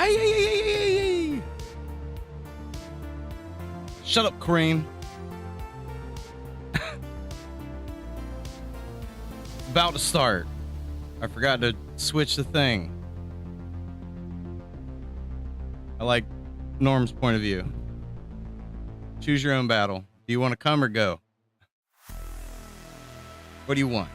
Hey, hey, hey, hey, hey, hey. Shut up, Kareem. About to start. I forgot to switch the thing. I like Norm's point of view. Choose your own battle. Do you want to come or go? What do you want?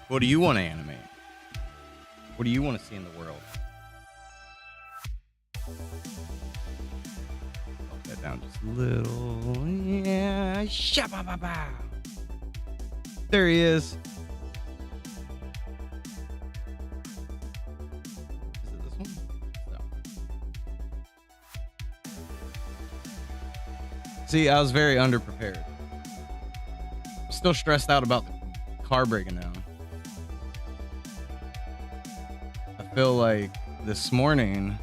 What do you want to animate? What do you want to see in the world? Slow that down just a little. Yeah. Shabba-ba-ba. There he is. Is it this one? No. See, I was very underprepared. I'm still stressed out about the car breaking down. I feel like this morning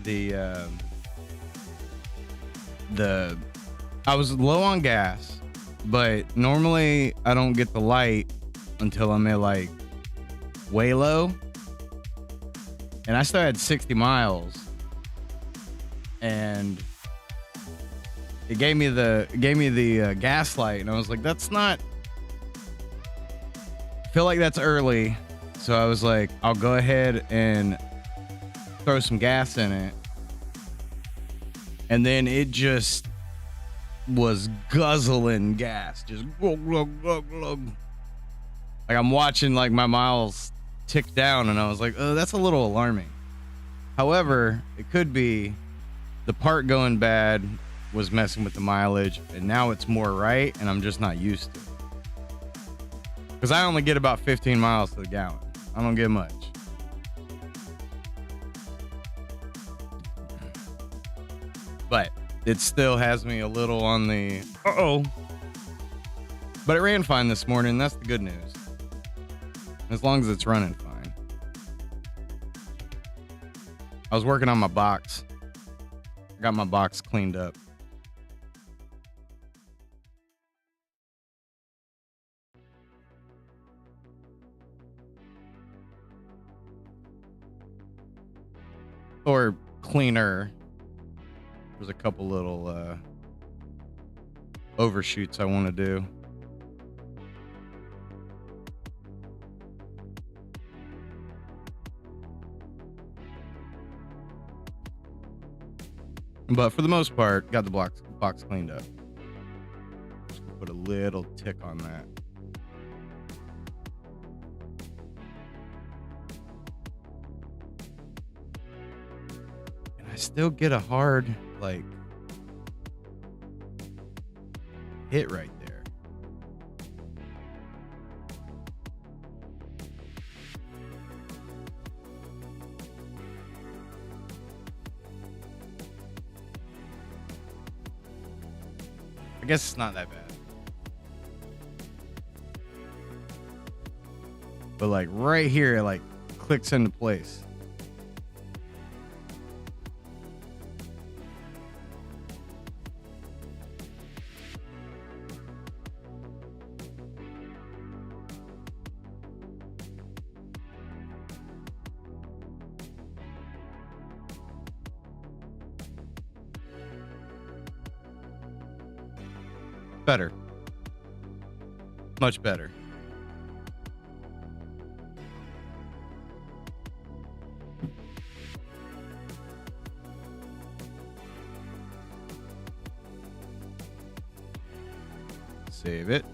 I was low on gas, but normally I don't get the light until I'm at like way low, and I still had 60 miles, and it gave me the gas light, and I was like, that's not. I feel like that's early. So I was like, I'll go ahead and throw some gas in it. And then it just was guzzling gas. Just glug, glug, glug, glug. Like I'm watching like my miles tick down, and I was like, oh, that's a little alarming. However, it could be the part going bad was messing with the mileage, and now it's more right, and I'm just not used to it. Because I only get about 15 miles to the gallon. I don't get much. But it still has me a little on the uh-oh. But it ran fine this morning. That's the good news. As long as it's running fine. I was working on my box. I got my box cleaned up. Or cleaner. There's a couple little overshoots I want to do. But for the most part, got the box cleaned up. Just gonna put a little tick on that. I still get a hard, like, hit right there. I guess it's not that bad. But, like, right here, it, like, clicks into place. Better. Much better. Save it.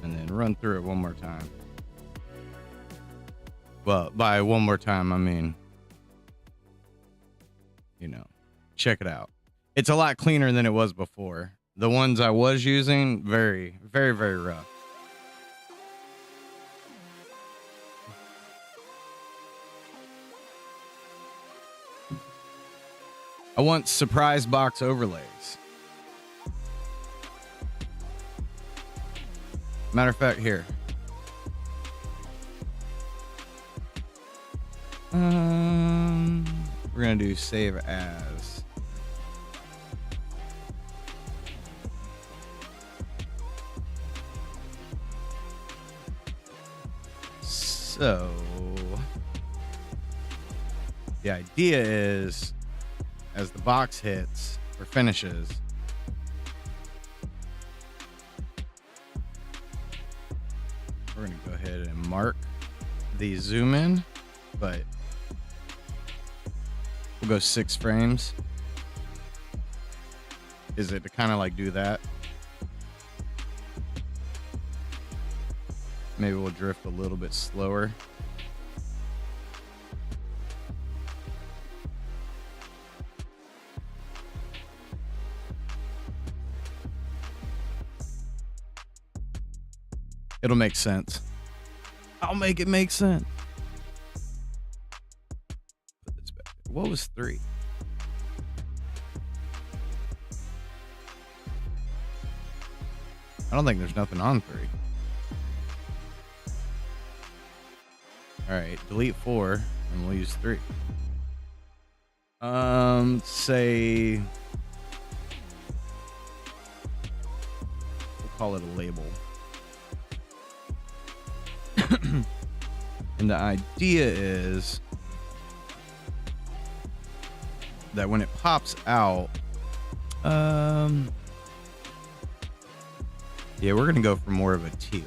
And then run through it one more time. Well, by one more time, I mean, you know, check it out. It's a lot cleaner than it was before. The ones I was using, very, very, very rough. I want surprise box overlays. Matter of fact, here. We're gonna do save as. So the idea is, as the box hits or finishes, we're gonna go ahead and mark the zoom in, but we'll go 6 frames. Is it to kind of like do that? Maybe we'll drift a little bit slower. It'll make sense. I'll make it make sense. Put this back there. What was 3? I don't think there's nothing on 3. All right, delete 4 and we'll use 3. Say we'll call it a label. And the idea is that when it pops out, yeah, we're gonna go for more of a teal.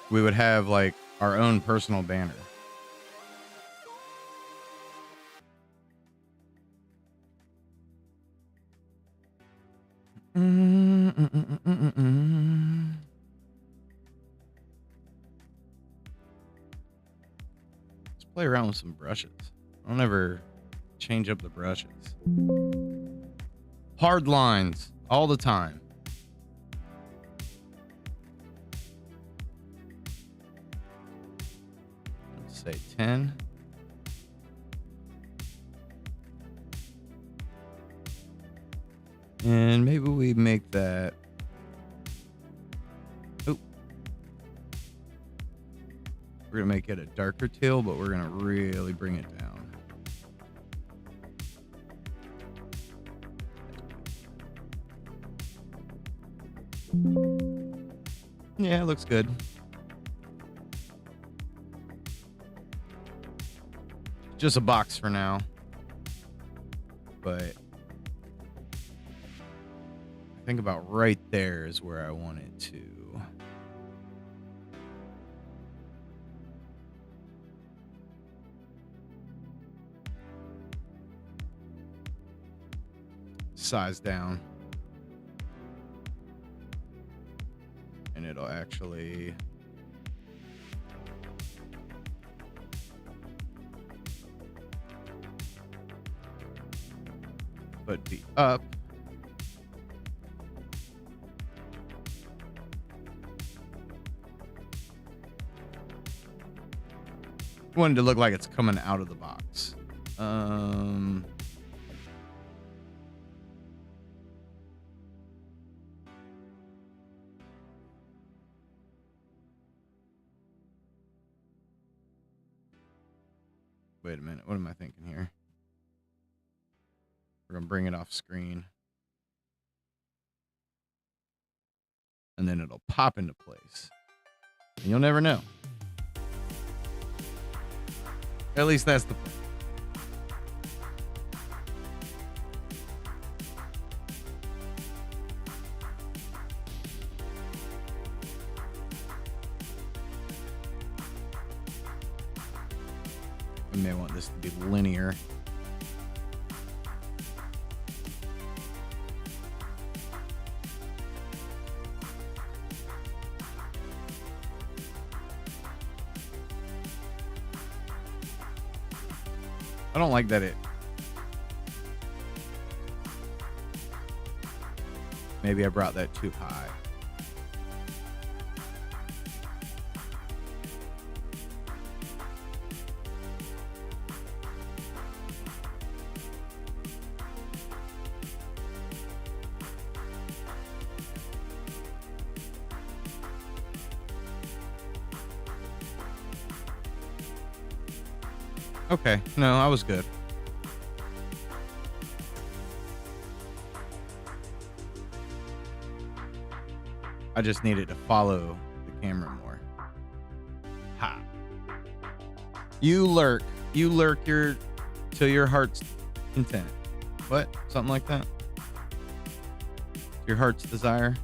We would have like our own personal banner. Let's play around with some brushes. I don't ever change up the brushes. Hard lines all the time. Let's say 10. And maybe we make that. Oh. We're going to make it a darker teal, but we're going to really bring it down. Yeah, it looks good. Just a box for now. But I think about right there is where I want it to. Size down. And it'll actually put the up. Wanted to look like it's coming out of the box. Wait a minute. What am I thinking here? We're going to bring it off screen. And then it'll pop into place. And you'll never know. At least that's the plan. I may want this to be linear. I don't like that it. Maybe I brought that too high. Okay, no, I was good. I just needed to follow the camera more. Ha. You lurk your till your heart's content. What? Something like that? Your heart's desire?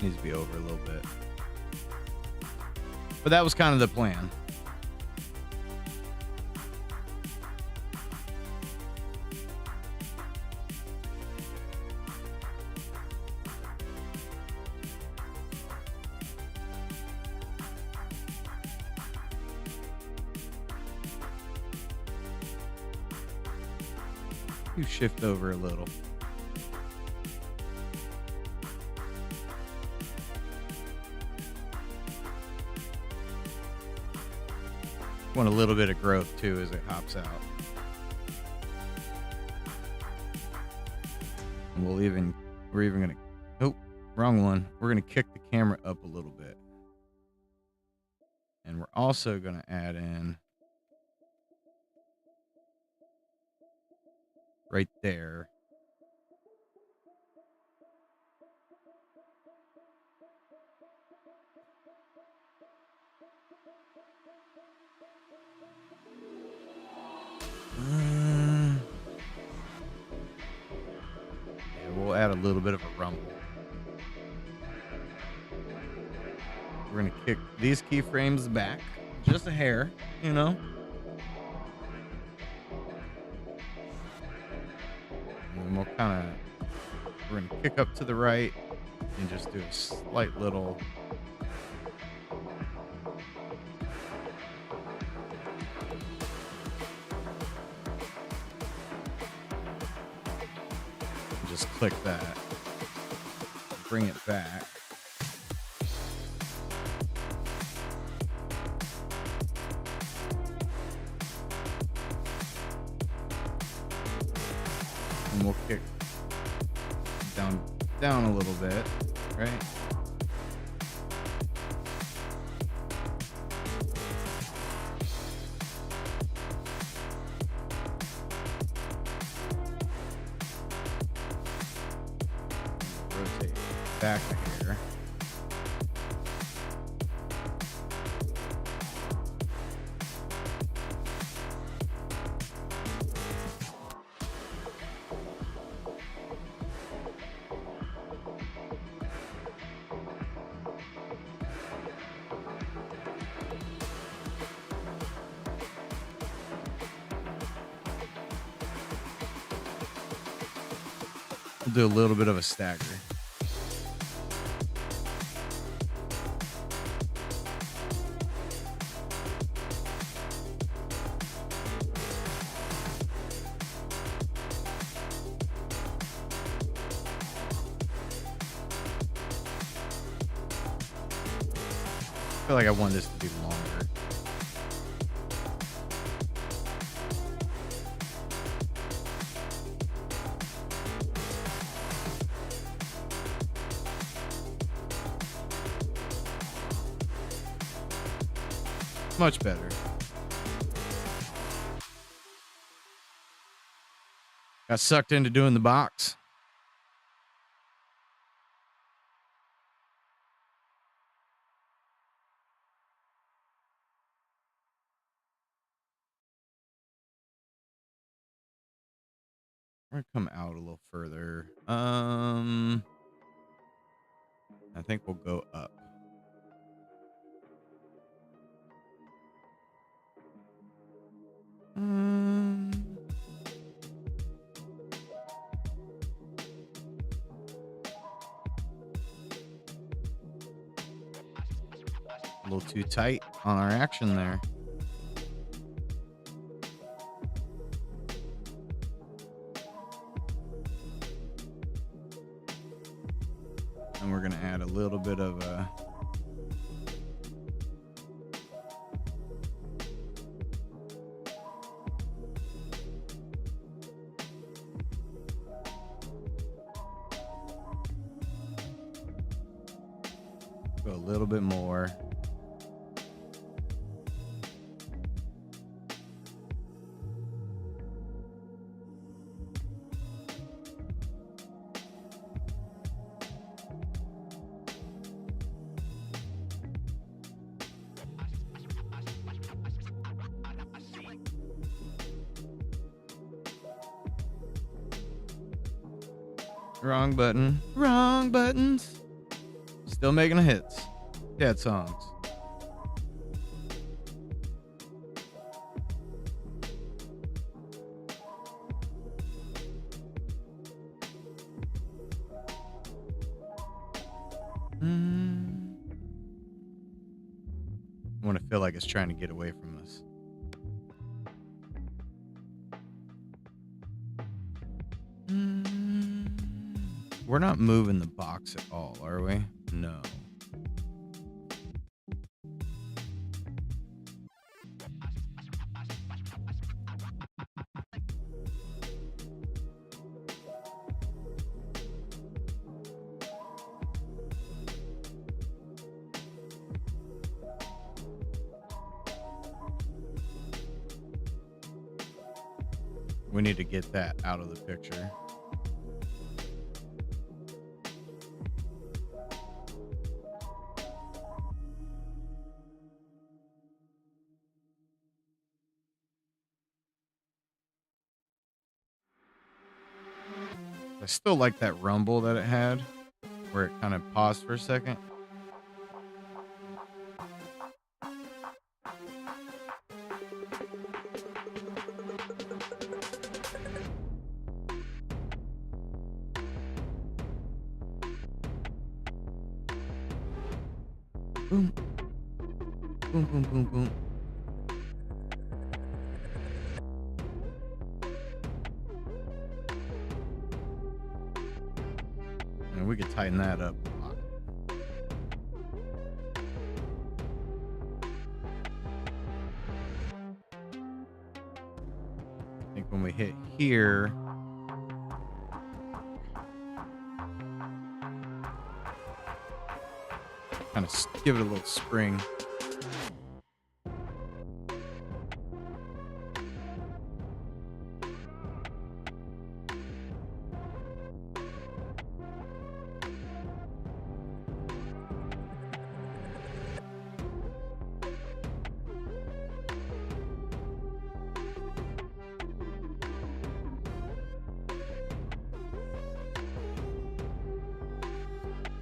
Needs to be over a little bit. But that was kind of the plan. You shift over a little. Want a little bit of growth too as it hops out. And we're even gonna, oh, wrong one. We're gonna kick the camera up a little bit. And we're also gonna add in right there. Yeah, we'll add a little bit of a rumble. We're gonna kick these keyframes back just a hair, you know. And we're gonna kick up to the right and just do a slight little. Just click that. Bring it back. And we'll kick down a little bit, right? Rotate back here. We'll do a little bit of a stagger. I feel like I want this to be longer. Much better. Got sucked into doing the box. We're gonna come out a little further. I think we'll go up. A little too tight on our action there. And we're going to add a little bit of a Go a little bit more. Wrong button. Wrong buttons. Still making the hits. Dead songs. I want to feel like it's trying to get away from us. We're not moving the box at all, are we? No. We need to get that out of the picture. I still like that rumble that it had, where it kind of paused for a second. Boom. Boom, boom, boom, boom. And we could tighten that up a lot. I think when we hit here, kind of give it a little spring.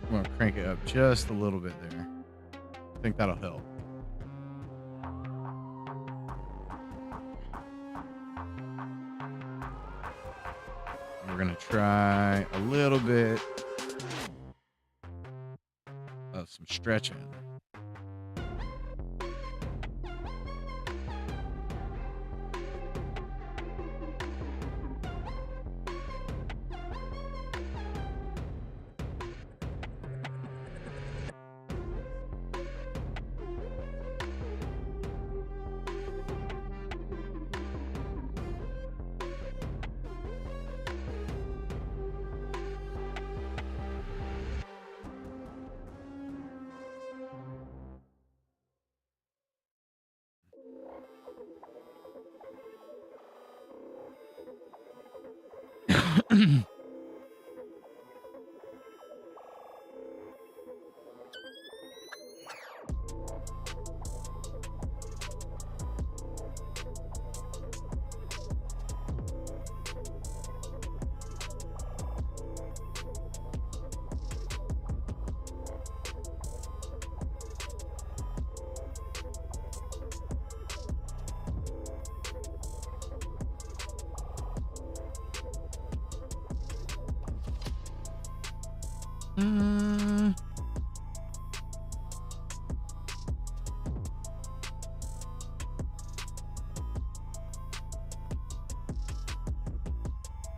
I'm going to crank it up just a little bit there. I think that'll help. We're going to try a little bit of some stretching.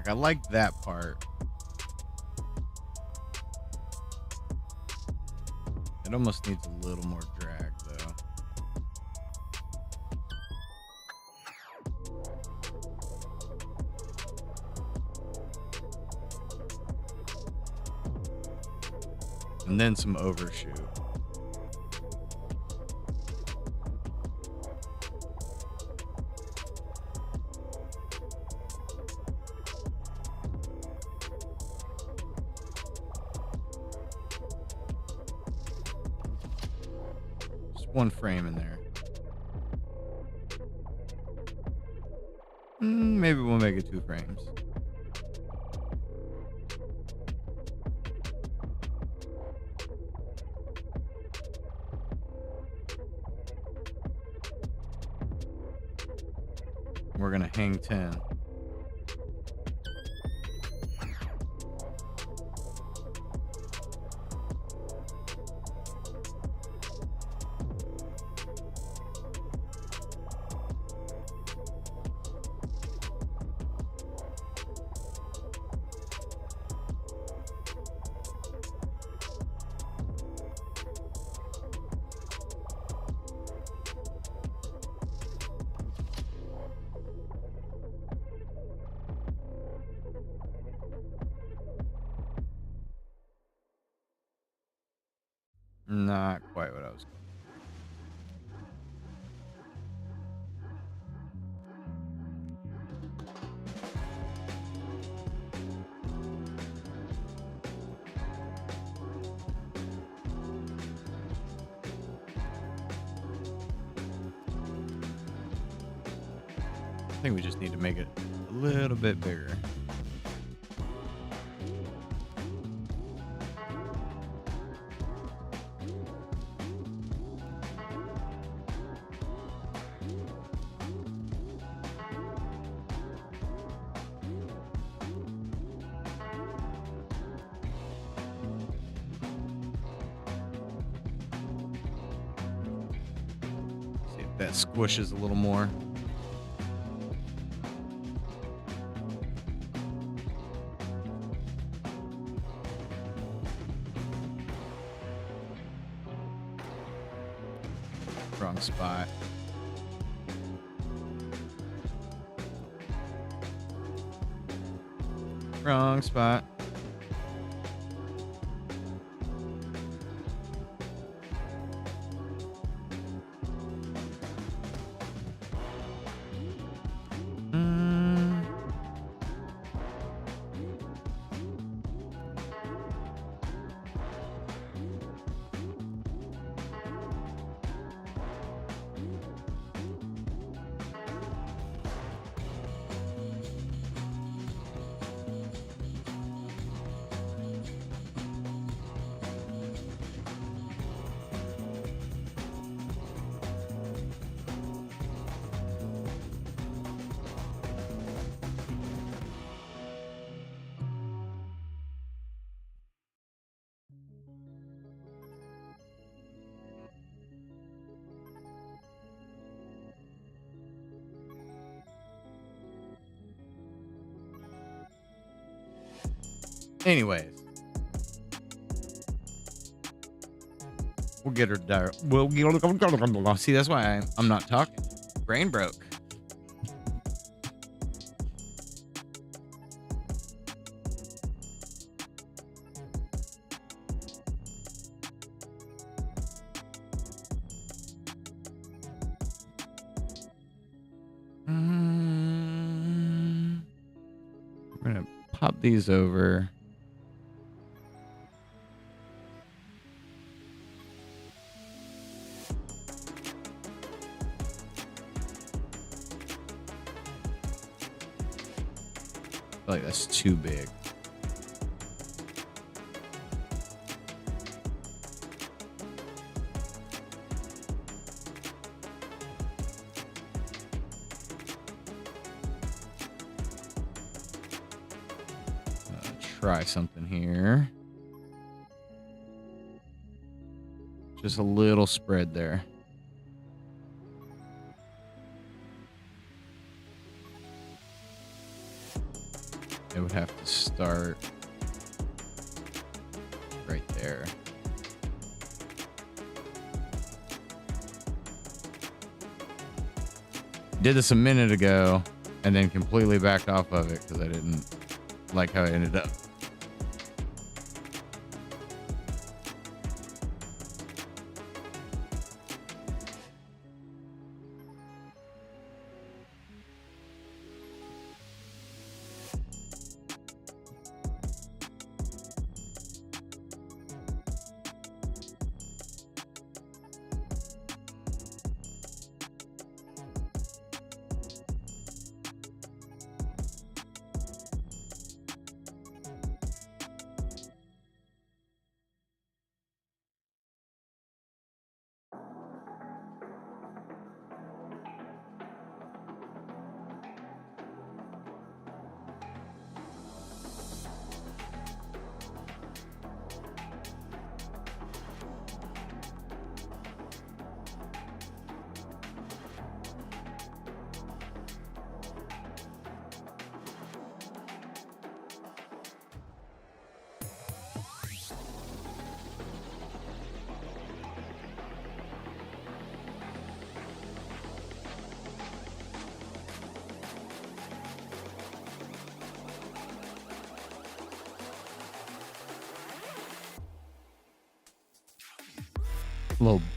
Like, I like that part. It almost needs a little more drag, though. And then some overshoot. one frame in there. Maybe we'll make it 2 frames. We're gonna hang 10. Not quite what I was. I think we just need to make it a little bit bigger. See if that squishes a little more. Wrong spot. Wrong spot. Anyways, we'll get her there. We'll get. See, that's why I'm not talking. Brain broke. We're gonna pop these over. I feel like that's too big. Try something here. Just a little spread there. It would have to start right there. Did this a minute ago and then completely backed off of it because I didn't like how it ended up.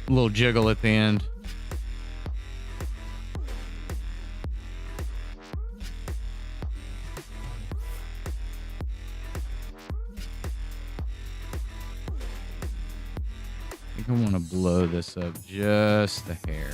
Little jiggle at the end. I think I want to blow this up just a hair.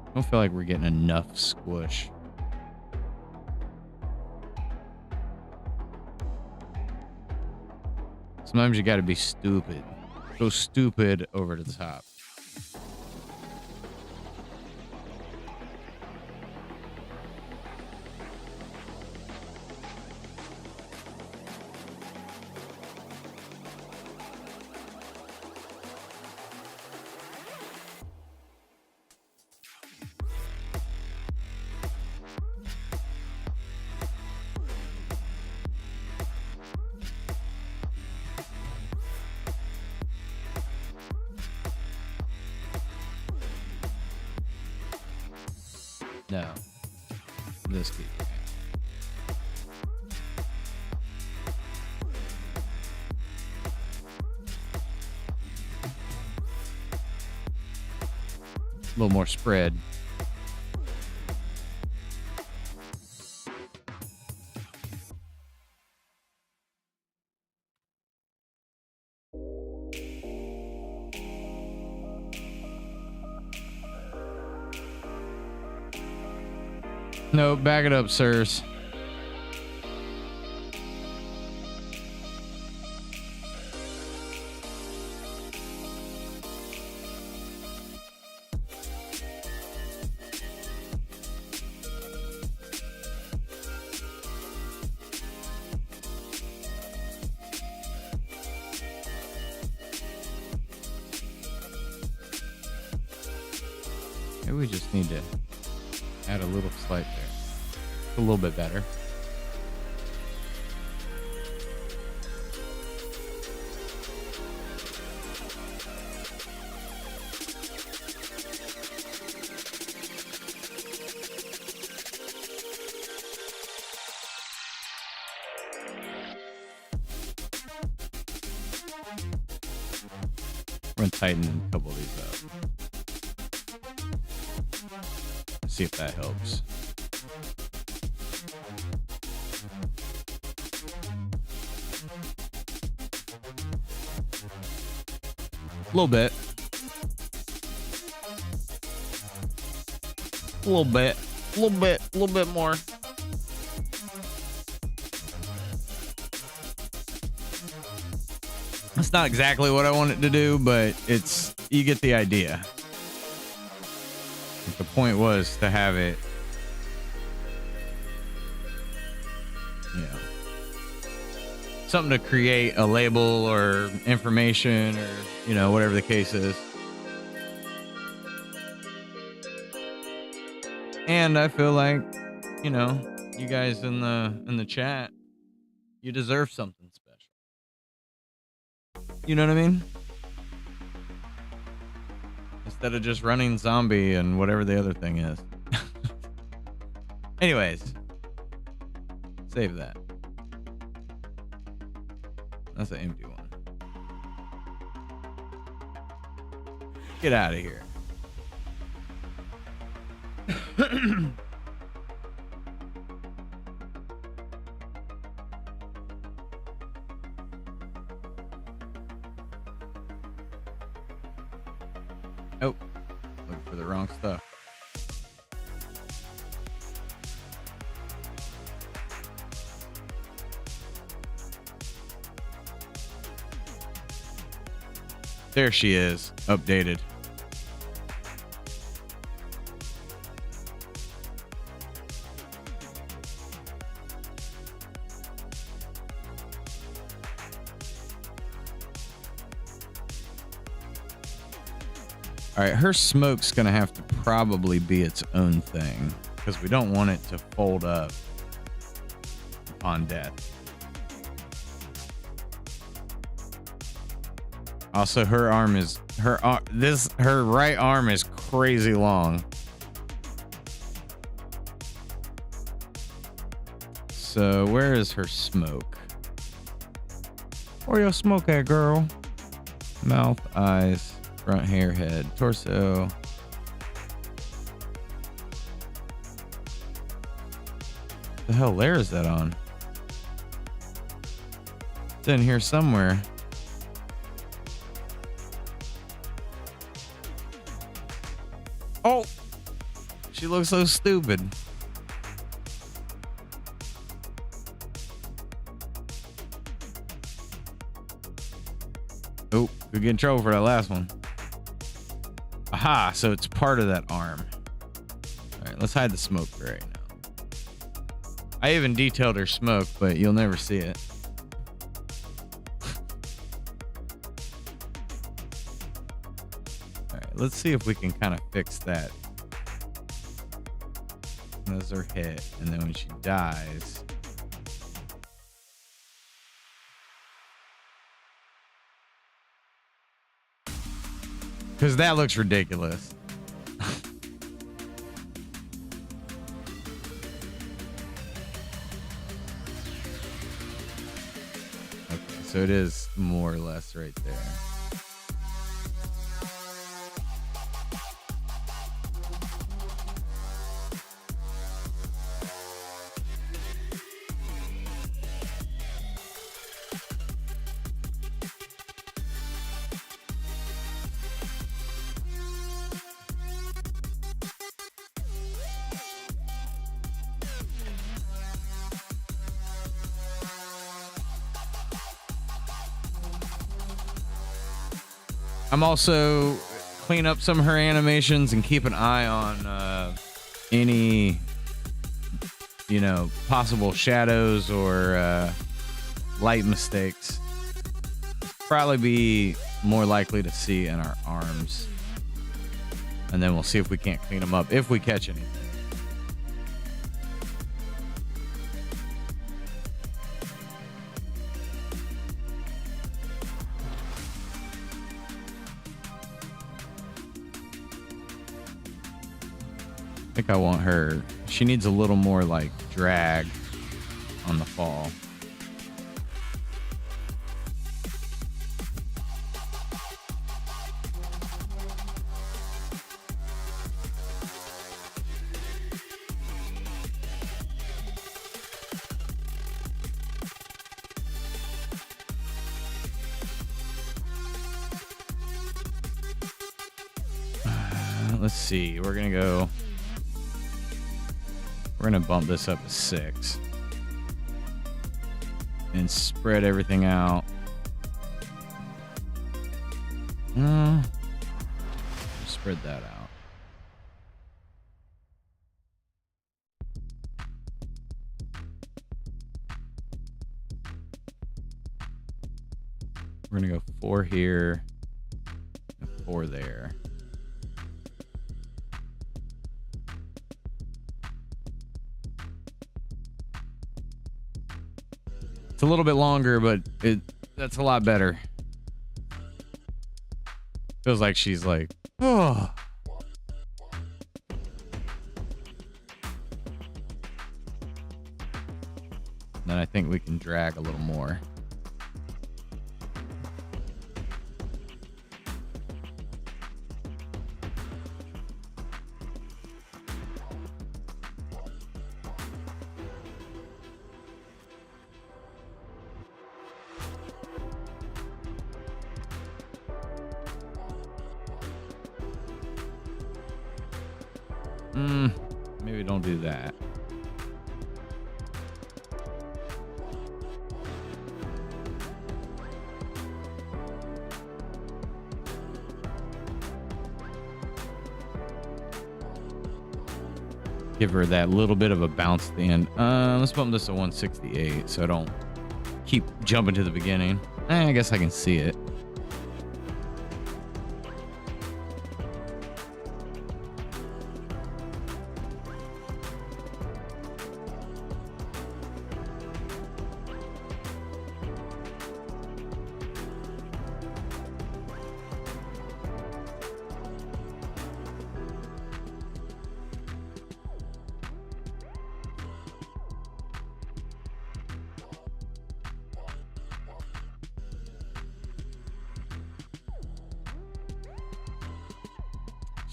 I don't feel like we're getting enough squish. Sometimes you got to be stupid. Go stupid over to the top. No. This key. A little more spread. No, back it up, sirs. Maybe we just need to add a little slight there. A little bit better. We're gonna tighten a couple of these up. See if that helps. A little bit. A little bit. A little bit. A little bit more. It's not exactly what I want it to do, but it's, you get the idea. The point was to have it, you know, something to create a label or information or, you know, whatever the case is. And I feel like, you know, you guys in the chat, you deserve something special. You know what I mean? Instead of just running zombie and whatever the other thing is. Anyways, save that. That's an empty one. Get out of here. Oh, looking for the wrong stuff. There she is, updated. All right, her smoke's gonna have to probably be its own thing because we don't want it to fold up upon death. Also, her right arm is crazy long. So where is her smoke? Where your smoke at, girl? Mouth, eyes, front hair, head, torso. The hell layer is that on? It's in here somewhere. Oh, she looks so stupid. Oh, could get in trouble for that last one. Aha, so it's part of that arm. All right, let's hide the smoke right now. I even detailed her smoke, but you'll never see it. All right, let's see if we can kind of fix that. That's her hit, and then when she dies... Because that looks ridiculous. Okay, so it is more or less right there. I'm also clean up some of her animations and keep an eye on any, you know, possible shadows or light mistakes. Probably be more likely to see in our arms. And then we'll see if we can't clean them up, if we catch anything. I think I want her. She needs a little more like drag on the fall. Let's see. We're gonna bump this up to 6 and spread everything out. Spread that out. We're gonna go 4 here and 4 there. It's a little bit longer, but that's a lot better. Feels like she's like, oh. Then I think we can drag a little more. Maybe don't do that. Give her that little bit of a bounce at the end. Let's bump this to 168 so I don't keep jumping to the beginning. I guess I can see it.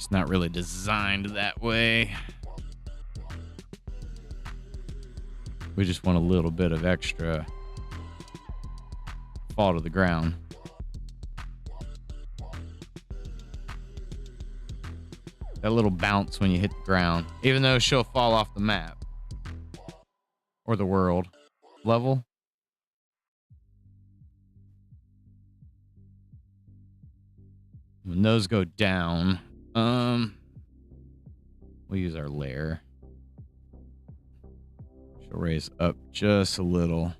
It's not really designed that way. We just want a little bit of extra fall to the ground. That little bounce when you hit the ground, even though she'll fall off the map or the world level. When those go down, we'll use our layer. She'll raise up just a little.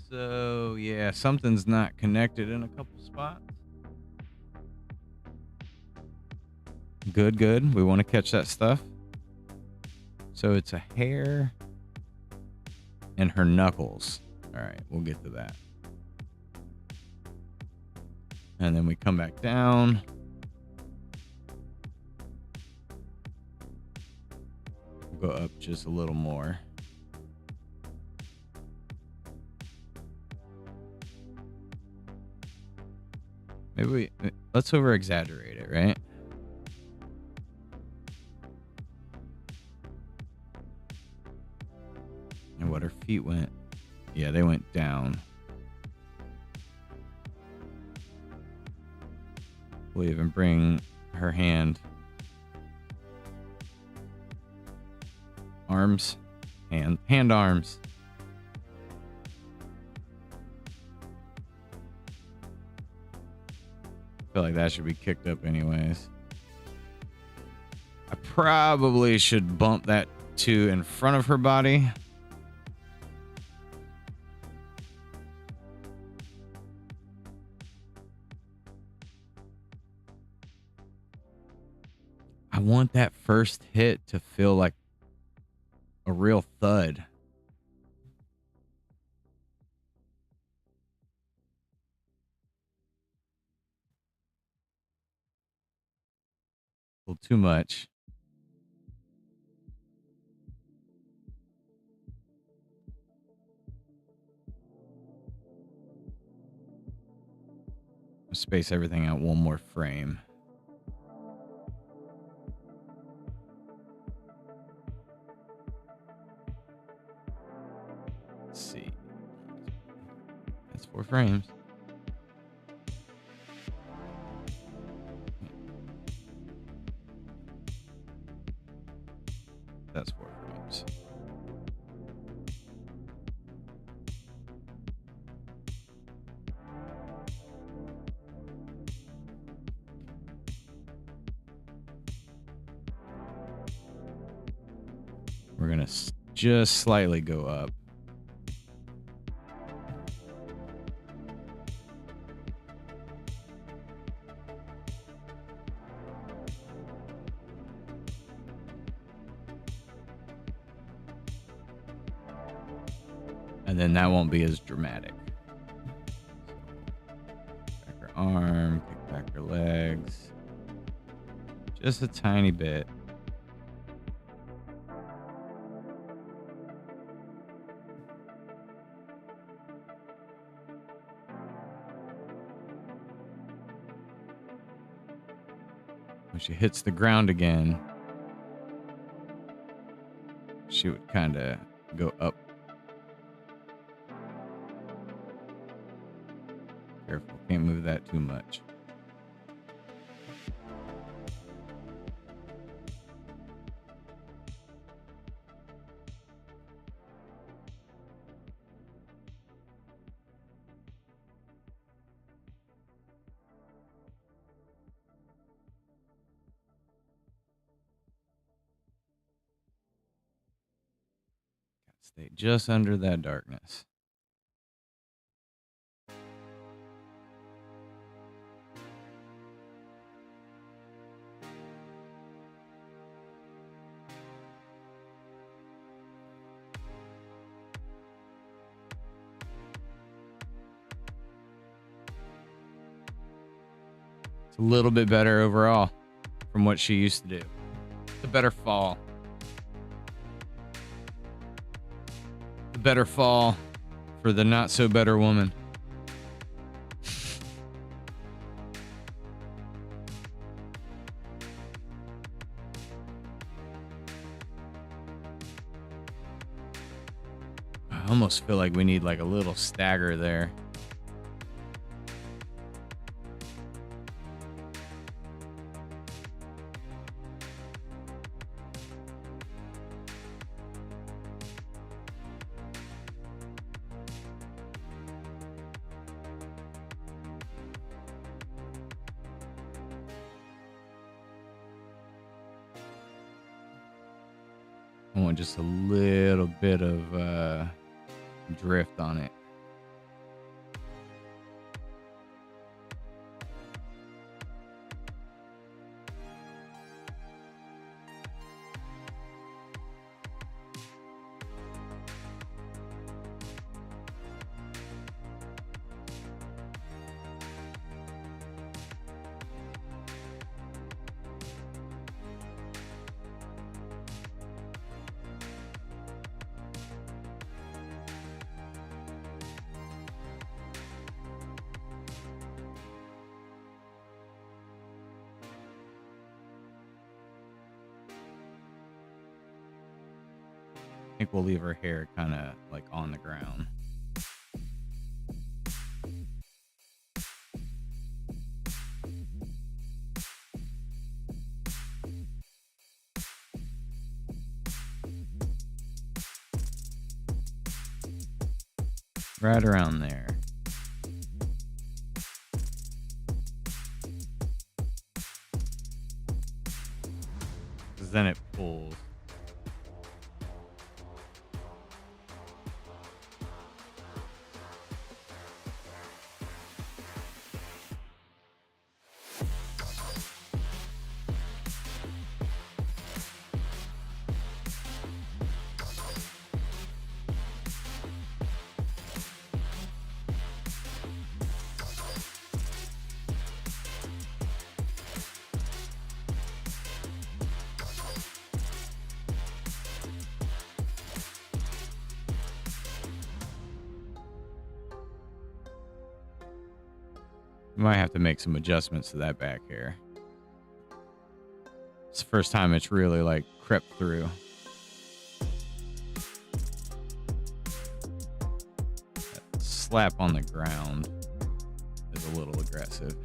So yeah, something's not connected in a couple spots. Good, good. We want to catch that stuff. So it's a hair and her knuckles. All right, we'll get to that. And then we come back down. We'll go up just a little more. Maybe let's over exaggerate it, right? And what her feet went. Yeah, they went down. We'll even bring her hand. Arms. Hand arms. I feel like that should be kicked up anyways. I probably should bump that to in front of her body. I want that first hit to feel like a real thud. A little too much. Space everything out one more frame. Let's see. That's 4 frames. That's 4 frames. We're going to just slightly go up. And then that won't be as dramatic. Back her arm, kick back her legs. Just a tiny bit. When she hits the ground again, she would kind of go up. Careful, can't move that too much. Stay just under that darkness. It's a little bit better overall from what she used to do. It's a better fall. A better fall for the not so better woman. I almost feel like we need like a little stagger there. I want just a little bit of drift on it. I think we'll leave her hair kind of like on the ground. Right around there. Because then it pulls. We might have to make some adjustments to that back hair. It's the first time it's really like crept through. That slap on the ground is a little aggressive.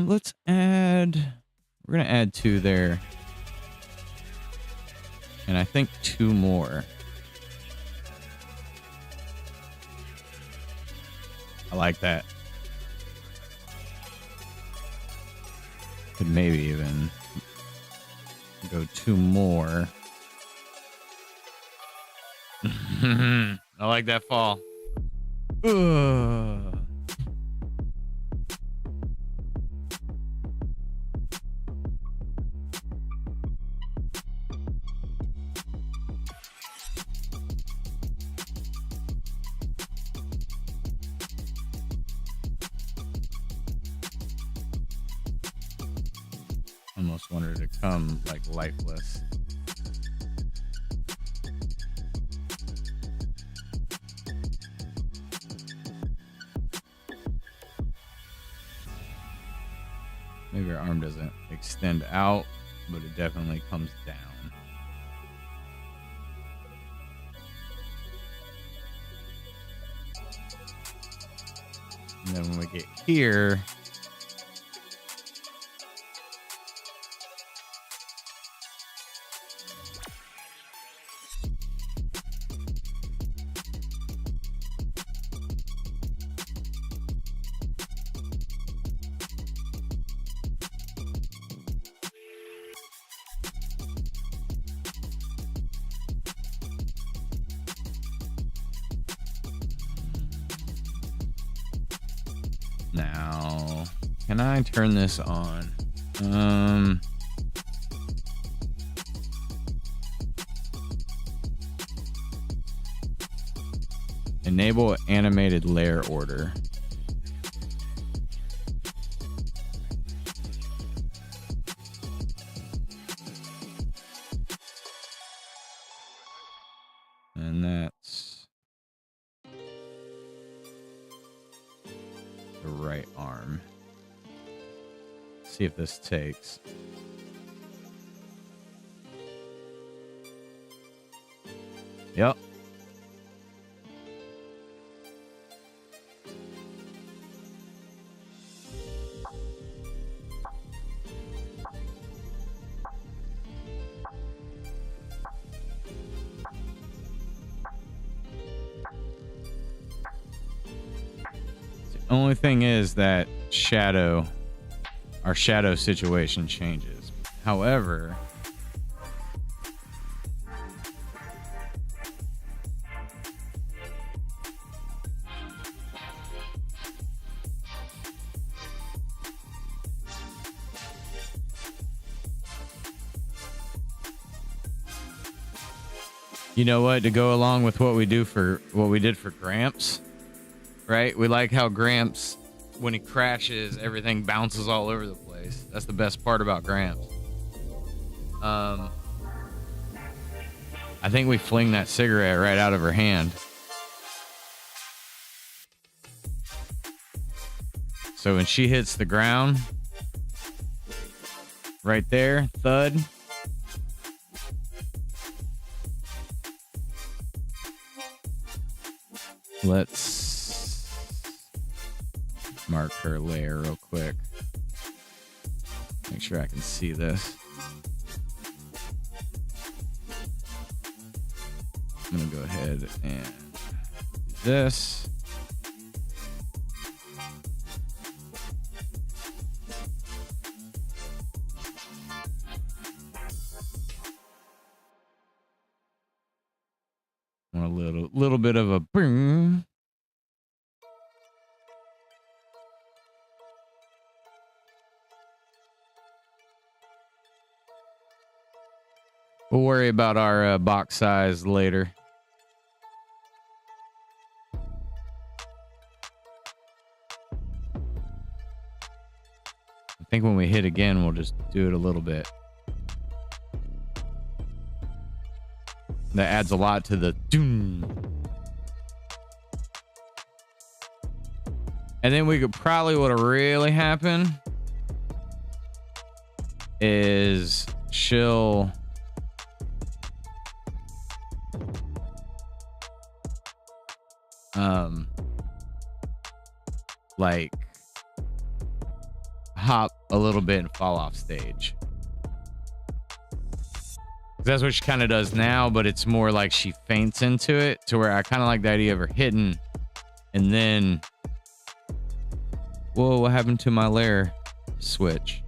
Let's add. We're gonna add 2 there, and I think 2 more. I like that. Could maybe even go 2 more. I like that fall. Ugh. Almost wanted to come like lifeless. Maybe her arm doesn't extend out, but it definitely comes down. And then when we get here, can I turn this on? Enable animated layer order. And that's the right arm. See if this takes. Yep. The only thing is that our shadow situation changes. However, you know what? To go along with what we did for Gramps, right? We like how Gramps, when he crashes, everything bounces all over the place. That's the best part about Gramps. I think we fling that cigarette right out of her hand. So when she hits the ground, right there, thud. Let's mark her layer real quick. Make sure I can see this. I'm going to go ahead and do this. Want a little bit of a boom. We'll worry about our box size later. I think when we hit again, we'll just do it a little bit. That adds a lot to the doom. And then we could probably, what'll really happen is she'll like hop a little bit and fall off stage. That's what she kind of does now, but it's more like she faints into it, to where I kind of like the idea of her hitting and then, whoa, what happened to my layer switch?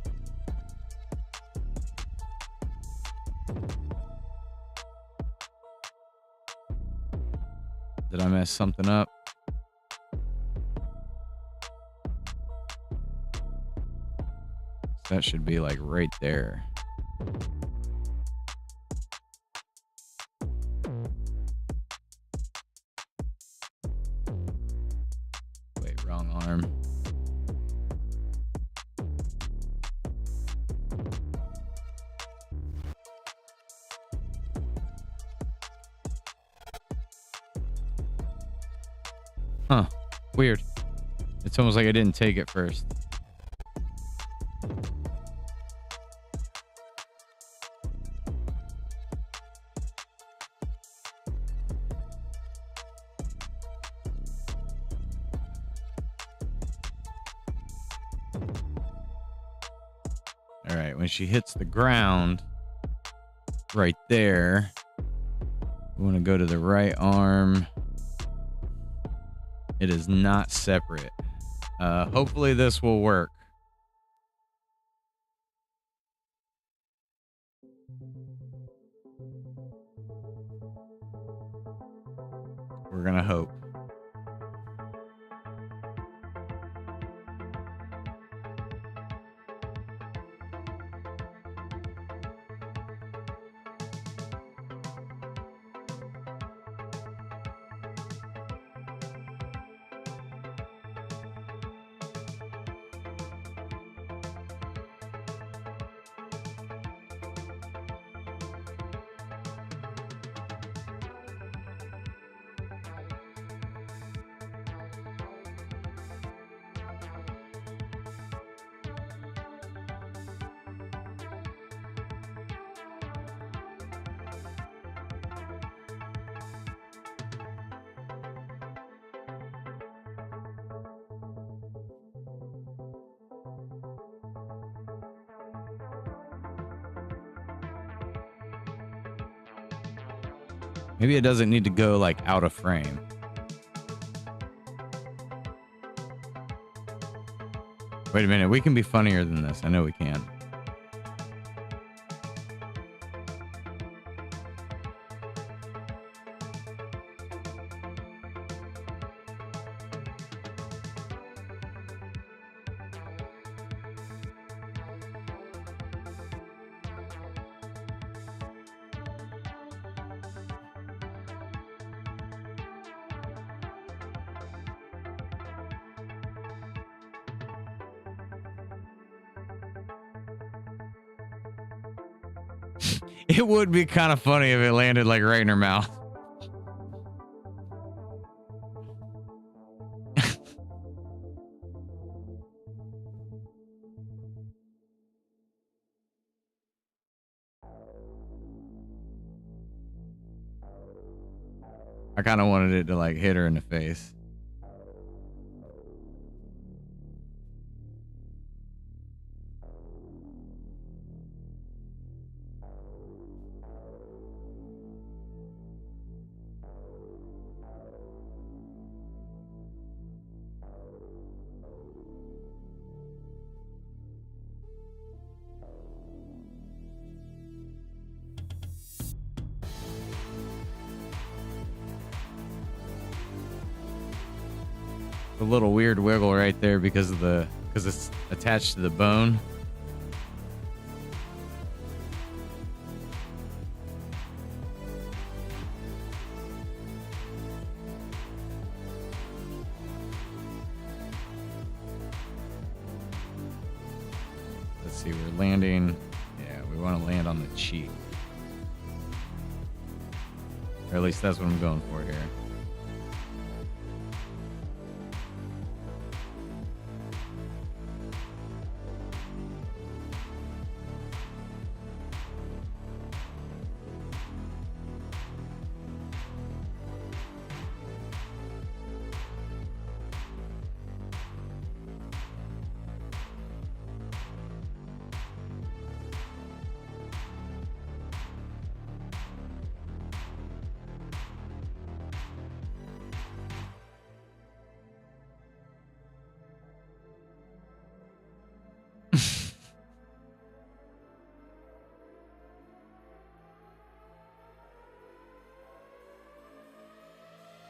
Did I mess something up? That should be like right there. Wait, wrong arm. Huh. Weird. It's almost like I didn't take it first. All right, when she hits the ground right there, we want to go to the right arm. It is not separate. Hopefully this will work. We're gonna hope. Maybe it doesn't need to go like out of frame. Wait a minute, we can be funnier than this. I know we can. It would be kind of funny if it landed like right in her mouth. I kind of wanted it to like hit her in the face. A little weird wiggle right there because it's attached to the bone. Let's see, we're landing. Yeah, we want to land on the cheek. Or at least that's what I'm going for here.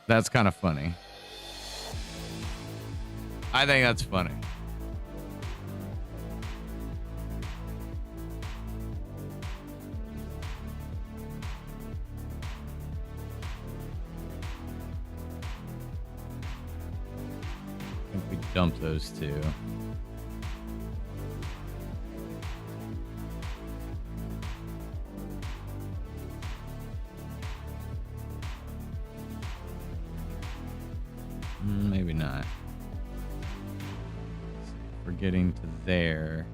That's kind of funny. I think that's funny. I think we dump those two. Maybe not. We're getting to there.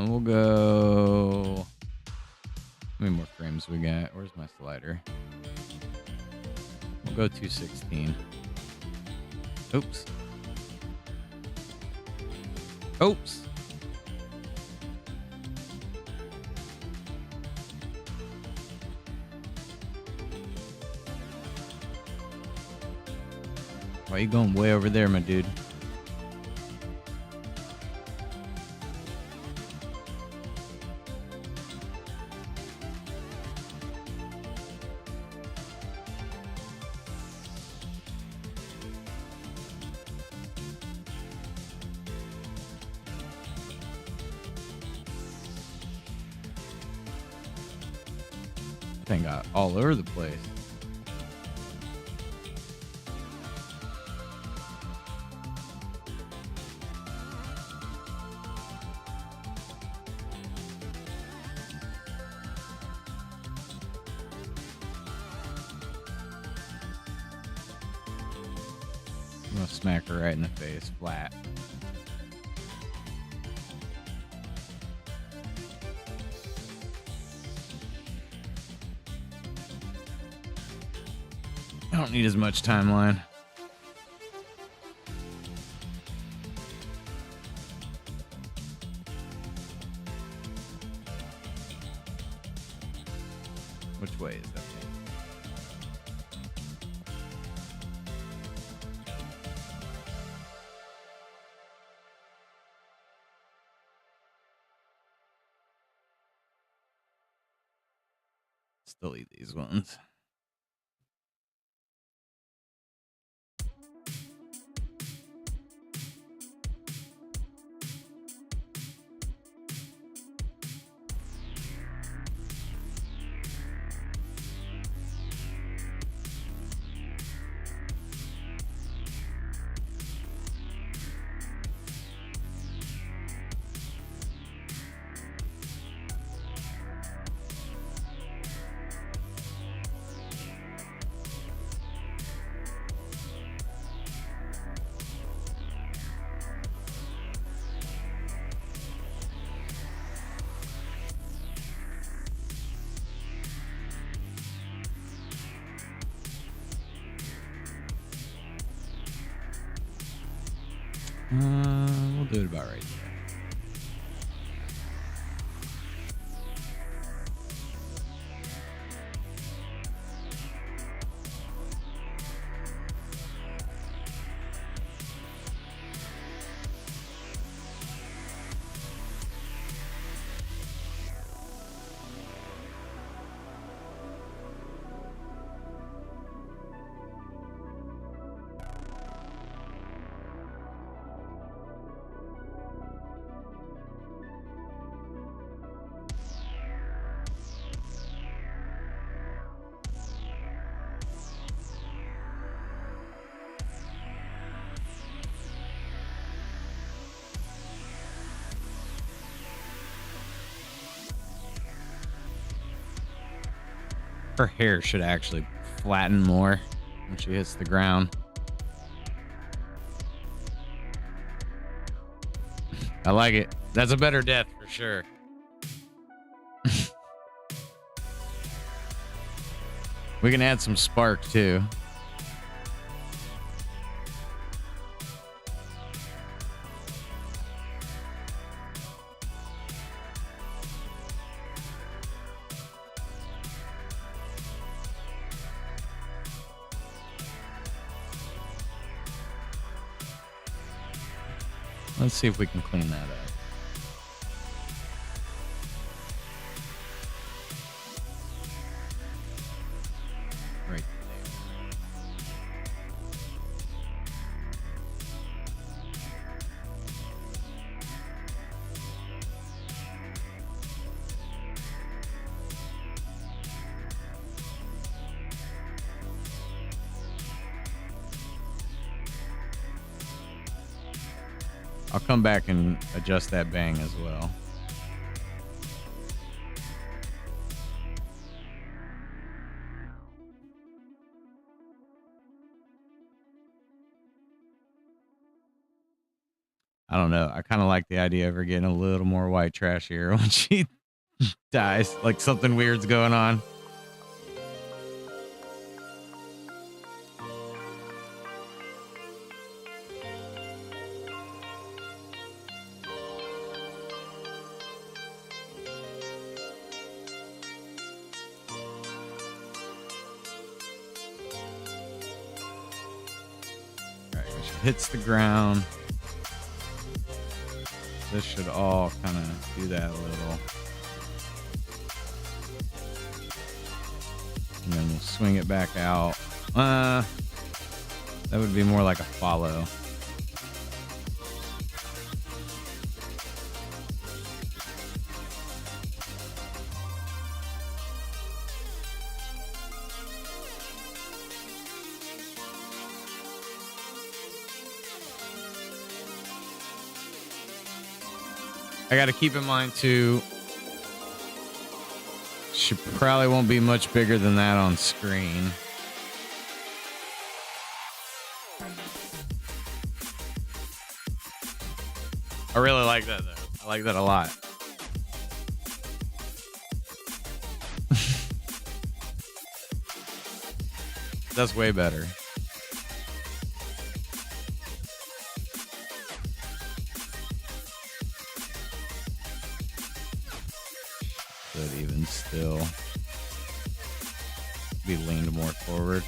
We'll go. How many more frames we got? Where's my slider? We'll go 216. Oops. Oops. Why are you going way over there, my dude? Thing got all over the place. gonna smack her right in the face, flat. I don't need as much timeline. Which way is that thing? Still eat these ones. We'll do it about right there. Her hair should actually flatten more when she hits the ground. I like it. That's a better death for sure. We can add some spark too. Let's see if we can clean that up. Right there. I'll come back and adjust that bang as well. I don't know. I kind of like the idea of her getting a little more white trash here when she dies. Like something weird's going on. Hits the ground. This should all kind of do that a little. And then we'll swing it back out. That would be more like a follow. I got to keep in mind too, she probably won't be much bigger than that on screen. I really like that though. I like that a lot. That's way better. But even still, be leaned more forward.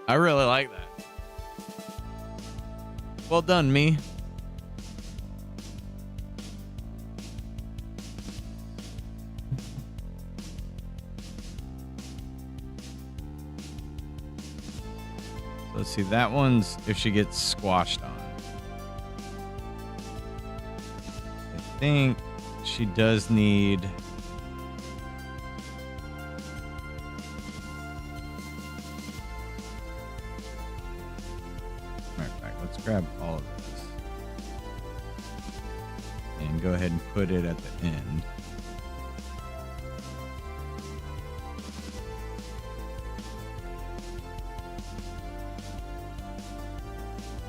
I really like that. Well done, me. Let's see, that one's if she gets squashed on. I think she does need... Matter of fact, let's grab all of this. And go ahead and put it at the end.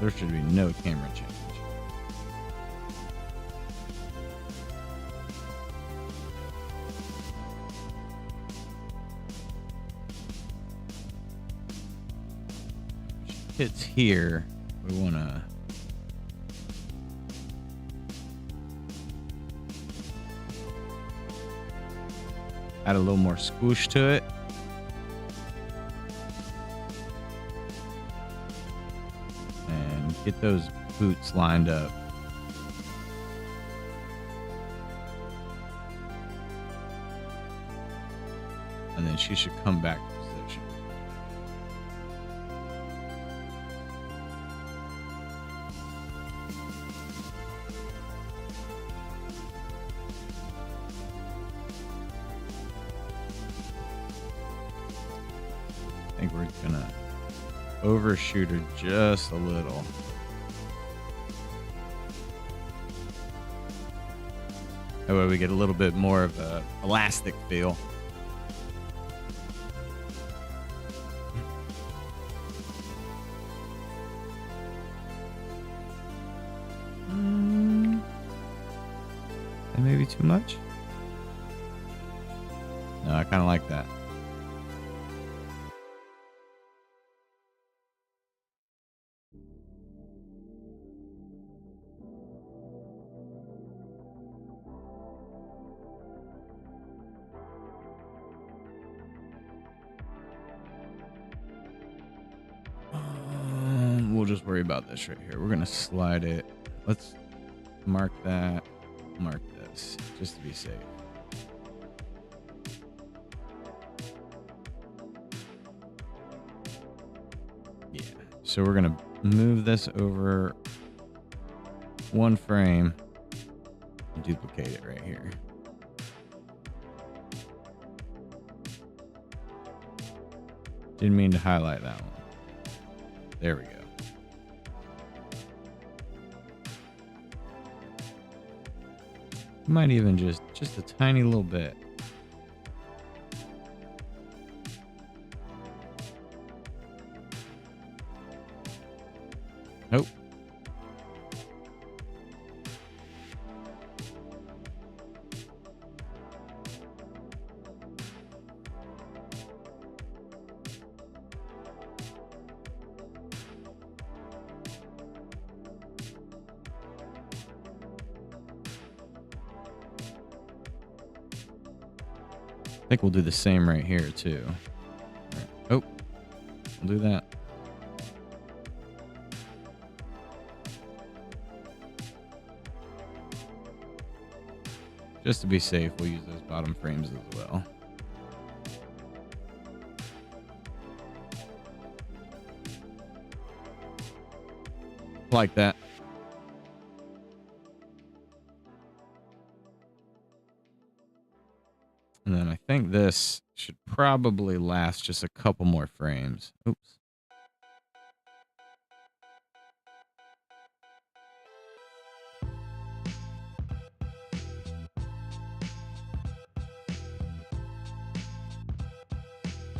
There should be no camera change. If she hits here, we want to add a little more squish to it. Get those boots lined up. And then she should come back to position. I think we're gonna overshoot her just a little. That way we get a little bit more of a elastic feel. That may be too much. No, I kind of like that. We'll just worry about this right here. We're gonna slide it. Let's mark that. Mark this, just to be safe. Yeah. So we're gonna move this over one frame and duplicate it right here. Didn't mean to highlight that one. There we go. Might even just a tiny little bit. Nope. I think we'll do the same right here too. Right. Oh, we'll do that. Just to be safe, we'll use those bottom frames as well. Like that. And then I think this should probably last just a couple more frames. Oops.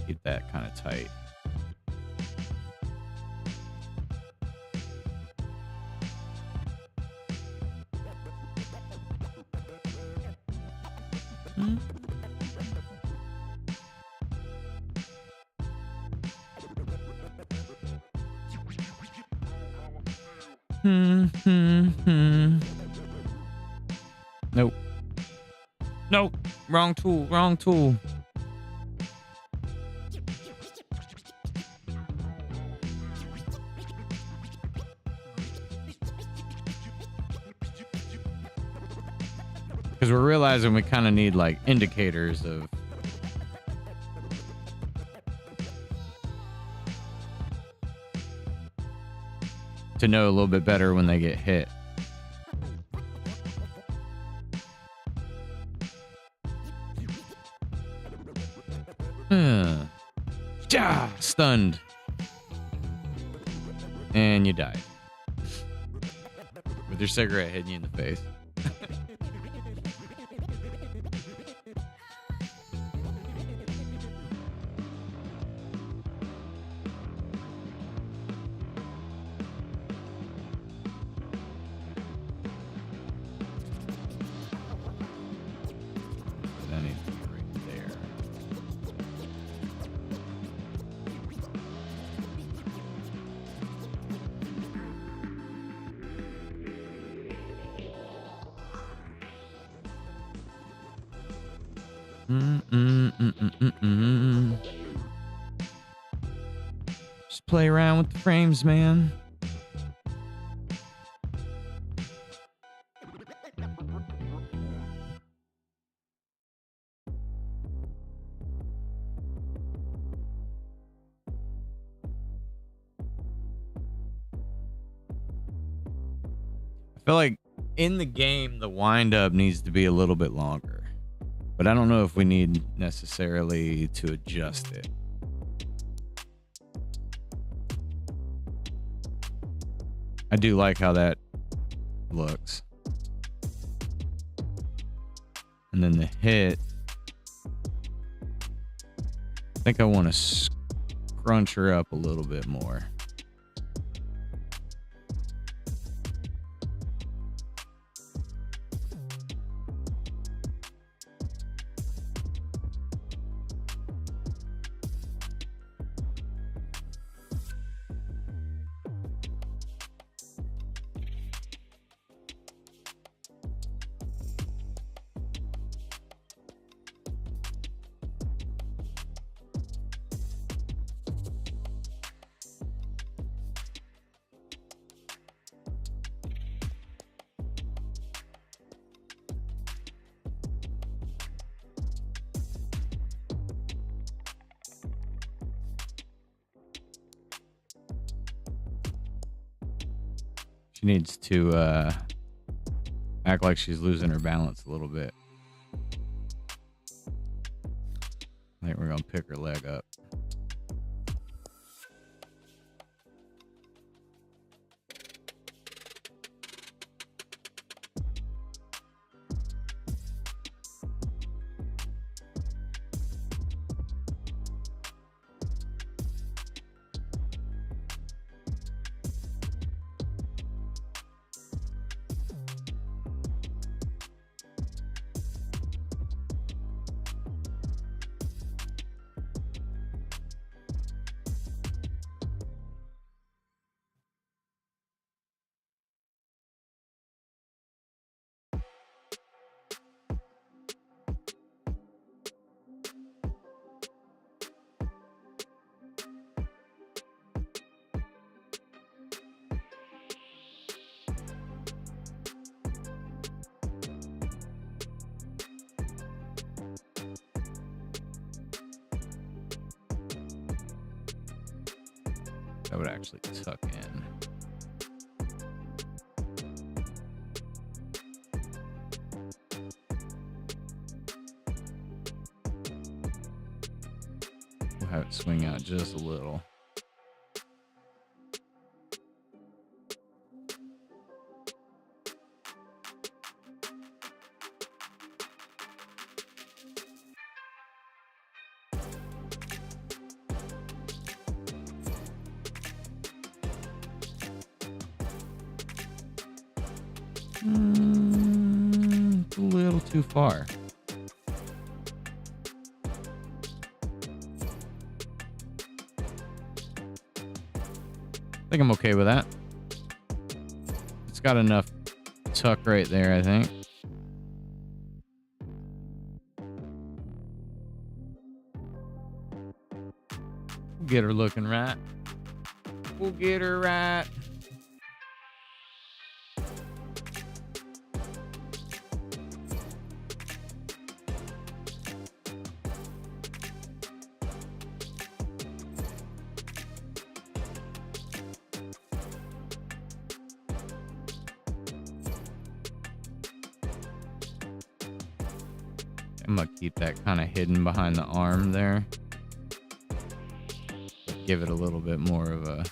Keep that kind of tight. Nope. Nope. Wrong tool. Wrong tool. Because we're realizing we kind of need like indicators of to know a little bit better when they get hit. Stunned. And you died. With your cigarette hitting you in the face. That needs to be right there. Just play around with the frames, man. I feel like in the game, the wind up needs to be a little bit longer, but I don't know if we need necessarily to adjust it. I do like how that looks. And then the hit, I think I want to scrunch her up a little bit more. She needs to act like she's losing her balance a little bit. I think we're gonna pick her leg up. That would actually tuck in. We'll have it swing out just a little. It's a little too far. I think I'm okay with that. It's got enough tuck right there, I think. We'll get her looking right. We'll get her right. I'm gonna keep that kind of hidden behind the arm there. Give it a little bit more of a...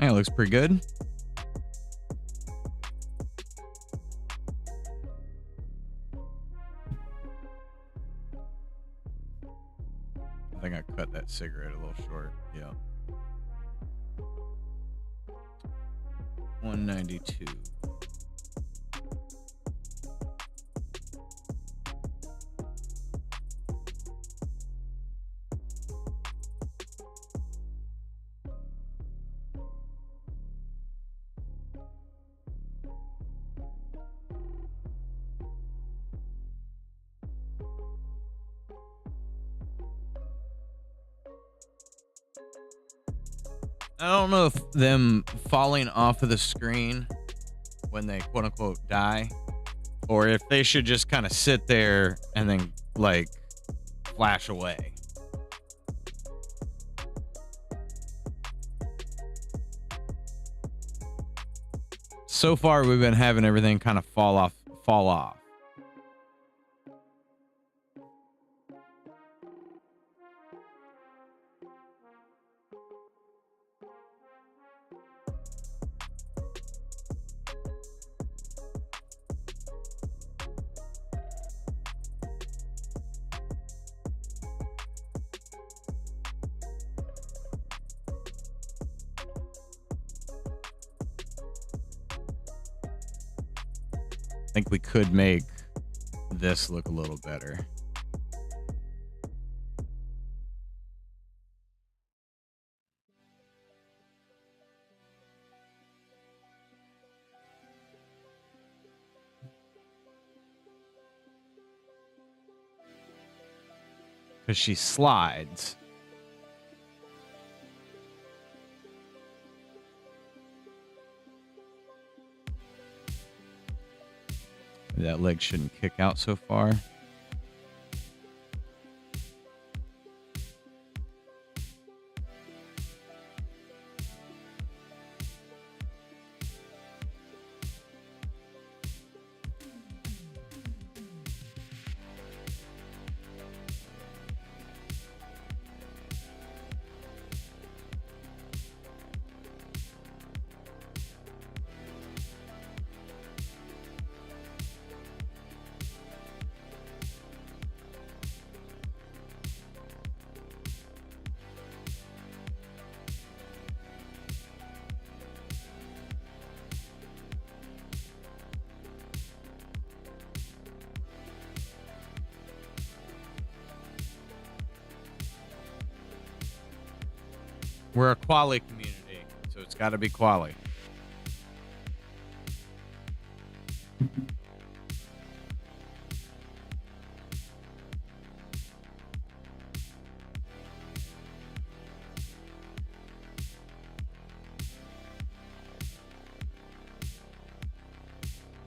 Hey, it looks pretty good. I think I cut that cigarette a little short. Yeah. 192. I don't know if them falling off of the screen when they quote unquote die, or if they should just kind of sit there and then like flash away. So far, we've been having everything kind of fall off. I think we could make this look a little better. Because she slides. That leg shouldn't kick out so far. We're a quali community, so it's got to be quali. I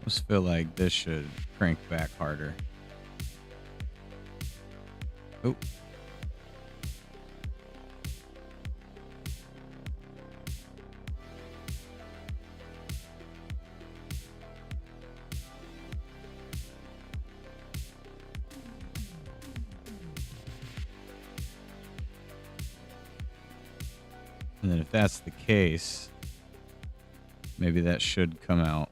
just feel like this should crank back harder. Oh. And then if that's the case, maybe that should come out.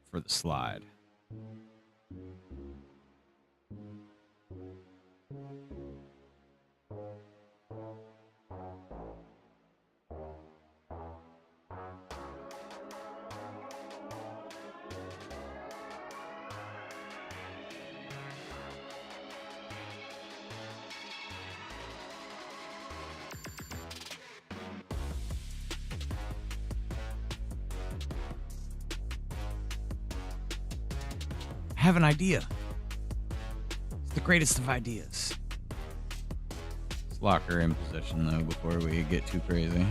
For the slide. I have an idea. It's the greatest of ideas. Let's lock her in position though before we get too crazy.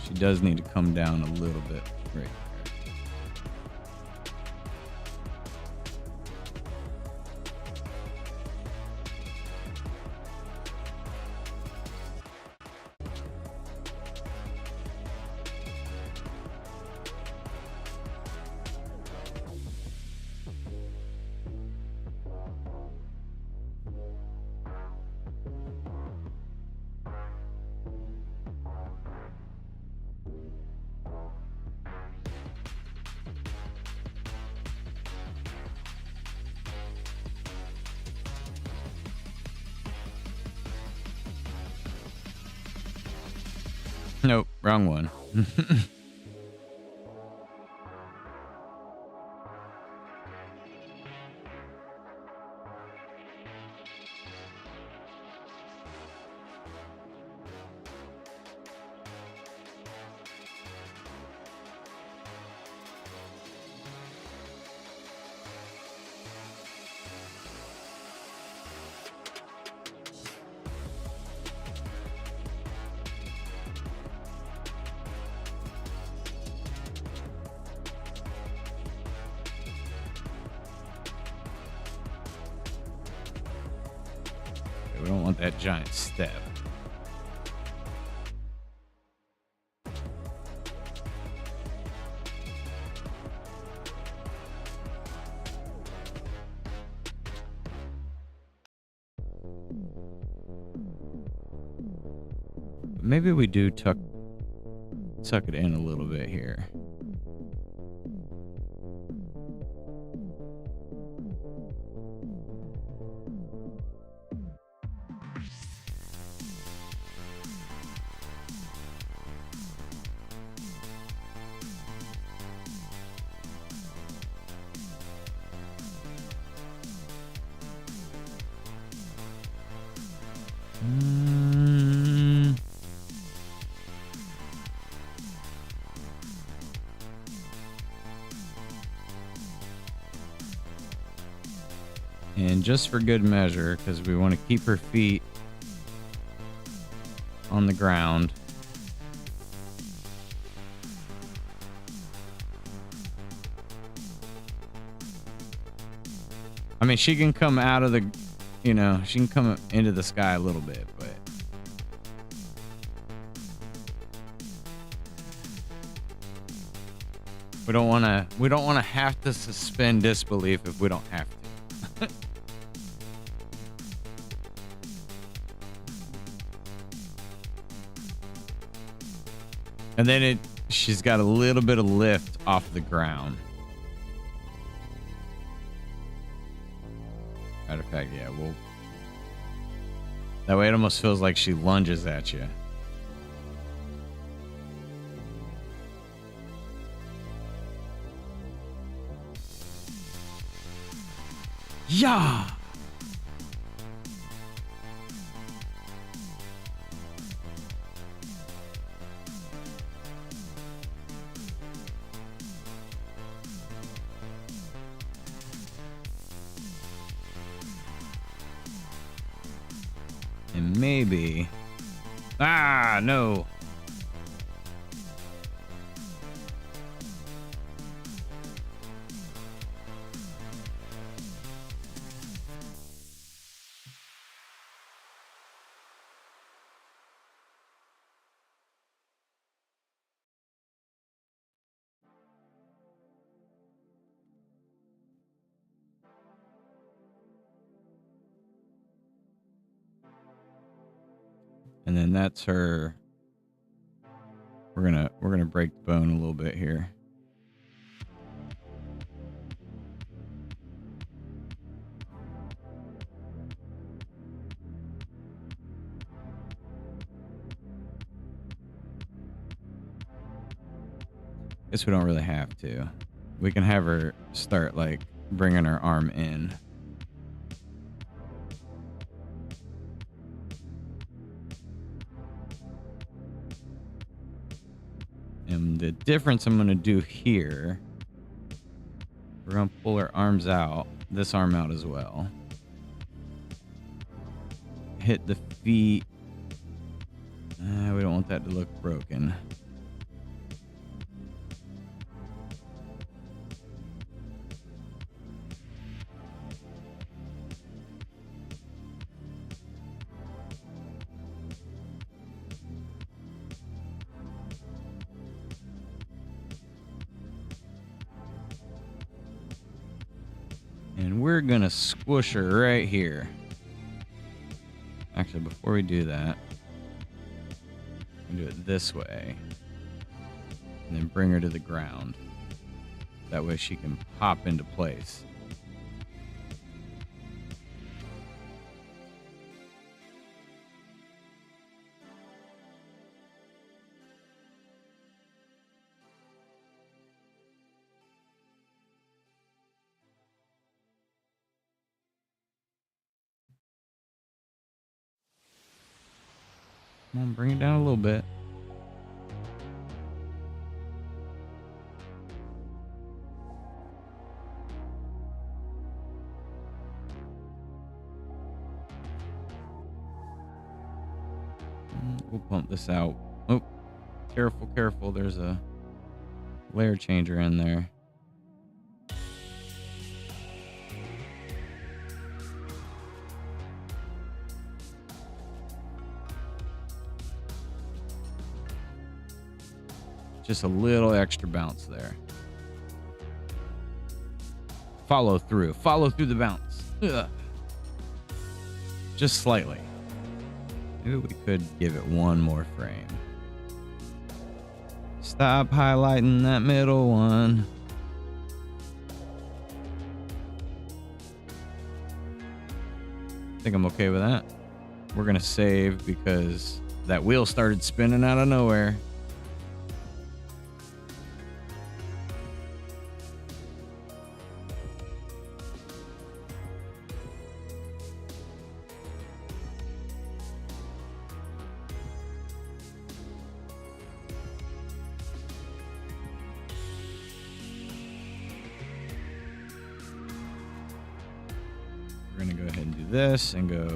She does need to come down a little bit right there. Nope, wrong one. We don't want that giant step. Maybe we do tuck it in a little bit here. And just for good measure, because we want to keep her feet on the ground. I mean, she can come out of the, you know, she can come into the sky a little bit, but we don't want to have to suspend disbelief if we don't have to. And then she's got a little bit of lift off the ground. Matter of fact, yeah, that way it almost feels like she lunges at you. Yeah. And maybe... Ah, no. And then that's her. We're gonna break the bone a little bit here. Guess we don't really have to. We can have her start like bringing her arm in. And the difference I'm going to do here, we're going to pull her arms out, this arm out as well. Hit the feet. We don't want that to look broken. And we're going to squish her right here. Actually, before we do that, do it this way. And then bring her to the ground. That way she can pop into place. Come on, bring it down a little bit. We'll pump this out. Oh, careful, careful. There's a layer changer in there. Just a little extra bounce there. Follow through the bounce. Ugh. Just slightly. Maybe we could give it one more frame. Stop highlighting that middle one. I think I'm okay with that. We're gonna save because that wheel started spinning out of nowhere. We're gonna go ahead and do this and go,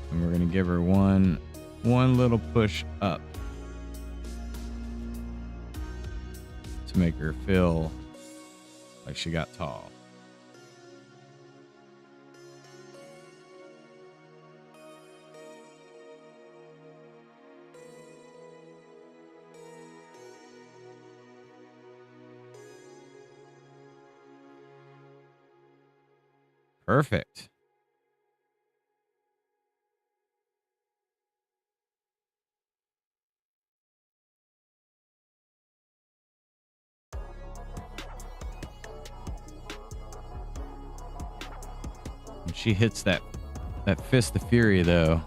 and we're gonna give her one little push up to make her feel like she got tall. Perfect. When she hits that fist of fury, though,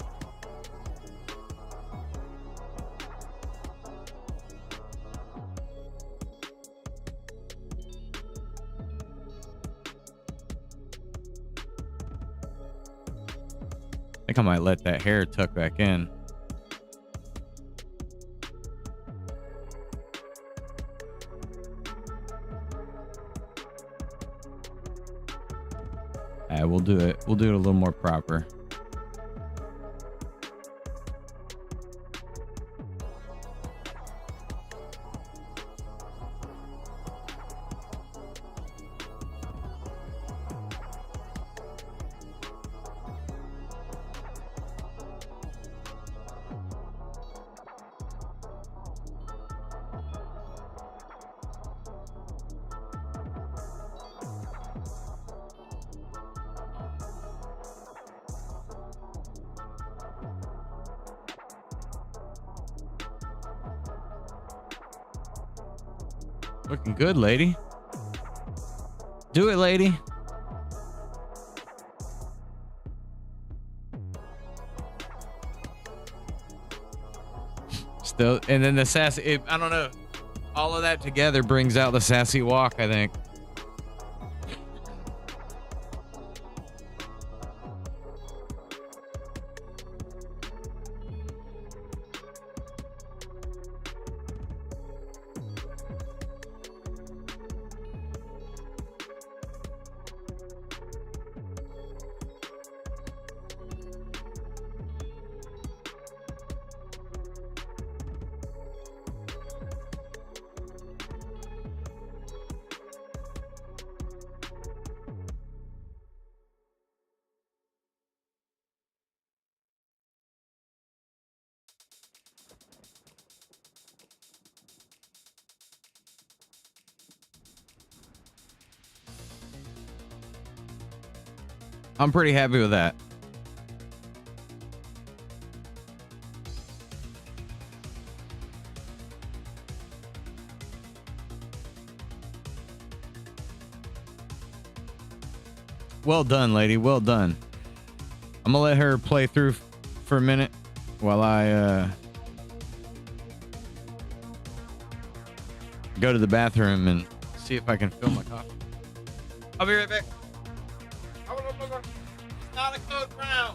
think I might let that hair tuck back in. We'll do it. We'll do it a little more proper. Looking good, lady. Do it, lady. Still, and then the sassy, I don't know. All of that together brings out the sassy walk, I think. I'm pretty happy with that. Well done, lady. Well done. I'm gonna let her play through for a minute while I go to the bathroom and see if I can fill my coffee. I'll be right back. Not a code brown.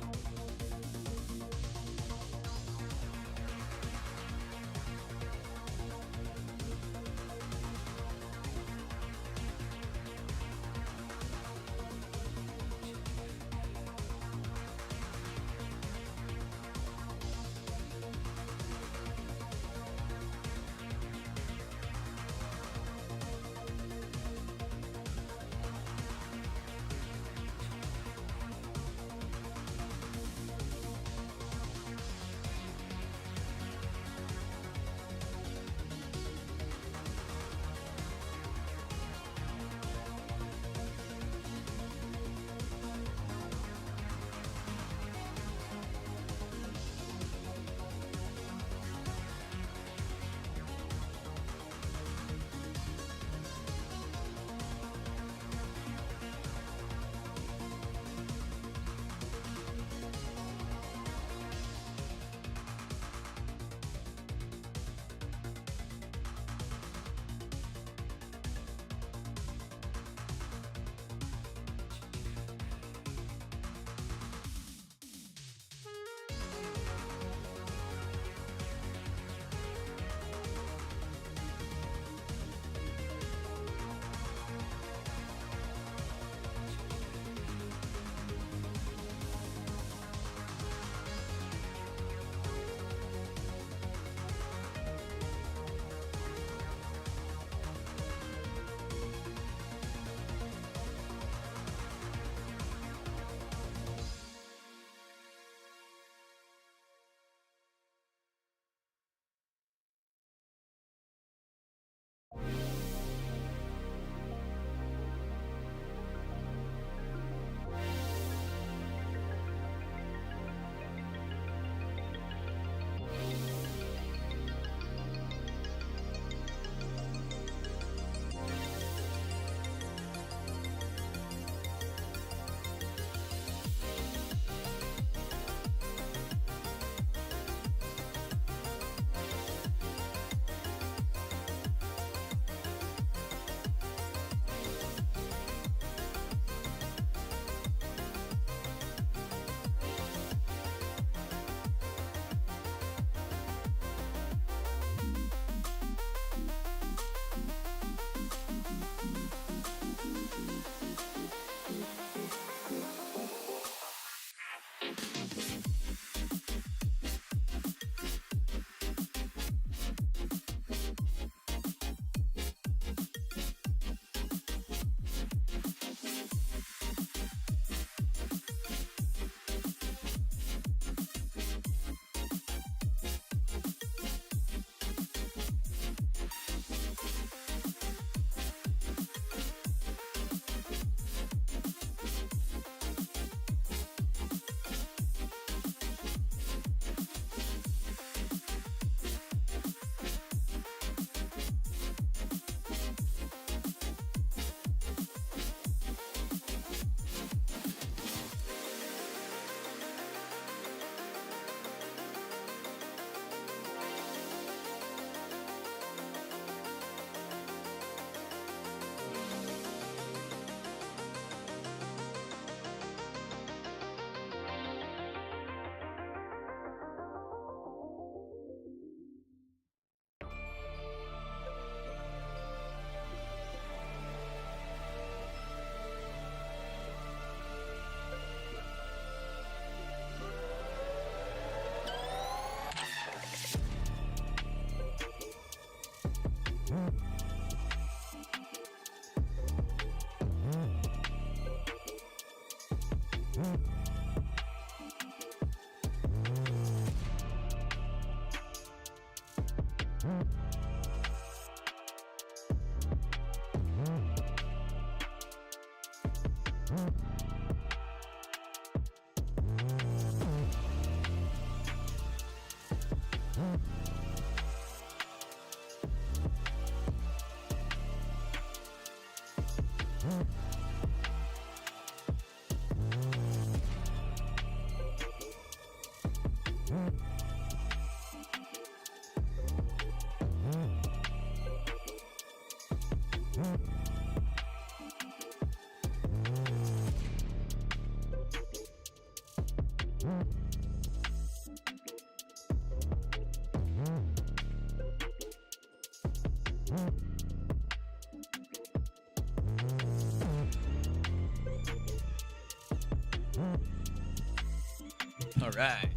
All right.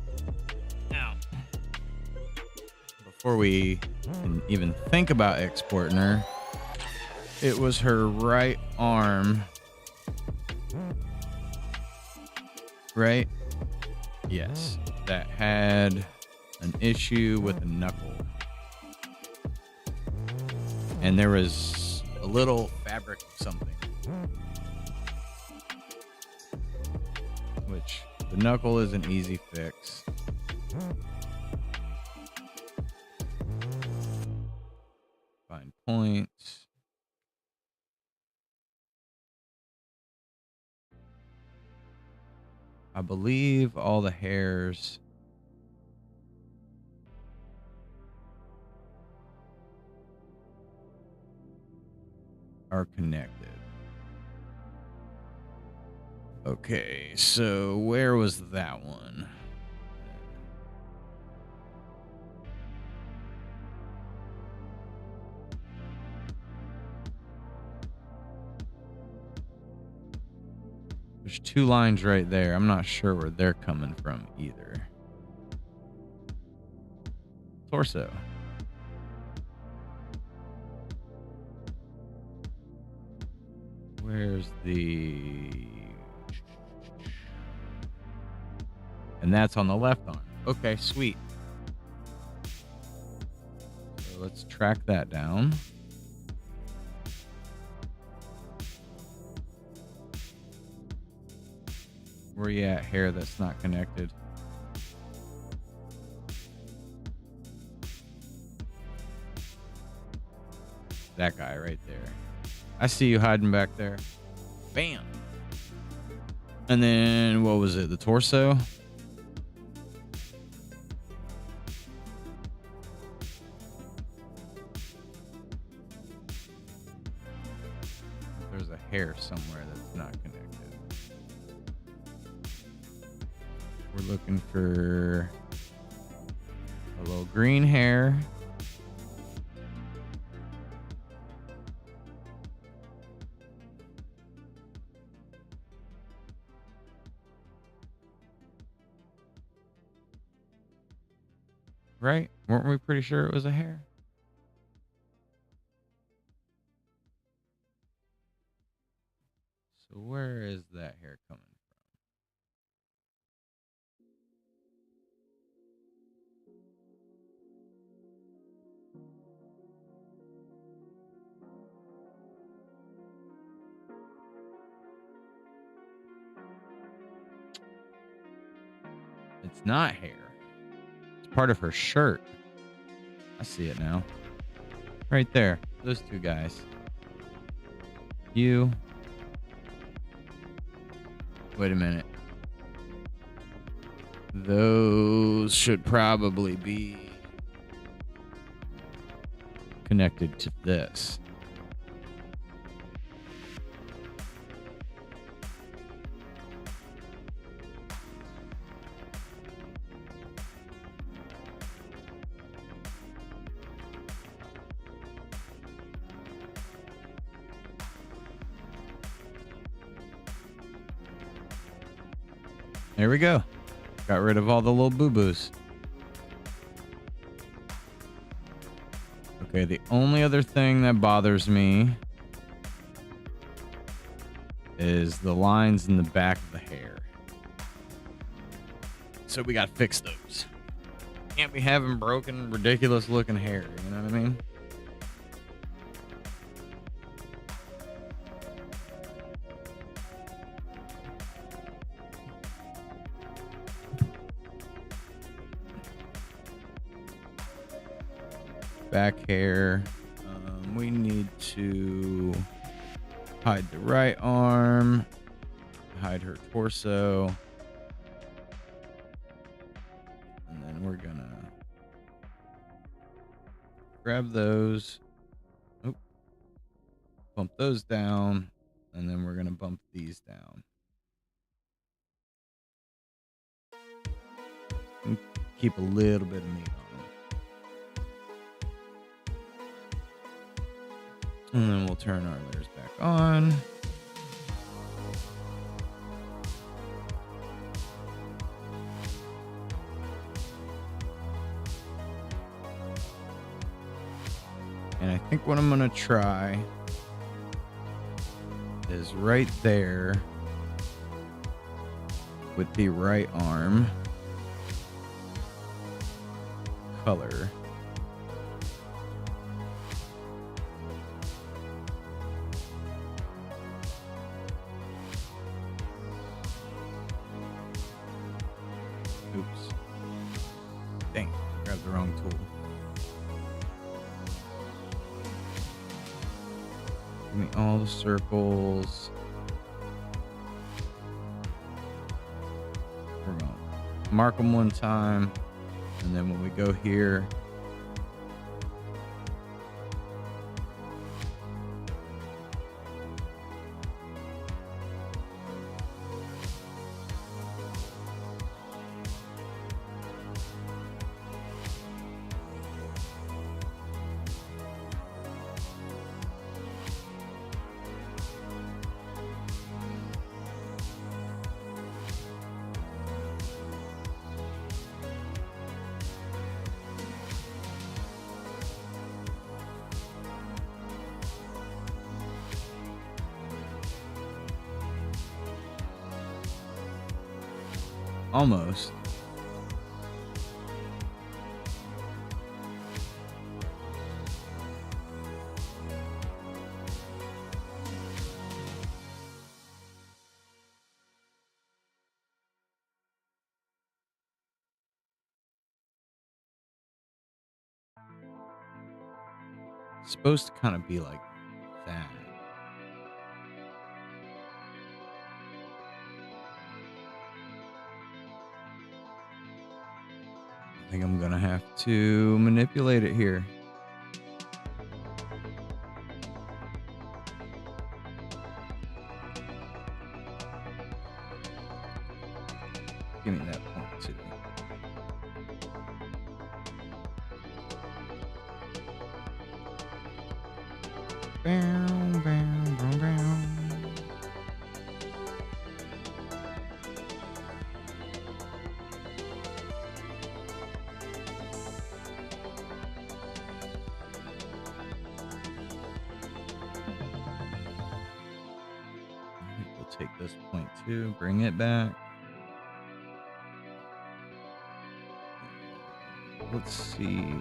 Now, before we can even think about exporting her, it was her right arm. Right? Yes. That had an issue with a knuckle. And there was a little fabric something. Which the knuckle is an easy fix. Find points. I believe all the hairs are connected. Okay, so where was that one? There's two lines right there. I'm not sure where they're coming from either. Torso. Where's the... And that's on the left arm. Okay, sweet. So let's track that down. Where you at, hair that's not connected? That guy right there. I see you hiding back there. Bam. And then, what was it? The torso? There's a hair somewhere that's not connected. We're looking for a little green hair. Right? Weren't we pretty sure it was a hair? So where is that hair coming from? It's not hair. It's part of her shirt. I see it now. Right there. Those two guys. You. Wait a minute. Those should probably be connected to this. There we go. Got rid of all the little boo-boos. Okay, the only other thing that bothers me is the lines in the back of the hair. So we gotta fix those. Can't be having broken, ridiculous looking hair, you know what I mean? Back hair. We need to hide the right arm, hide her torso, and then we're gonna grab those, bump those down, and then we're gonna bump these down. And keep a little bit of meat on them. And then we'll turn our layers back on. And I think what I'm gonna try is right there with the right arm color. Oops. Dang, grabbed the wrong tool. Give me all the circles. We're going to mark them one time, and then when we go here, almost. It's supposed to kind of be like that. I think I'm gonna have to manipulate it here. Give me that point too. Bow, bow, bow, bow. We'll take this point too, bring it back. Let's see.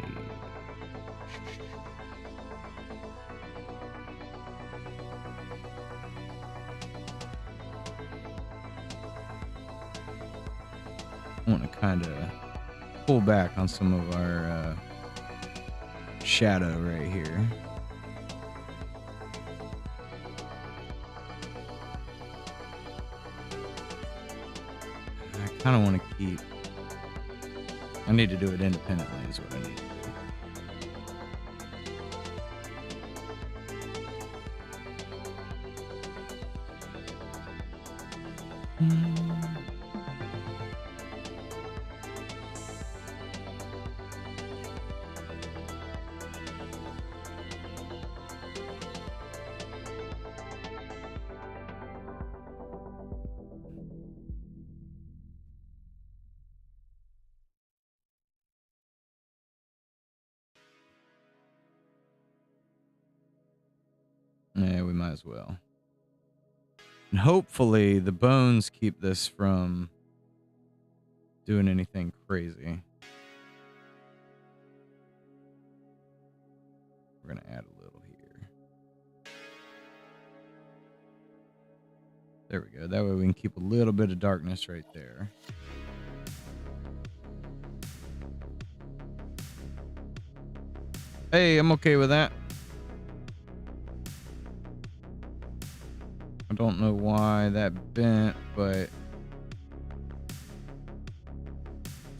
I want to kind of pull back on some of our shadow right here. I kind of want to keep. I need to do it independently is what I need to do. might as well. And hopefully the bones keep this from doing anything crazy. We're going to add a little here. There we go. That way we can keep a little bit of darkness right there. Hey, I'm okay with that. I don't know why that bent, but it's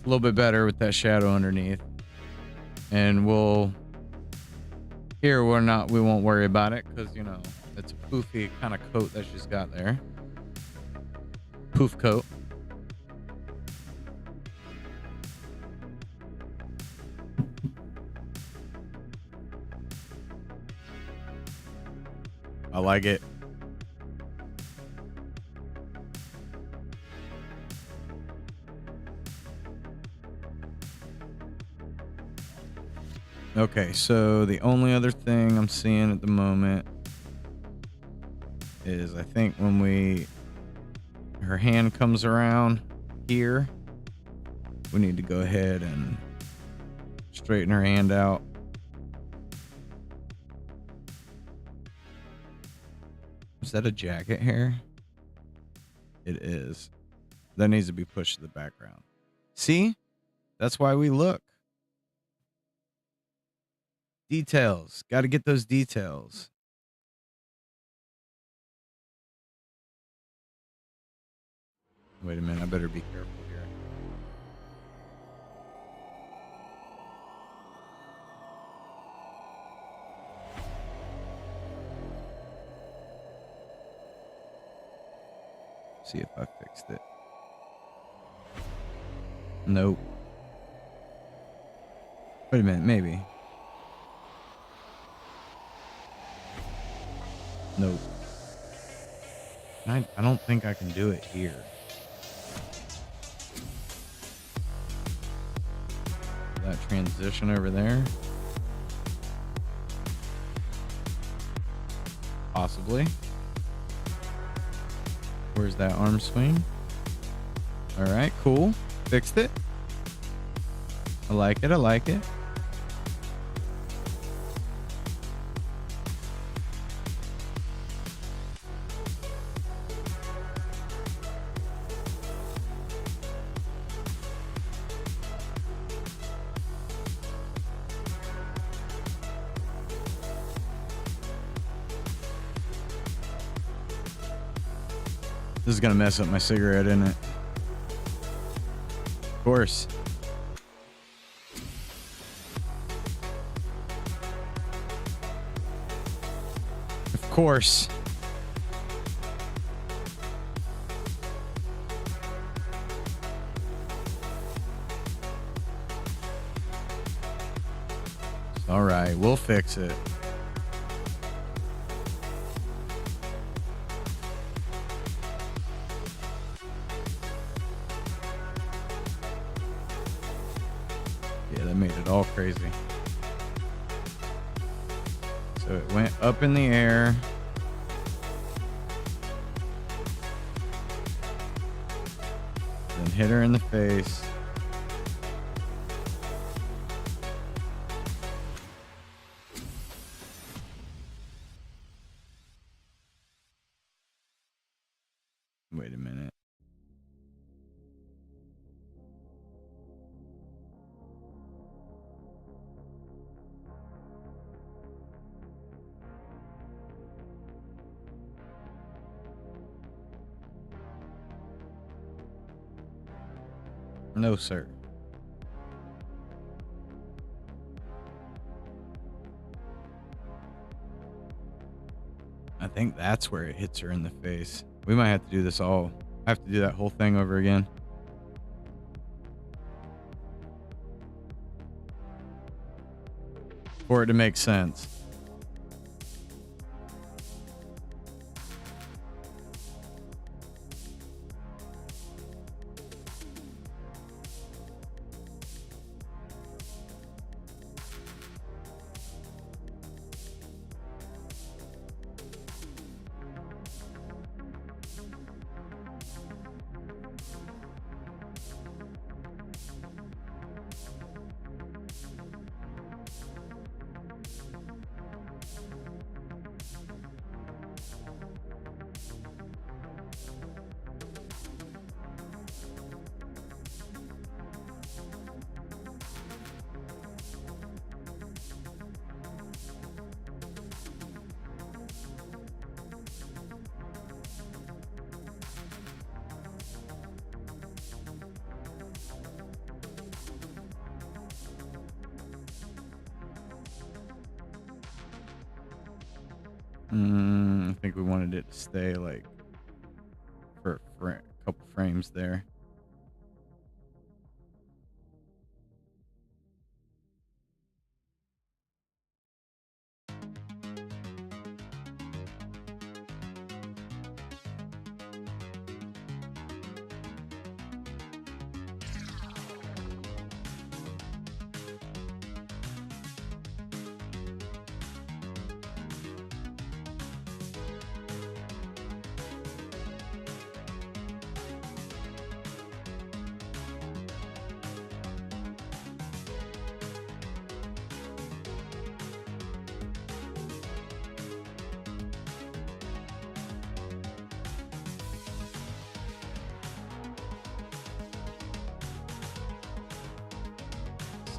a little bit better with that shadow underneath. And we won't worry about it because, you know, it's a poofy kind of coat that she's got there. Poof coat. I like it. Okay, so the only other thing I'm seeing at the moment is I think when her hand comes around here, we need to go ahead and straighten her hand out. Is that a jacket hair? It is. That needs to be pushed to the background. See? That's why we look. Details. Got to get those details. Wait a minute. I better be careful here. See if I fixed it. Nope. Wait a minute. Maybe. Nope. I don't think I can do it here. That transition over there. Possibly. Where's that arm swing? All right, cool. Fixed it. I like it. I like it. This is gonna mess up my cigarette, isn't it? Of course. Of course. All right, we'll fix it. Made it all crazy. So it went up in the air. Then hit her in the face. Wait a minute. No, sir. I think that's where it hits her in the face. We might have to do this all. I have to do that whole thing over again. For it to make sense. I think we wanted it to stay like for a couple frames there.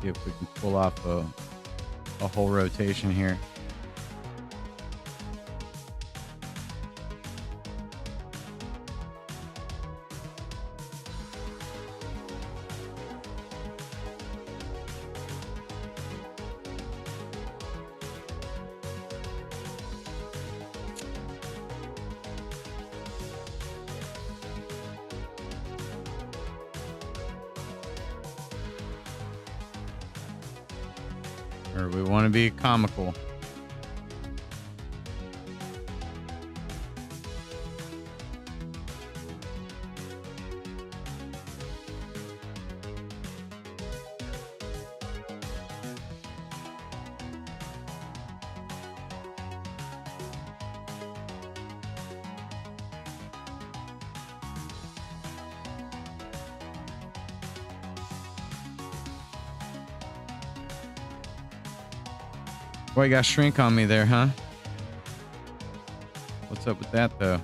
See if we can pull off a whole rotation here. Or we want to be comical. Boy, you got shrink on me there, huh? What's up with that, though?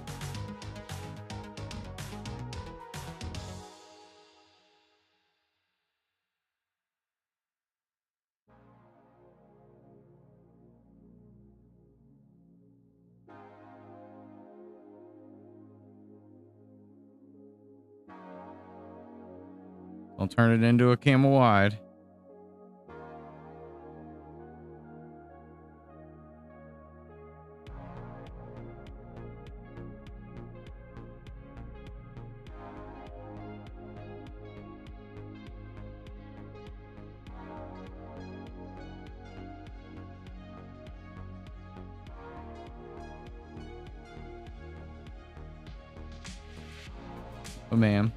Don't turn it into a camel wide. Oh, ma'am.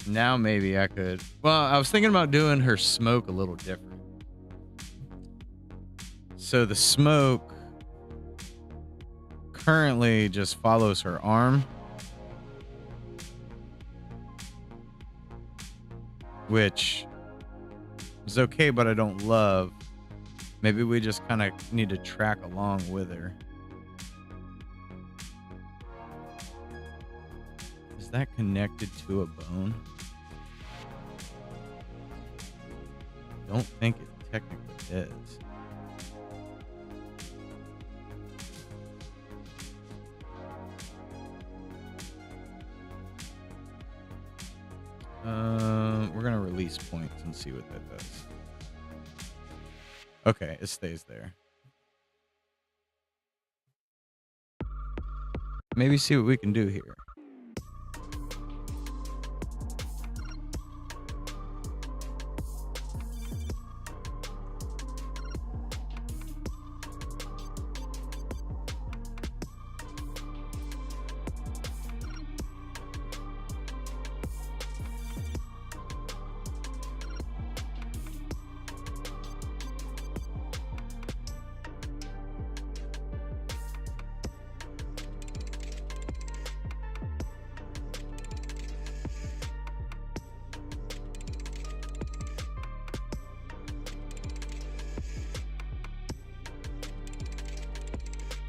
Now maybe I could. Well, I was thinking about doing her smoke a little different. So the smoke currently just follows her arm, which is okay, but I don't love. Maybe we just kind of need to track along with her. Is that connected to a bone? Don't think it technically is. We're gonna release points and see what that does. Okay, it stays there. Maybe see what we can do here.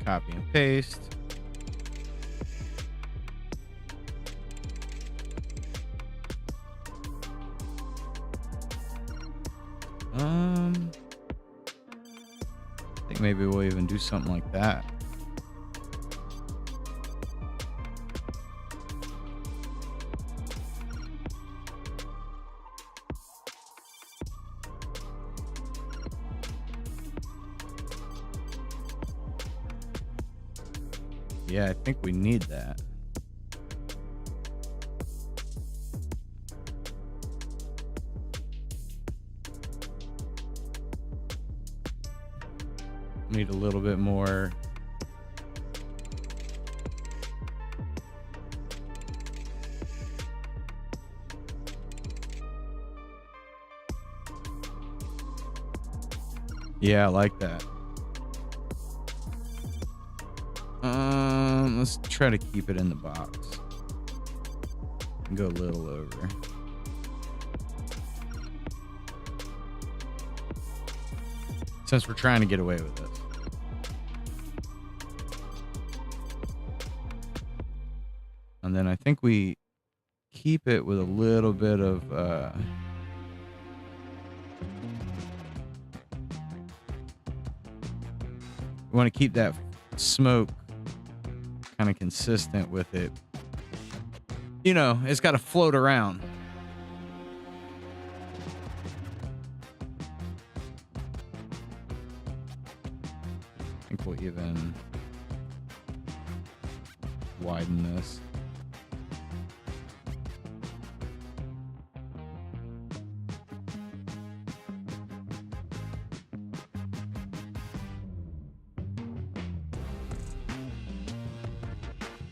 Copy and paste. I think maybe we'll even do something like that. Yeah, I think we need that. Need a little bit more. Yeah, I like that. Let's try to keep it in the box. Go a little over. Since we're trying to get away with this. And then I think we keep it with a little bit of we want to keep that smoke kind of consistent with it. You know, it's got to float around. I think we'll even widen this.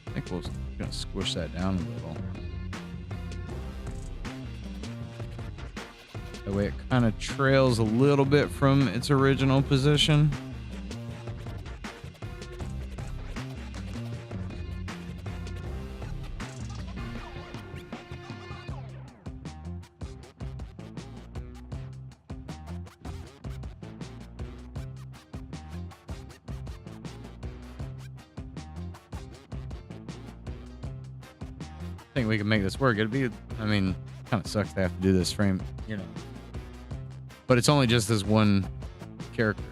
I think we're gonna squish that down a little. That way it kind of trails a little bit from its original position. I think we can make this work. It'd be, I mean, kind of sucks to have to do this frame, you know. But it's only just this one character.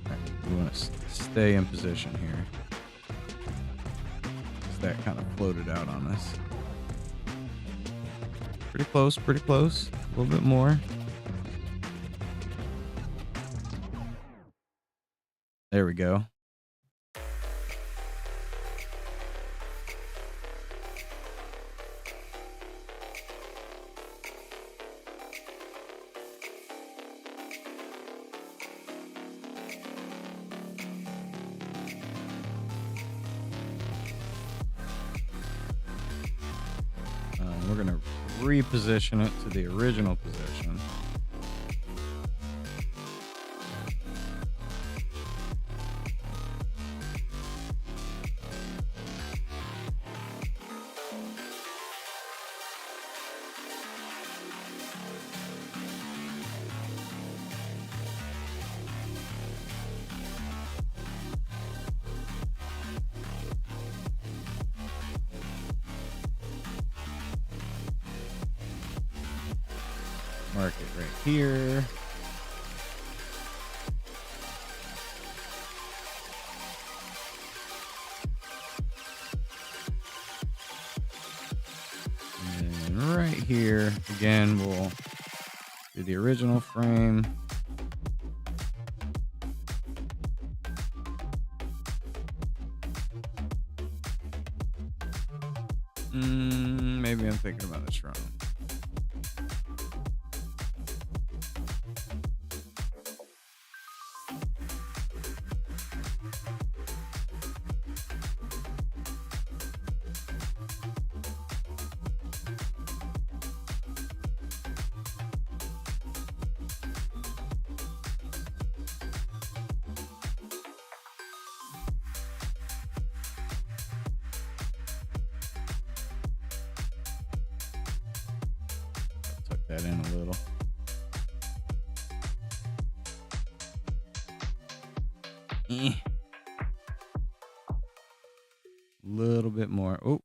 Right, we want to stay in position here. So that kind of floated out on us. Pretty close, pretty close. A little bit more. There we go. We're going to reposition it to the original position. Mark it right here. And right here, again, we'll do the original frame. Maybe I'm thinking about this wrong. That in a little. little bit more. Oh.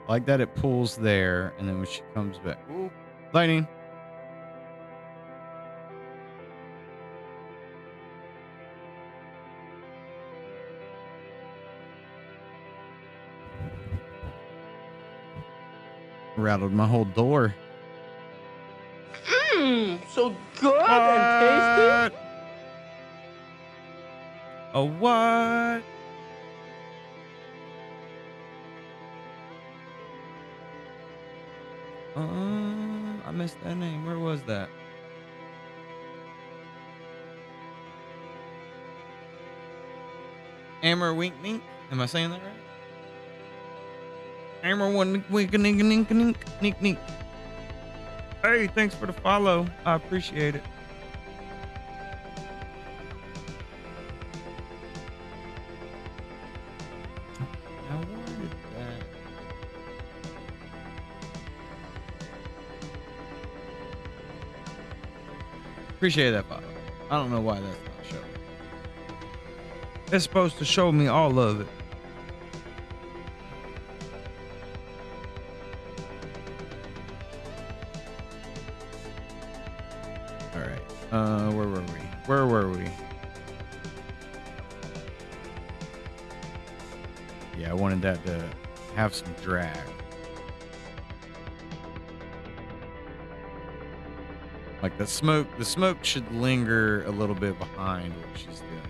Like that it pulls there, and then when she comes back, ooh, lightning. Rattled my whole door. So good and tasty. A what? I missed that name. Where was that? Amber Wink Nink? Am I saying that right? Amber Wink Wink Nink Nink Nink Nink Nink. Hey, thanks for the follow. I appreciate it. Now where did that? Appreciate that follow. I don't know why that's not showing. It's supposed to show me all of it. All right. Where were we? Where were we? Yeah, I wanted that to have some drag. Like the smoke should linger a little bit behind what she's doing.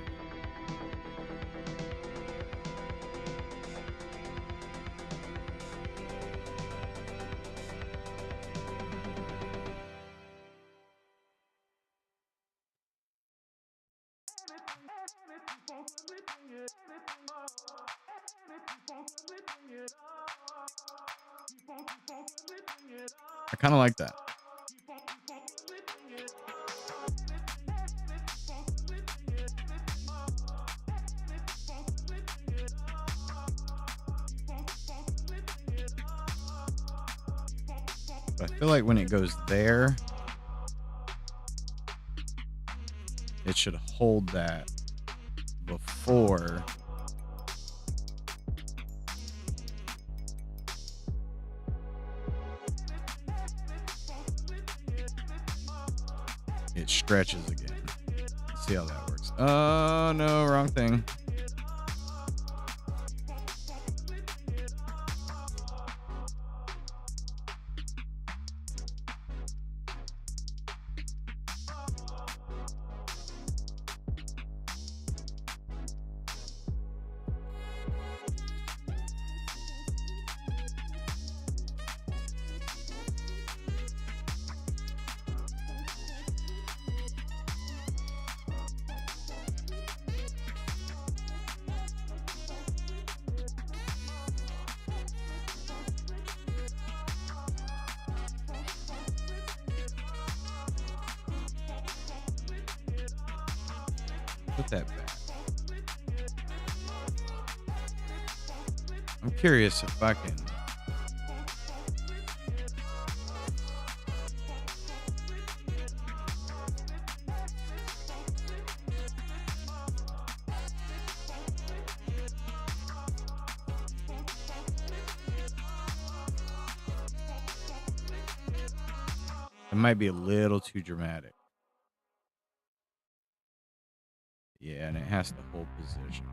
I kind of like that. But I feel like when it goes there, it should hold that before it stretches again. Let's see how that works. Oh no, wrong thing. Put that back. I'm curious if I can. It might be a little too dramatic. Yeah, and it has to hold position.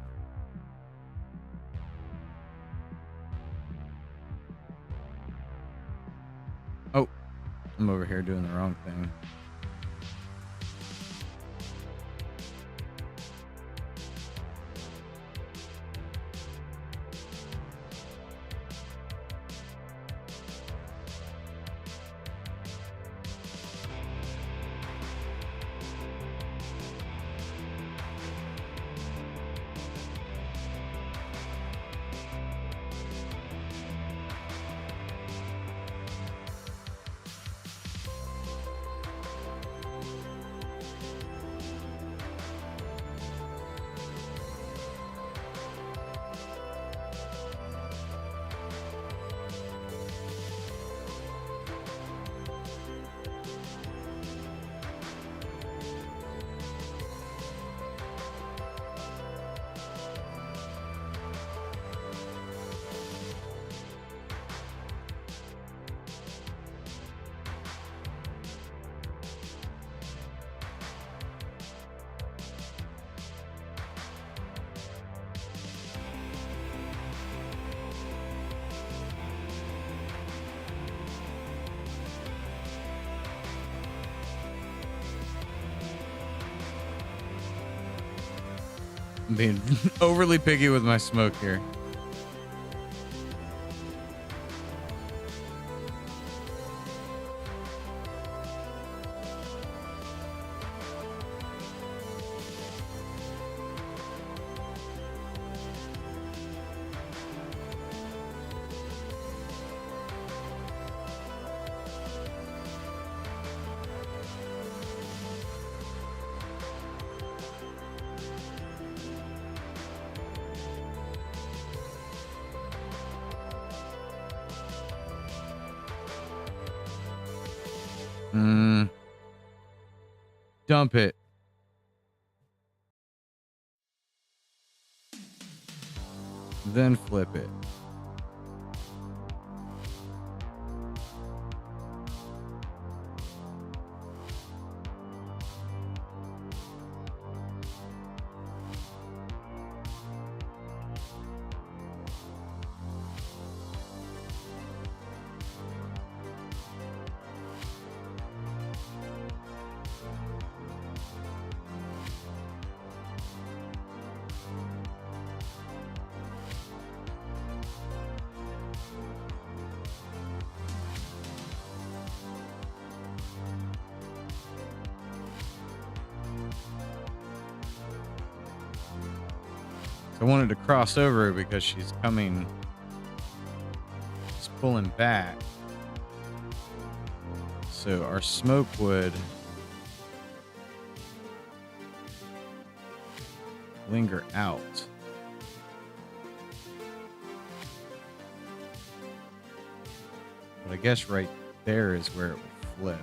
Oh, I'm over here doing the wrong thing. I'm being overly picky with my smoke here. Dump it. Then flip it. I wanted to cross over because she's coming, she's pulling back. So our smoke would linger out. But I guess right there is where it will flip.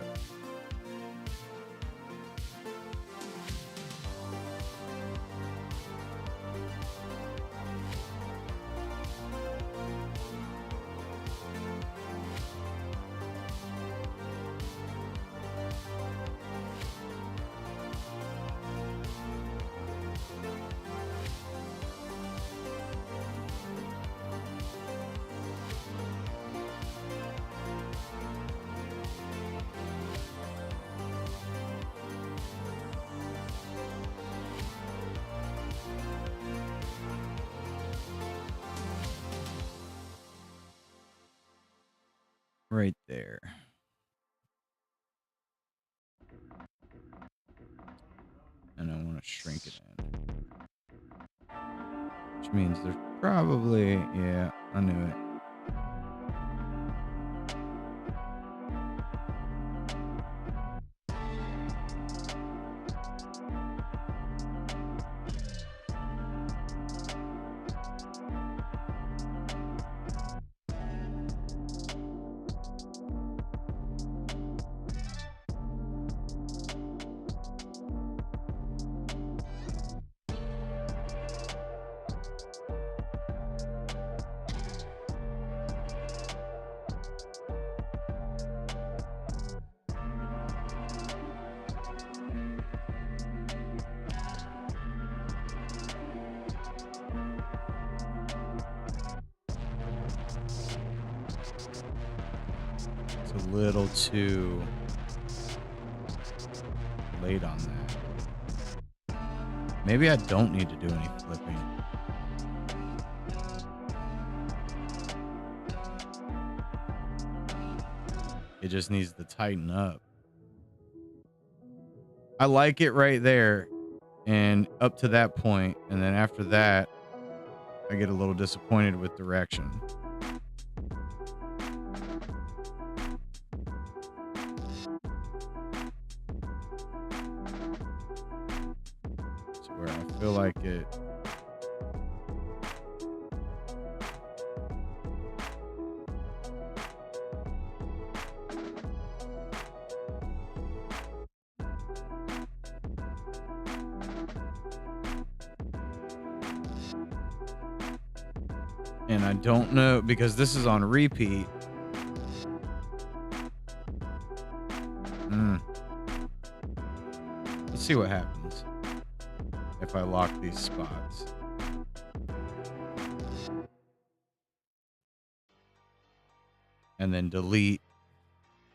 Right there. And I want to shrink it in. Which means there's probably, yeah, I knew it. It's a little too late on that. Maybe I don't need to do any flipping. It just needs to tighten up. I like it right there and up to that point, and then after that, I get a little disappointed with direction. It's where I feel like it. And I don't know, because this is on repeat. Let's see what happens if I lock these spots. And then delete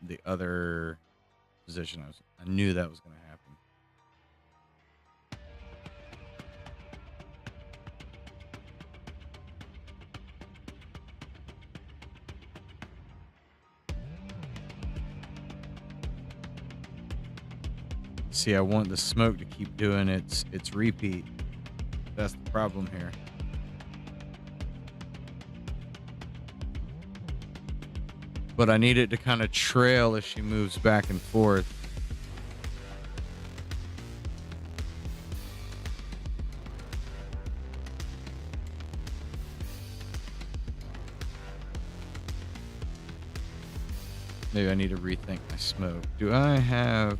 the other position. I knew that was going to happen. See, I want the smoke to keep doing its repeat. That's the problem here. But I need it to kind of trail as she moves back and forth. Maybe I need to rethink my smoke. Do I have...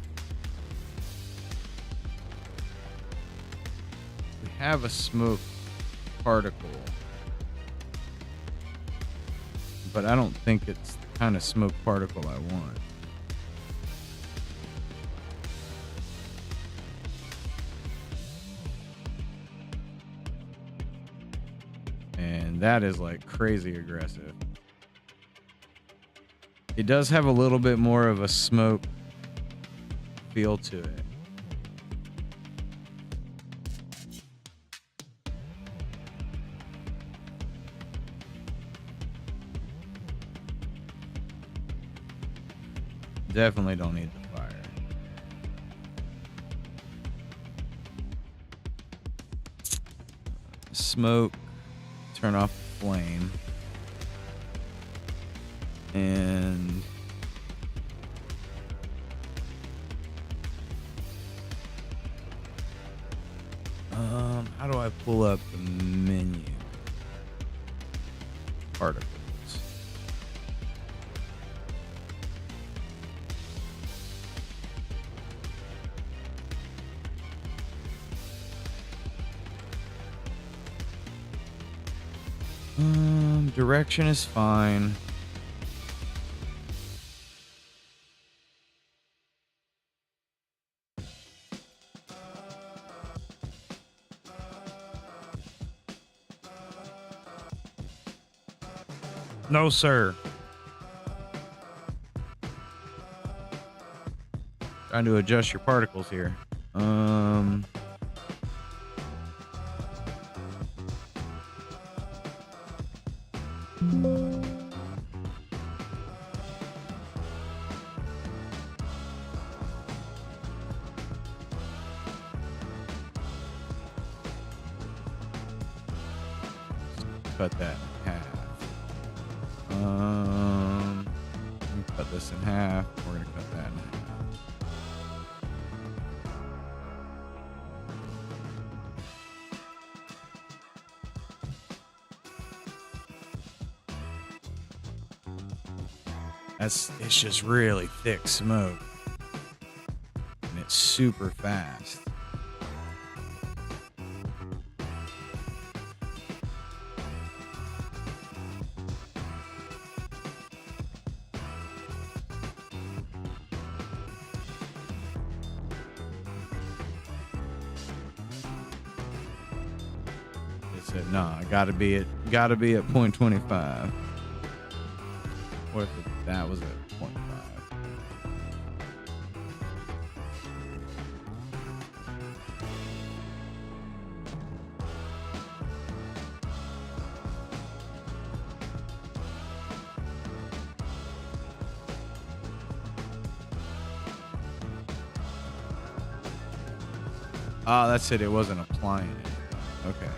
We have a smoke particle. But I don't think it's the kind of smoke particle I want. And that is like crazy aggressive. It does have a little bit more of a smoke feel to it. Definitely don't need the fire. Smoke. Turn off the flame. And how do I pull up the menu? Particles. Direction is fine. No, sir. Trying to adjust your particles here. Cut that in half. Let me cut this in half. We're gonna cut that in half. It's just really thick smoke. And it's super fast. It said, no, I gotta be at 0.25. What if that was at 0.5? Ah, that's it. It wasn't applying it. Okay.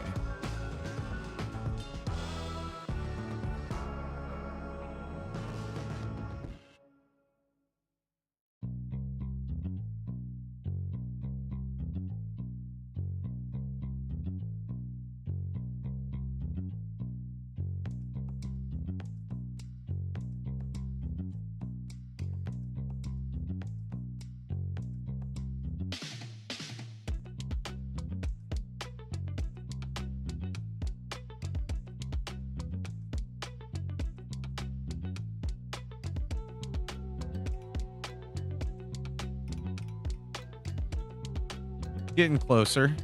Getting closer.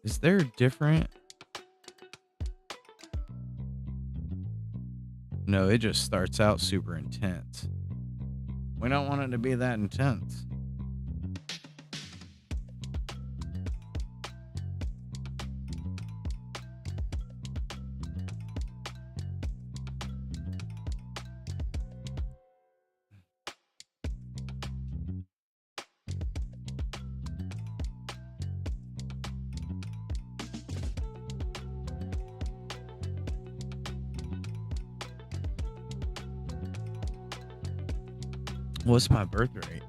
Is there different? No, it just starts out super intense. We don't want it to be that intense. What's my birth rate?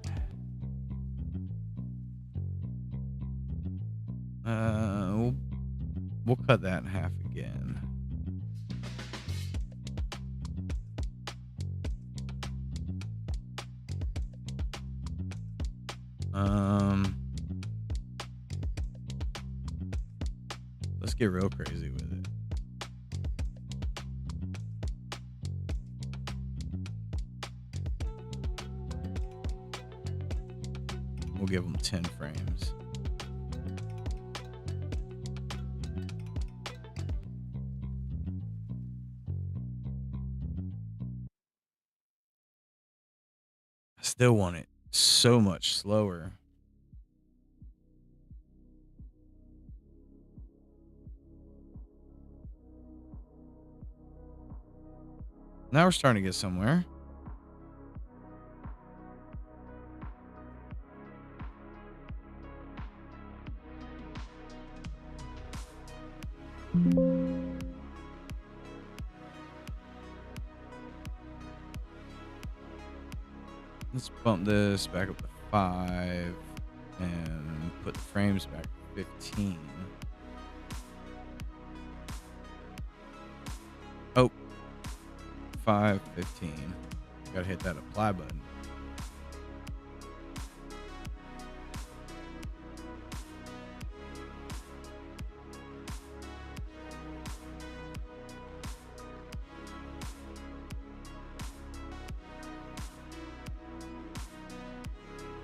We'll cut that in half again. Let's get real crazy with it. We'll give them 10 frames. I still want it so much slower. Now we're starting to get somewhere. Let's bump this back up to 5 and put the frames back to 15. Oh, 5, 15. Gotta hit that apply button.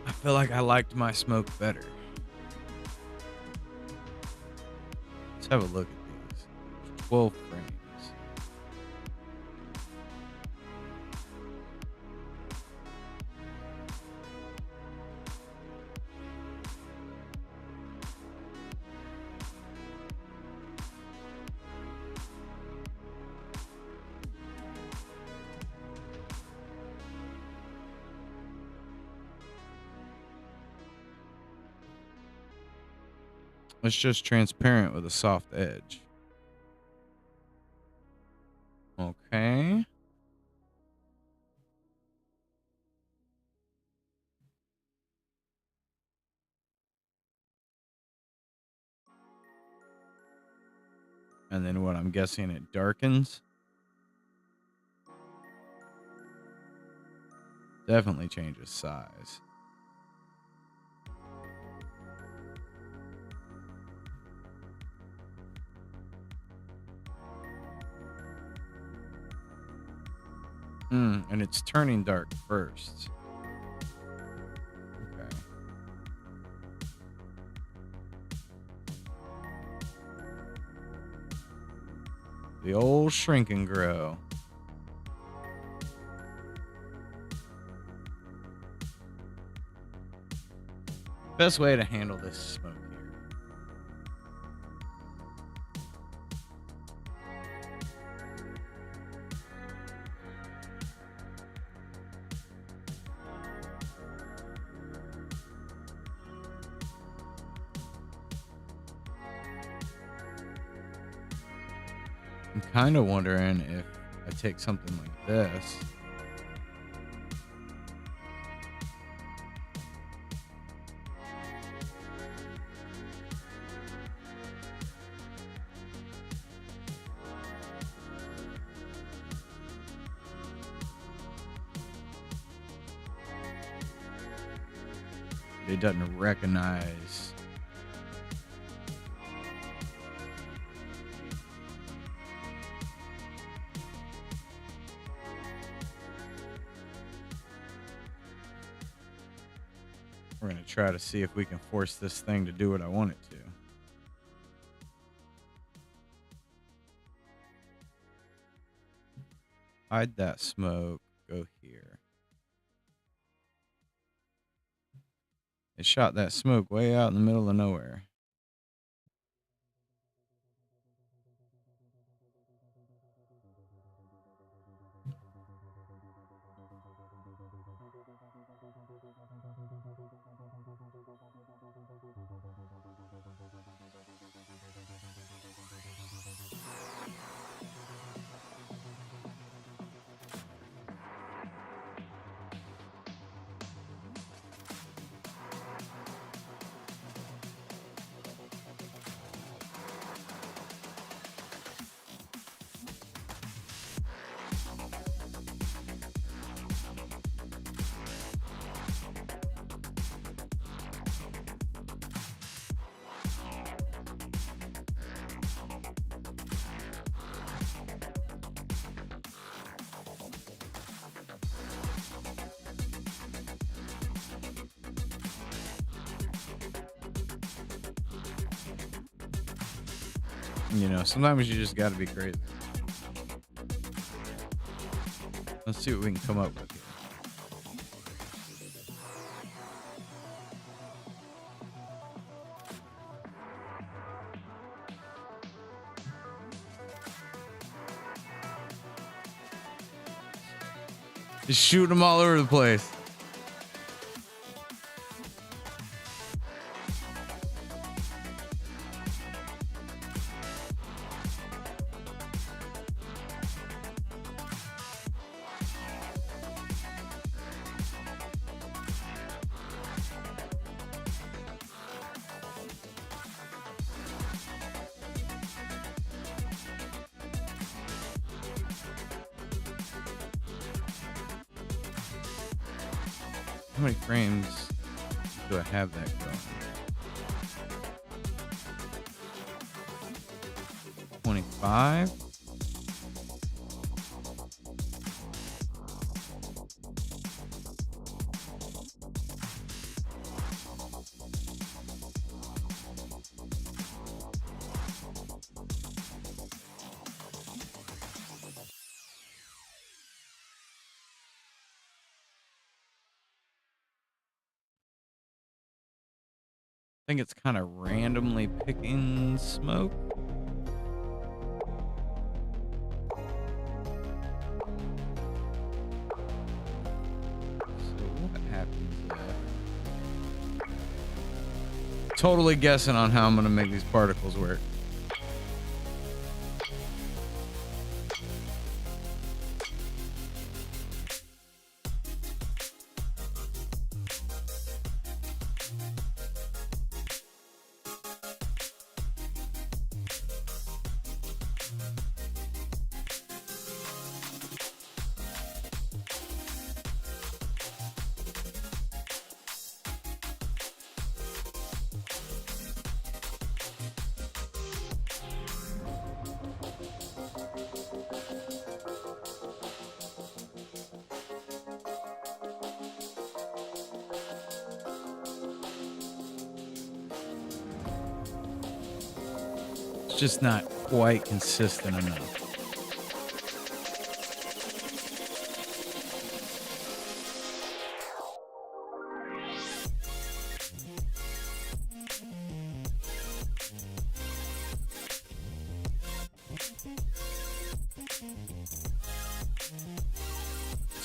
I feel like I liked my smoke better. Let's have a look at these. 12 frames. It's just transparent with a soft edge. Okay. And then what I'm guessing it darkens. Definitely changes size. And it's turning dark first. Okay. The old shrink and grow. Best way to handle this smoke here. I'm kind of wondering if I take something like this. It doesn't recognize. We're going to try to see if we can force this thing to do what I want it to. Hide that smoke. Go here. It shot that smoke way out in the middle of nowhere. You know, sometimes you just got to be crazy. Let's see what we can come up with here. Just shooting them all over the place. How many frames do I have that going? 25? I think it's kind of randomly picking smoke. So what happens there? Totally guessing on how I'm going to make these particles work. Just not quite consistent enough.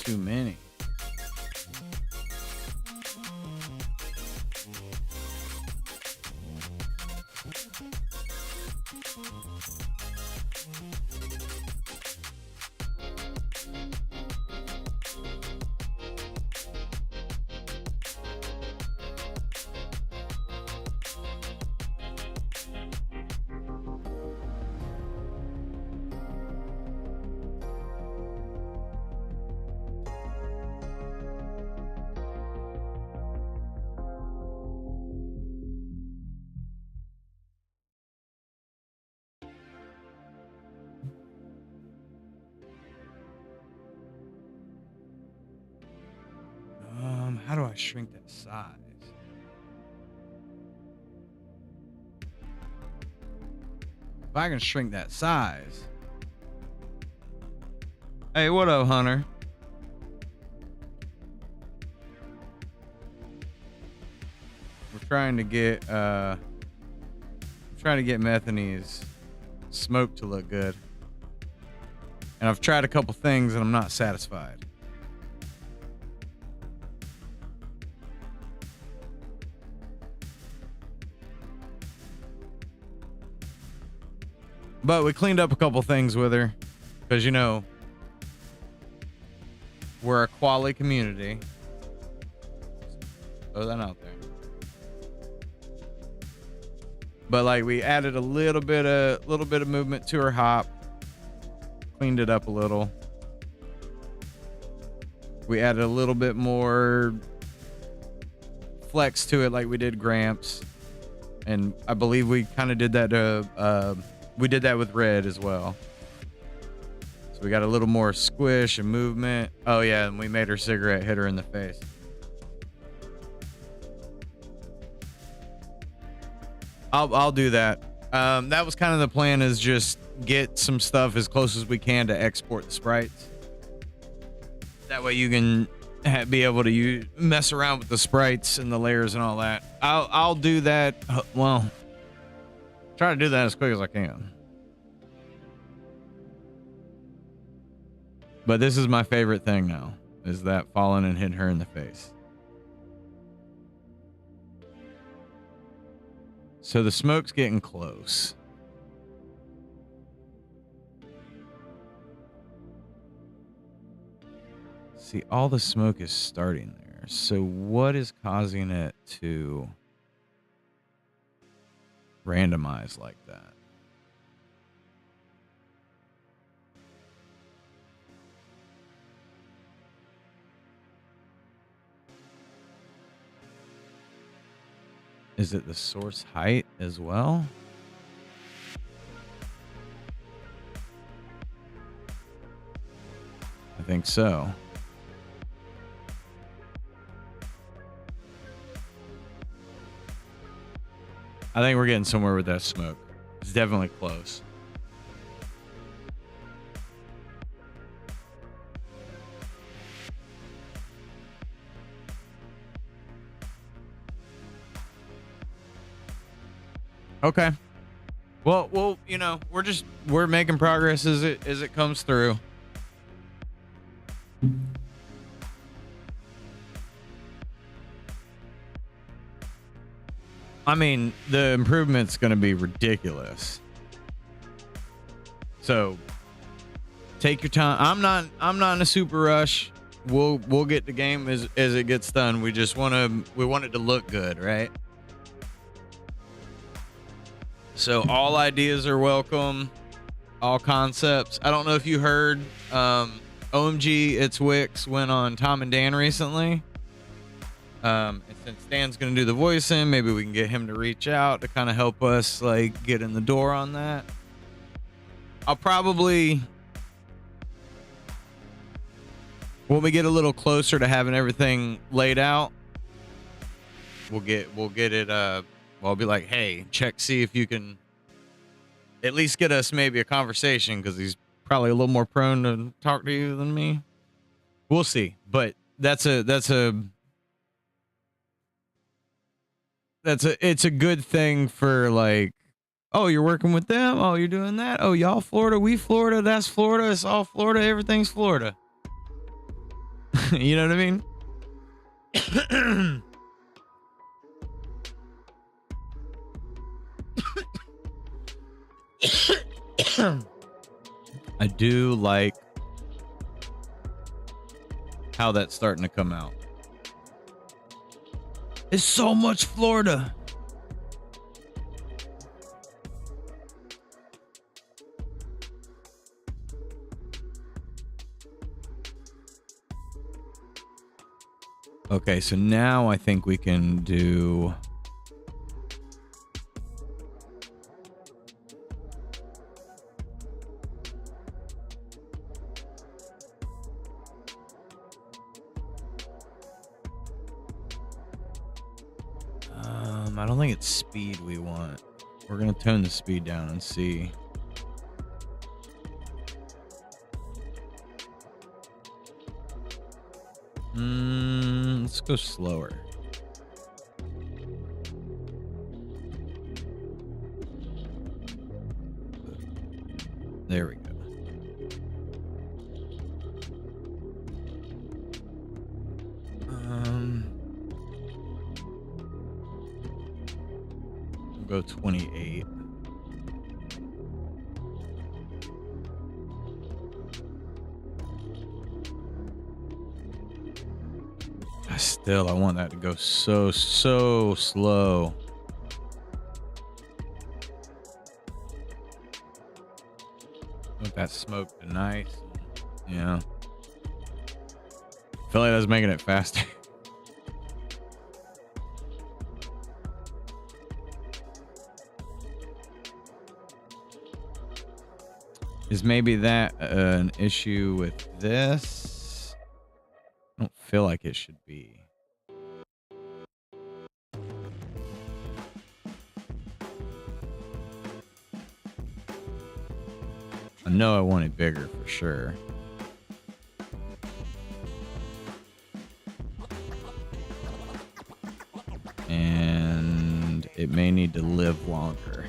Too many. How do I shrink that size? If I can shrink that size. Hey, what up, Hunter? We're trying to get Methane's smoke to look good. And I've tried a couple things and I'm not satisfied. But we cleaned up a couple things with her because, you know, we're a quality community. Throw that out there. But like we added a little bit of movement to her hop, cleaned it up a little. We added a little bit more flex to it, like we did Gramps, and I believe we kind of did that to. We did that with Red as well. So we got a little more squish and movement. Oh yeah, and we made her cigarette hit her in the face. I'll do that. That was kind of the plan, is just get some stuff as close as we can to export the sprites. That way you can be able to mess around with the sprites and the layers and all that. I'll do that. Well, try to do that as quick as I can. But this is my favorite thing now, is that falling and hitting her in the face. So the smoke's getting close. See, all the smoke is starting there. So what is causing it to randomize like that? Is it the source height as well? I think so. I think we're getting somewhere with that smoke. It's definitely close. Okay. Well, you know, we're making progress as it comes through. I mean, the improvement's going to be ridiculous. So take your time. I'm not in a super rush. We'll get the game as it gets done. We want it to look good, right? So all ideas are welcome, all concepts. I don't know if you heard, OMG It's Wix went on Tom and Dan recently. And since Dan's gonna do the voicing, maybe we can get him to reach out to kind of help us like get in the door on that. I'll probably, when we get a little closer to having everything laid out, we'll get it. Well, I'll be like, hey, see if you can at least get us maybe a conversation, because he's probably a little more prone to talk to you than me. We'll see, but it's a good thing for like, oh, you're working with them. Oh, you're doing that. Oh, y'all Florida, we Florida. That's Florida. It's all Florida. Everything's Florida. You know what I mean? I do like how that's starting to come out. It's so much Florida. Okay, so now I think we can do... I don't think it's speed we want. We're gonna tone the speed down and see. Let's go slower. There we go. We'll go 28. I want that to go so slow. Want that smoke to nice. Yeah. I feel like that's making it faster. Is maybe that an issue with this? I don't feel like it should be. I know I want it bigger for sure. And it may need to live longer.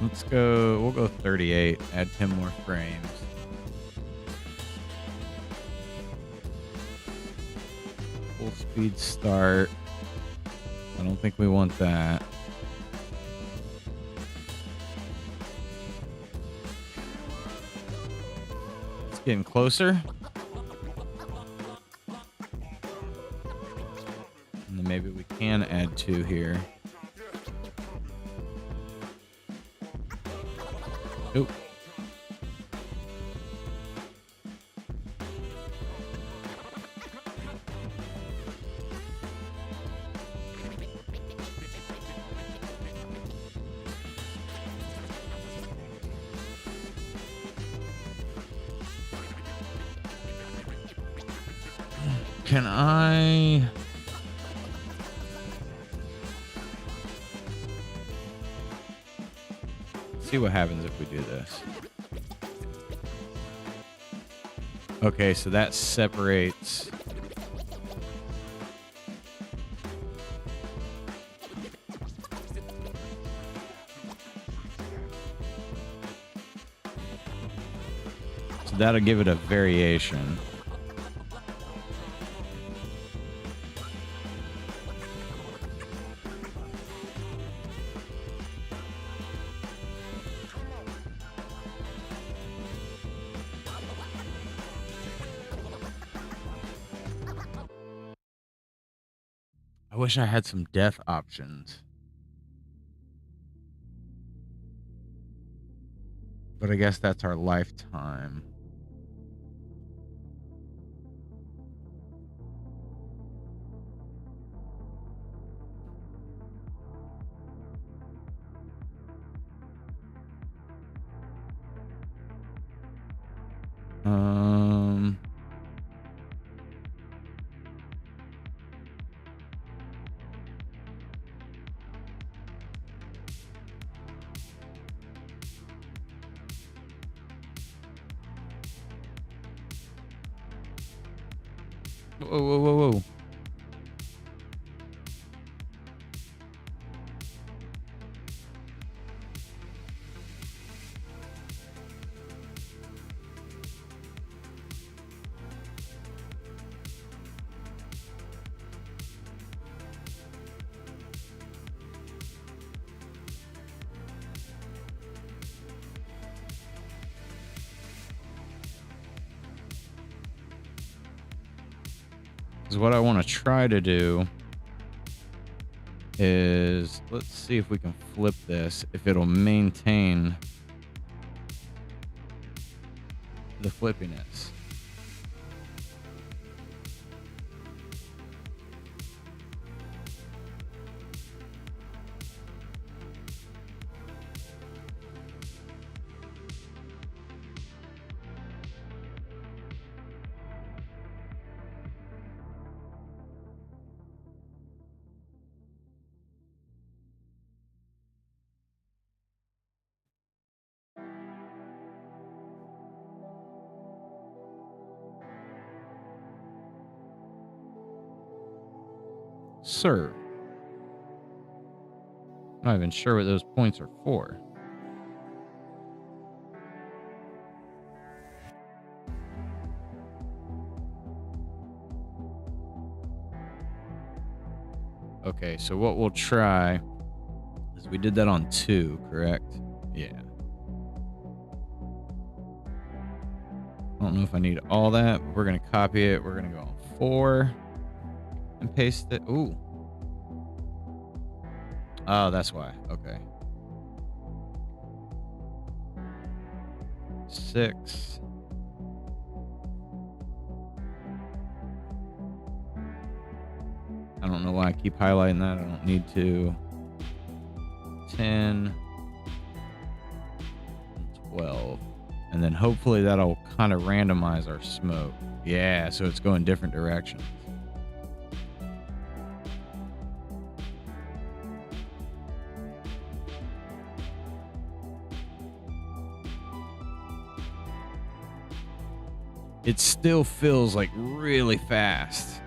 Let's go, we'll go 38, add 10 more frames. Full speed start. I don't think we want that. It's getting closer. And then maybe we can add 2 here. Nope. Can I... see what happens if we do this. Okay, so that separates. So that'll give it a variation. I wish I had some death options. But I guess that's our lifetime. Whoa, whoa, whoa, whoa. Because what I want to try to do is, let's see if we can flip this, if it'll maintain the flippiness. Sir. I'm not even sure what those points are for. Okay, so what we'll try is, we did that on 2, correct? Yeah. I don't know if I need all that, but we're going to copy it. We're going to go on 4 and paste it. Ooh. Oh, that's why. Okay. 6. I don't know why I keep highlighting that. I don't need to. 10. 12. And then hopefully that'll kind of randomize our smoke. Yeah, so it's going different directions. it still feels like really fast.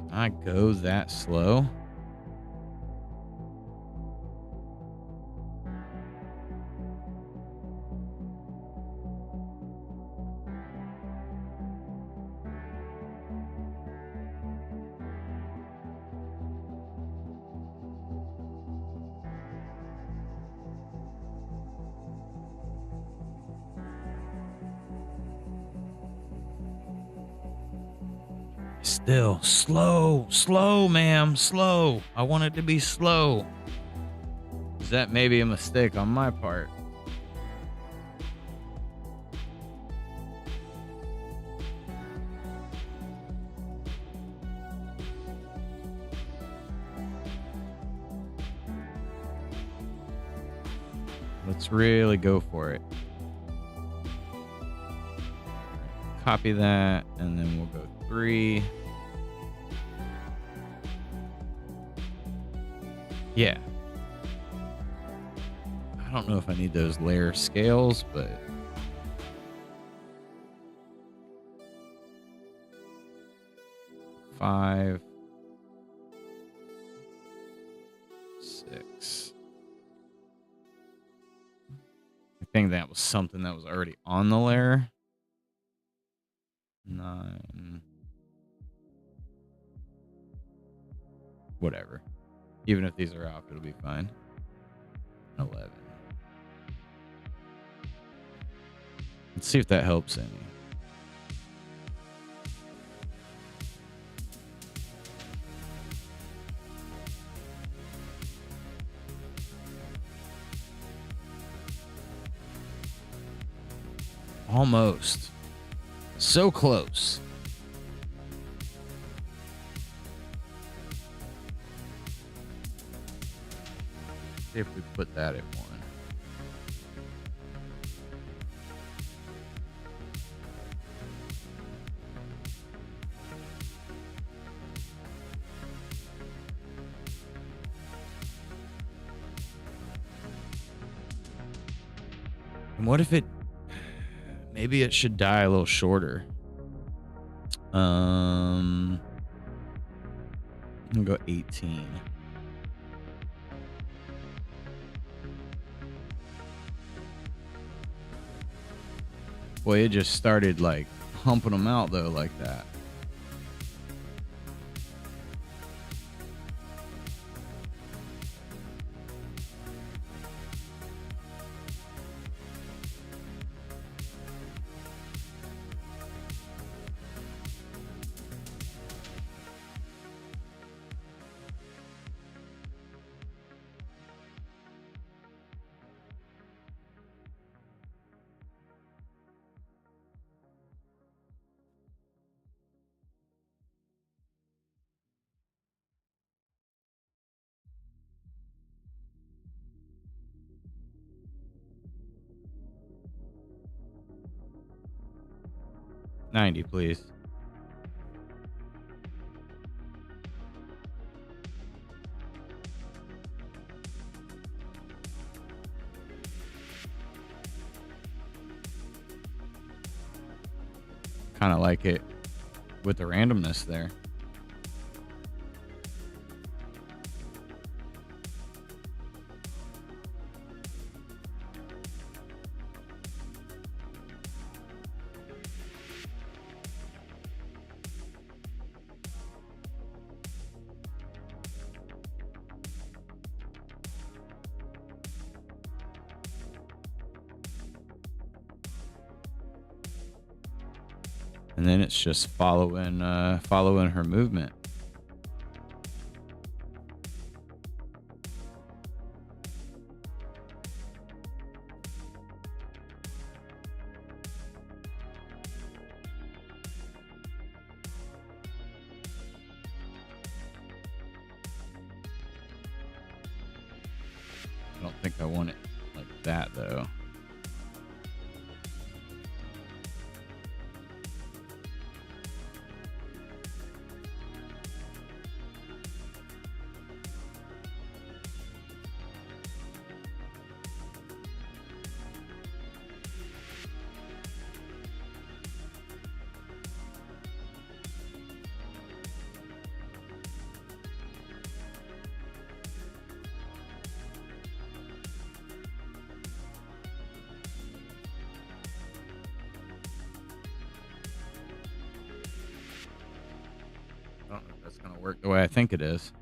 Can I go that slow? Still slow, ma'am, slow. I want it to be slow. Is that maybe a mistake on my part? Let's really go for it. Copy that, and then we'll go 3. Yeah. I don't know if I need those layer scales, but five, 6. I think that was something that was already on the layer. 9. Whatever. Even if these are off, it'll be fine. 11. Let's see if that helps any. Almost. So close. See if we put that at 1. And what if it... Maybe it should die a little shorter. I'm gonna go 18. Boy, it just started like humping them out though, like that. $90, please. Kind of like it with the randomness there. And then it's just following her movement. I don't think I want it like that though. that's going to work the way I think it is.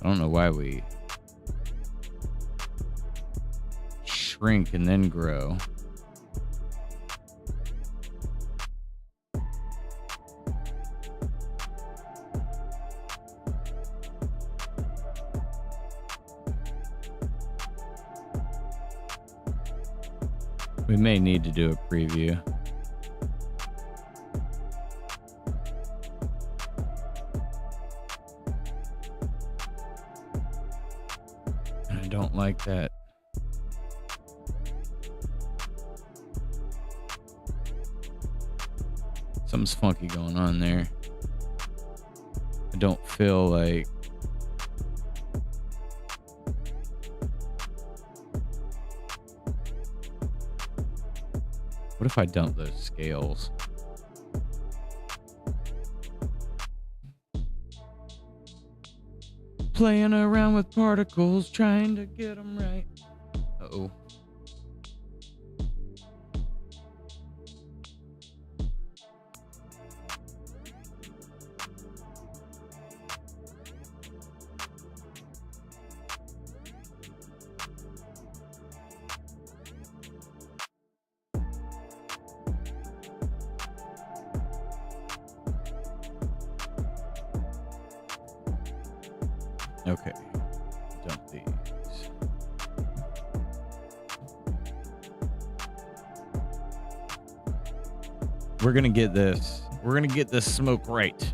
I don't know why we shrink and then grow. We may need to do a preview. I don't like that. Something's funky going on there. I don't feel like what if I dump those scales? Playing around with particles, trying to get them right. Uh-oh. Okay, dump these. We're gonna get this. We're gonna get this smoke right.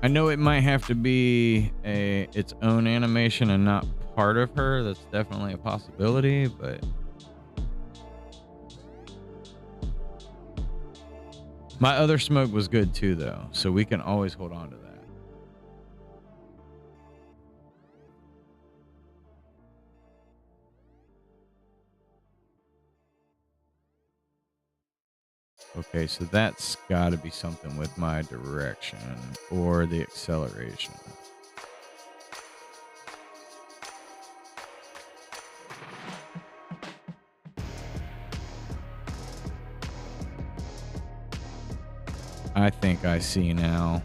I know it might have to be its own animation and not part of her. That's definitely a possibility, but my other smoke was good too, though, so we can always hold on to that. Okay, so that's got to be something with my direction or the acceleration. I think I see now.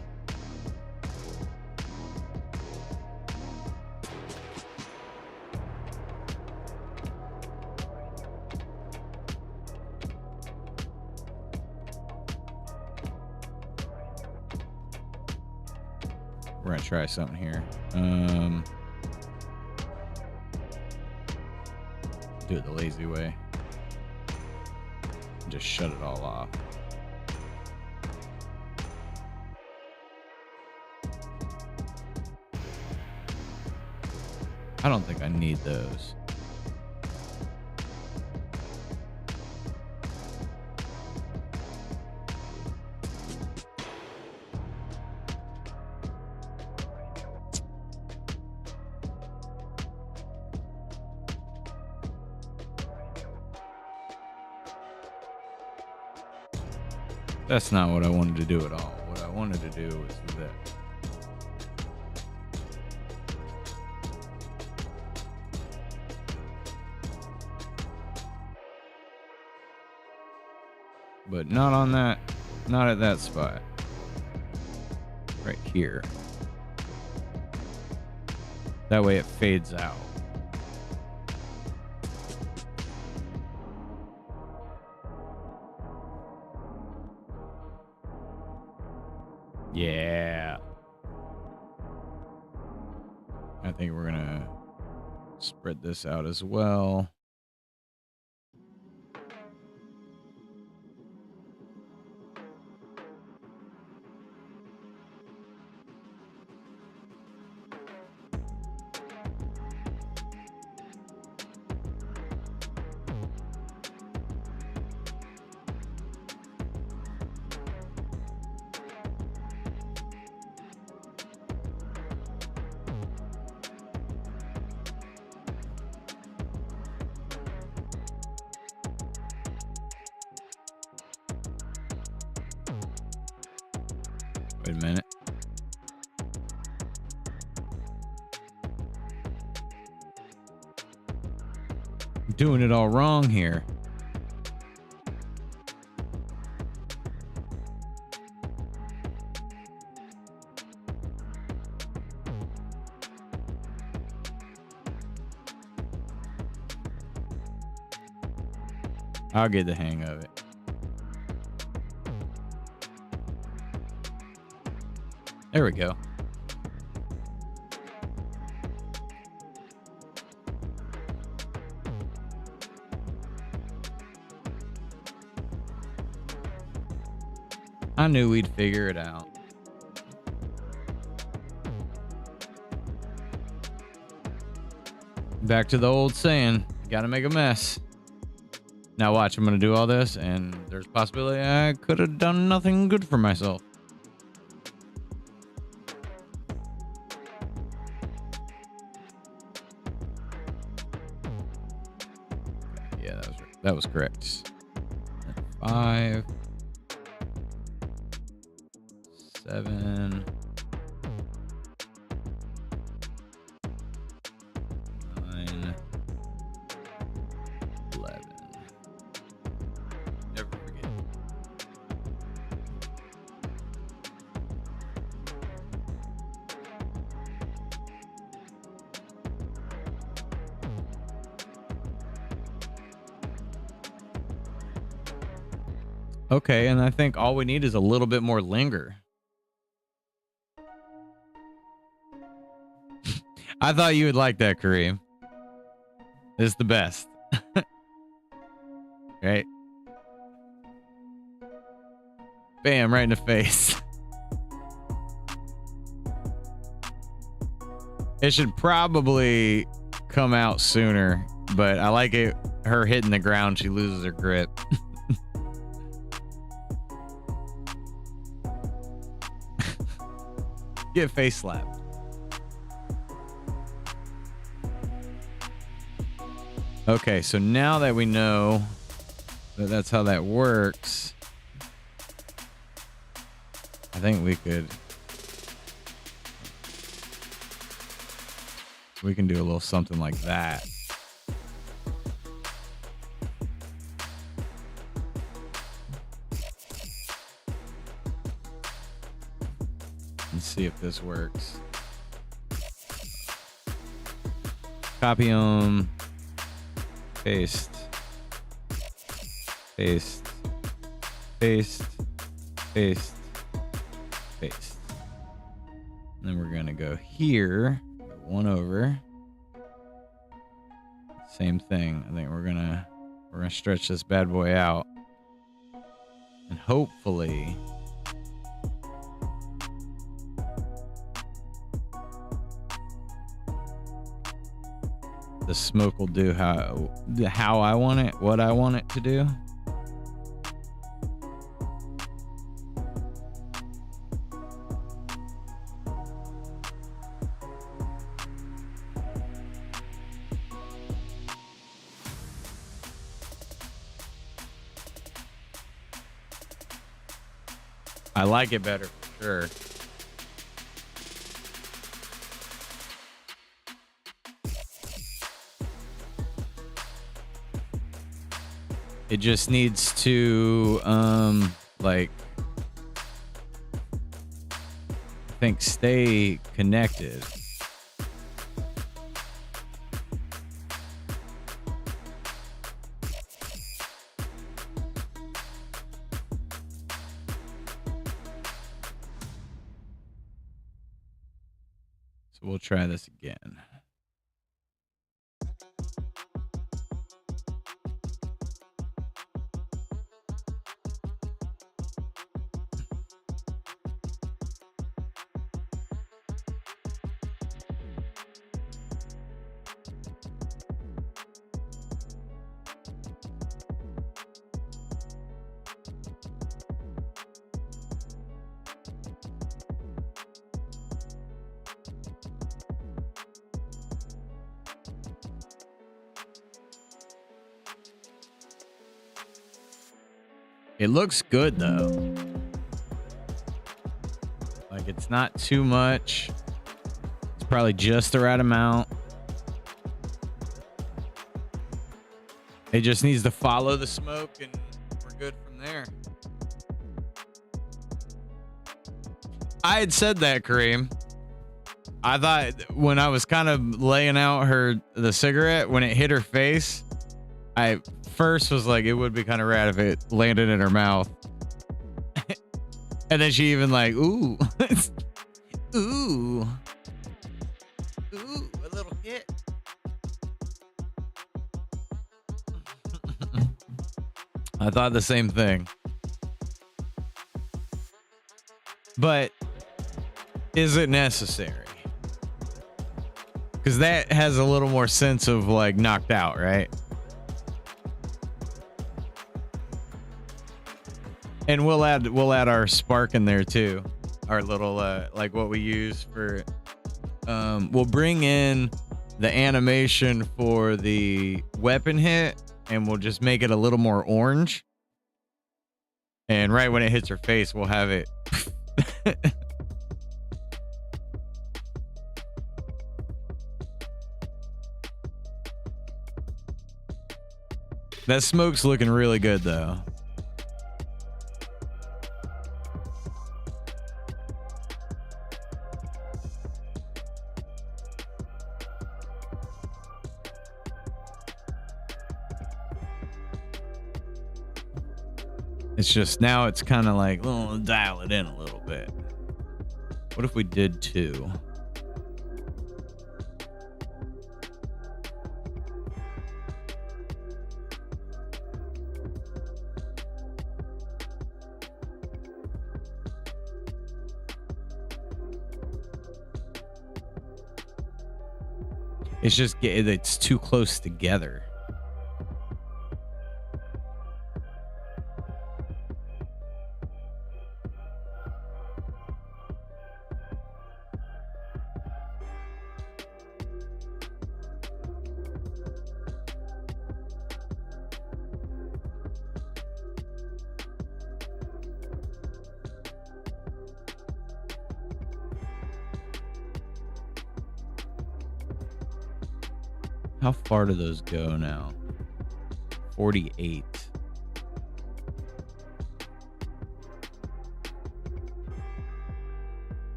We're gonna try something here. Do it the lazy way. Just shut it all off. I don't think I need those. That's not what I wanted to do at all. What I wanted to do was this. But not on that, not at that spot. Right here. That way it fades out. Yeah. I think we're gonna spread this out as well. Wait a minute. I'm doing it all wrong here. I'll get the hang of it. There we go. I knew we'd figure it out. Back to the old saying, you gotta make a mess. Now watch, I'm gonna do all this, and there's a possibility I could have done nothing good for myself. Yeah, that was correct. 5, 7, 9, 11. Never forget. Okay, and I think all we need is a little bit more linger. I thought you would like that, Kareem. It's the best. Right? Bam, right in the face. It should probably come out sooner, but I like it. Her hitting the ground, she loses her grip. Get face slapped. Okay, so now that we know that that's how that works, I think we can do a little something like that. And see if this works. Copy them. Paste. Paste. Paste. Paste. Paste. And then we're gonna go here. One over. Same thing. I think we're gonna stretch this bad boy out. And hopefully the smoke will do how I want it, what I want it to do. I like it better for sure. It just needs to, like, I think stay connected. So we'll try this again. It looks good though. Like, it's not too much. It's probably just the right amount. It just needs to follow the smoke and we're good from there. I had said that, Kareem. I thought when I was kind of laying out the cigarette, when it hit her face, I first was like, it would be kind of rad if it landed in her mouth. And then she even like, ooh, ooh, a little hit. I thought the same thing. But is it necessary? Because that has a little more sense of like knocked out, right? And we'll add our spark in there too. Our little like what we use for we'll bring in the animation for the weapon hit and we'll just make it a little more orange. And right when it hits her face, we'll have it That smoke's looking really good though. It's just now it's kind of like, oh, dial it in a little bit. What if we did 2? It's just it's too close together. How far do those go now? 48.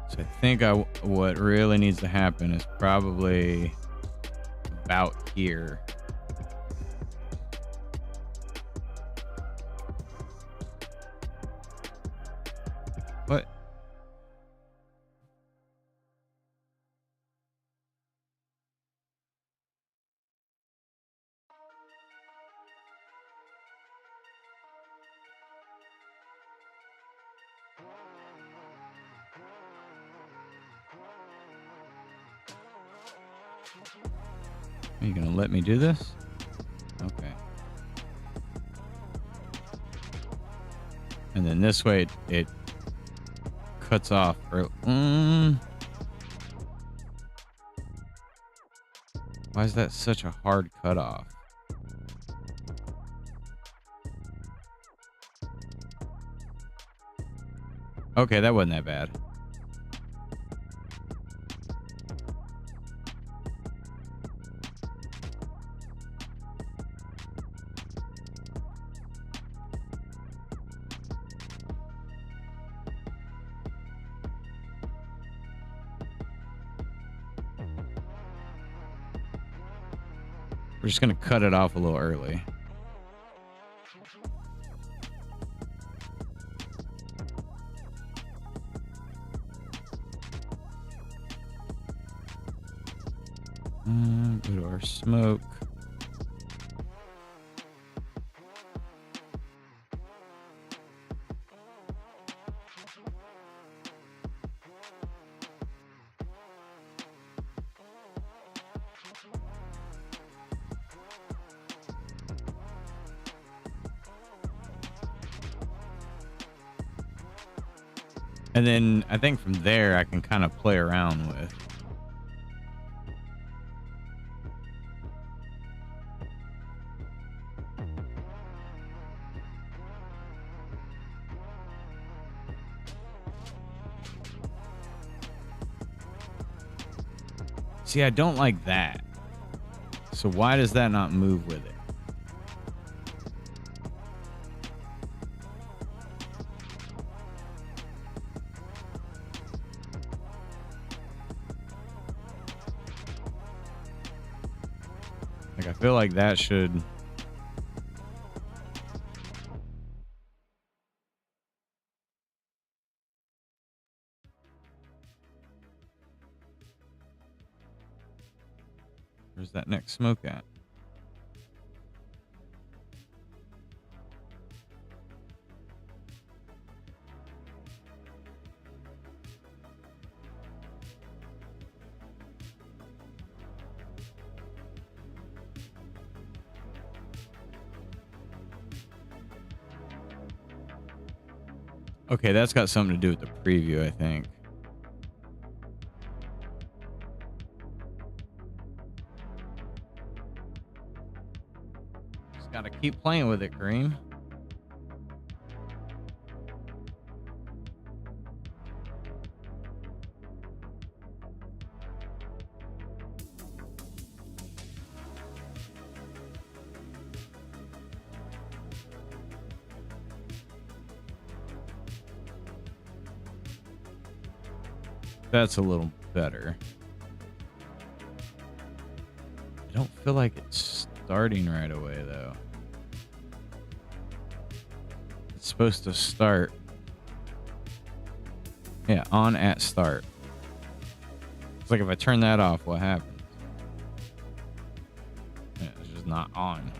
So I think what really needs to happen is probably about here. What? Are you gonna let me do this? Okay. And then this way it cuts off. Why is that such a hard cutoff? Okay, that wasn't that bad. We're just going to cut it off a little early. Go to our smoke. And then I think from there I can kind of play around with. See, I don't like that. So why does that not move with it? Like, I feel like that should... Where's that next smoke at? Okay, that's got something to do with the preview, I think. Just gotta keep playing with it, Green. That's a little better. I don't feel like it's starting right away, though. It's supposed to start. Yeah, on at start. It's like if I turn that off, what happens? Yeah, it's just not on.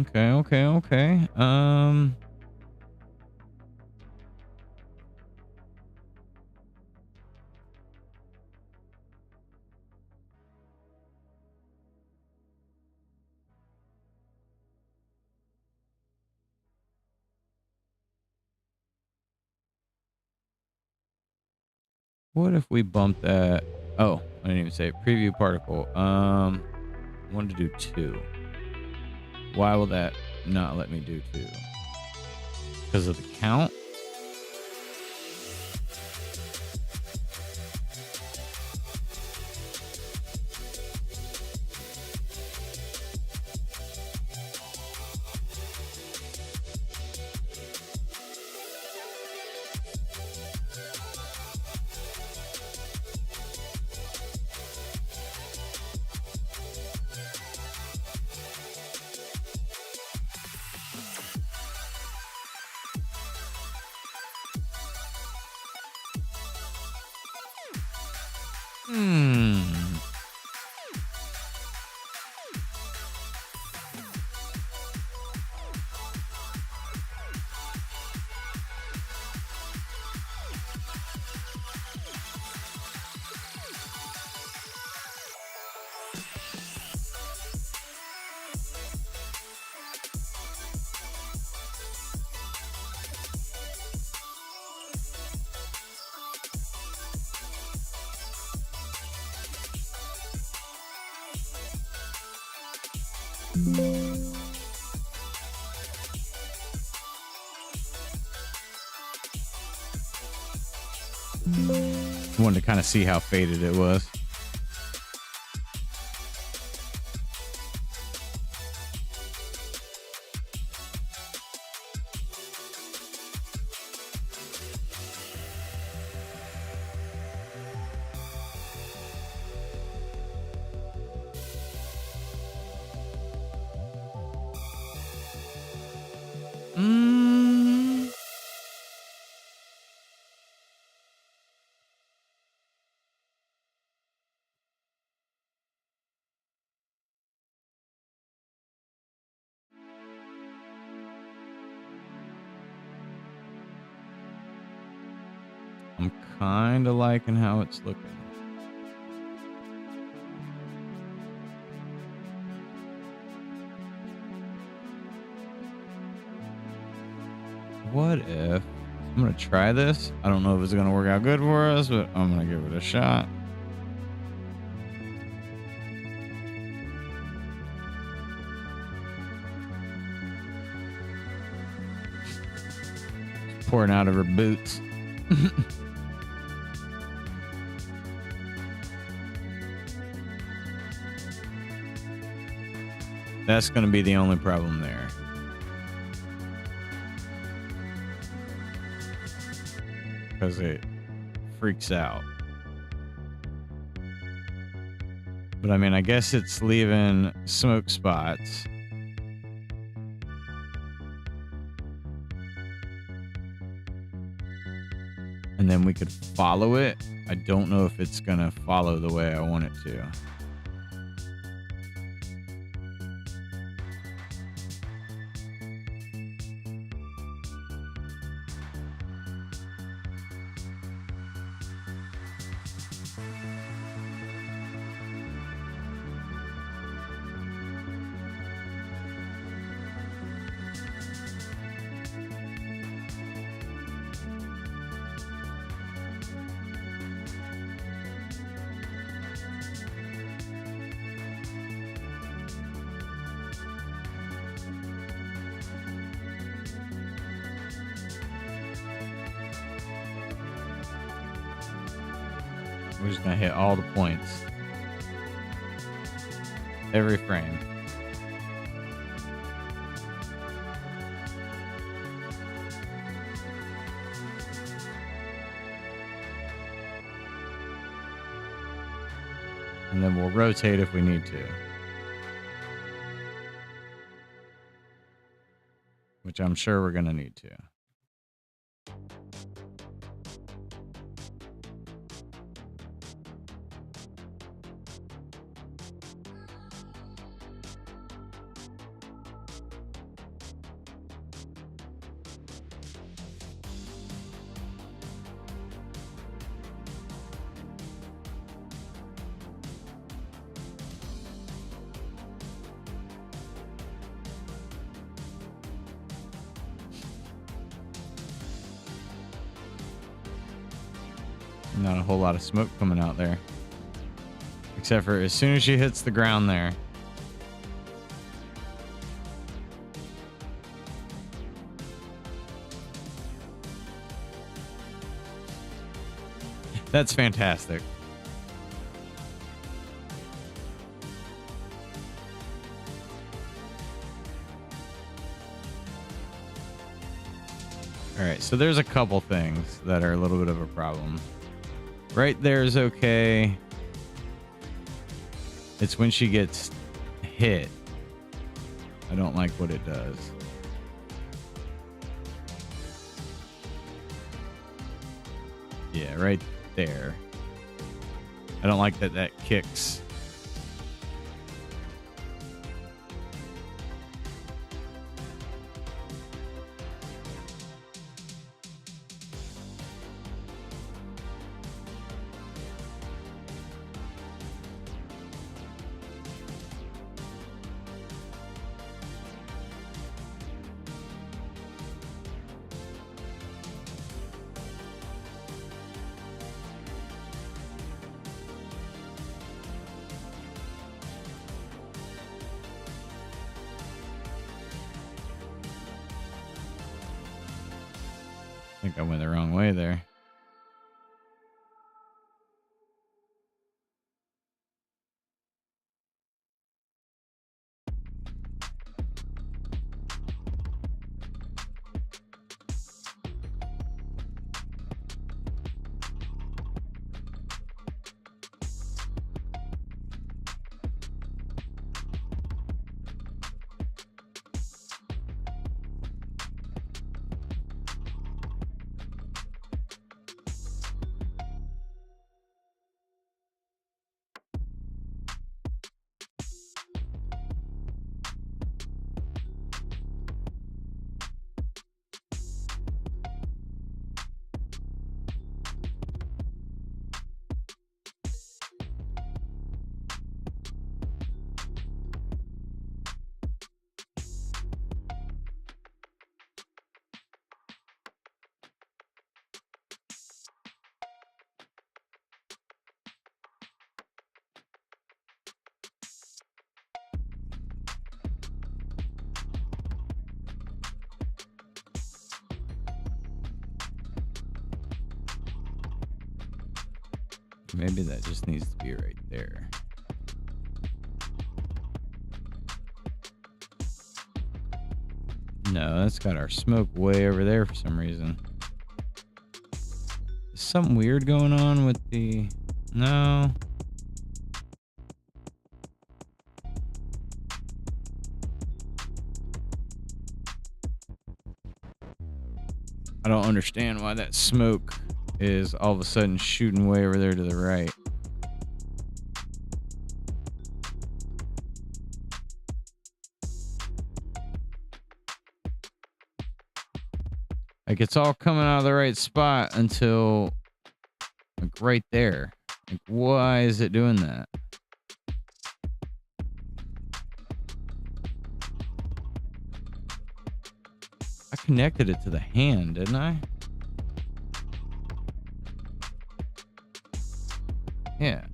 Okay. What if we bump that? Oh, I didn't even say it. Preview particle. I wanted to do 2. Why will that not let me do 2? Because of the count? Wanted to kind of see how faded it was. I'm kind of liking how it's looking. What if I'm going to try this? I don't know if it's going to work out good for us, but I'm going to give it a shot. Pouring out of her boots. That's going to be the only problem there. Because it freaks out. But I mean, I guess it's leaving smoke spots. And then we could follow it. I don't know if it's going to follow the way I want it to. We're just going to hit all the points. Every frame. And then we'll rotate if we need to. Which I'm sure we're going to need to. Not a whole lot of smoke coming out there. Except for as soon as she hits the ground there. That's fantastic. All right, so there's a couple things that are a little bit of a problem. Right there is okay. It's when she gets hit. I don't like what it does. Yeah, right there. I don't like that that kicks. I think I went the wrong way there. Maybe that just needs to be right there. No, that's got our smoke way over there for some reason. Is something weird going on with the... No. I don't understand why that smoke is all of a sudden shooting way over there to the right. Like, it's all coming out of the right spot until, like, right there. Like, why is it doing that? I connected it to the hand, didn't I? Yeah.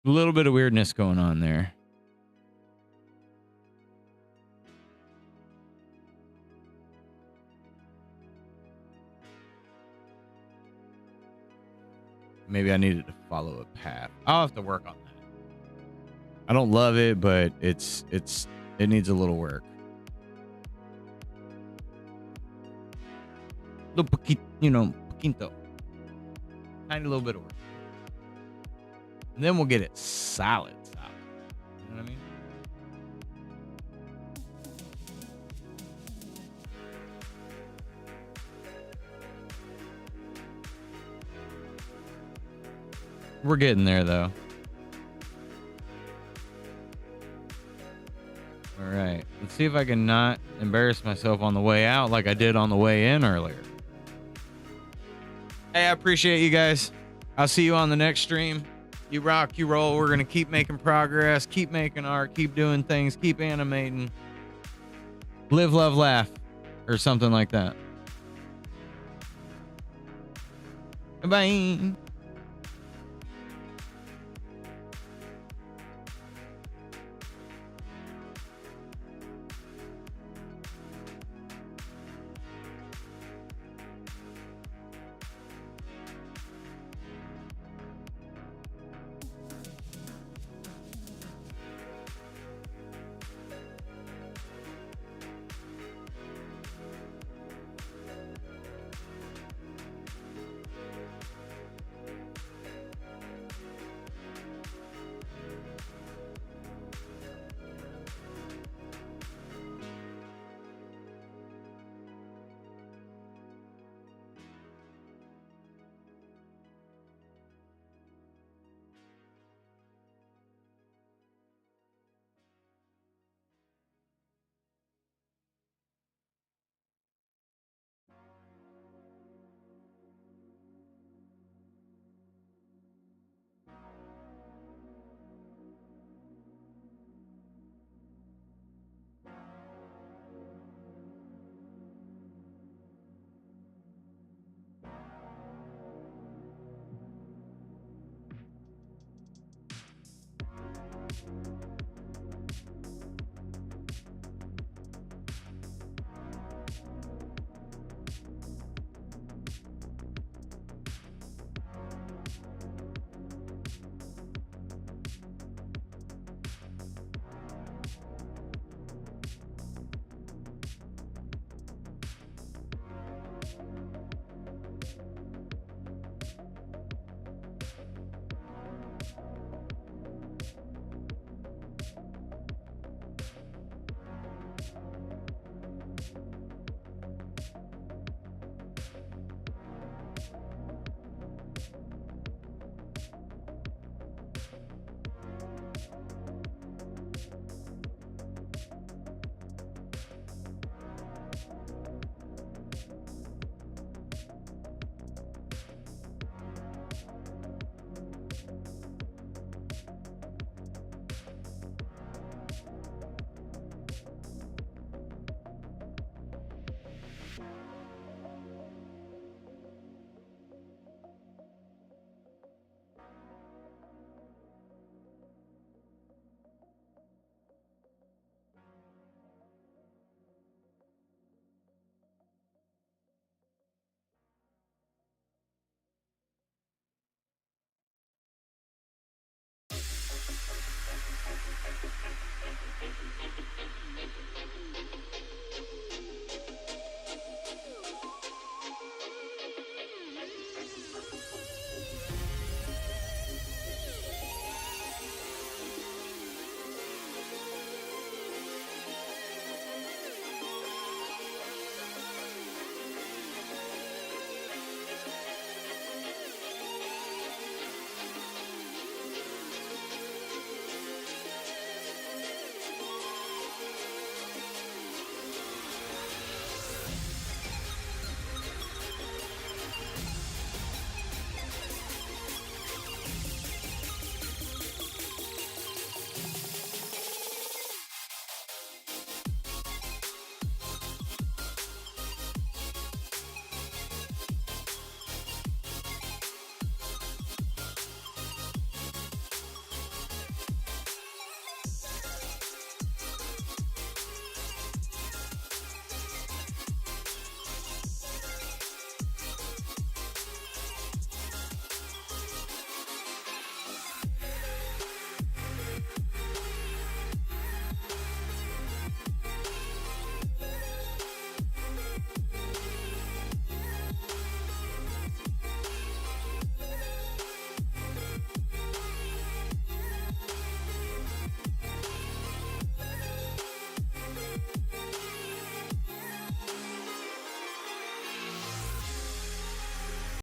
A little bit of weirdness going on there. Maybe I needed to follow a path. I'll have to work on that. I don't love it, but it needs a little work. Poquito. Tiny little bit of work. And then we'll get it solid. You know what I mean? We're getting there, though. All right. Let's see if I can not embarrass myself on the way out like I did on the way in earlier. Hey, I appreciate you guys. I'll see you on the next stream. You rock, you roll. We're going to keep making progress, keep making art, keep doing things, keep animating. Live, love, laugh, or something like that. Bye.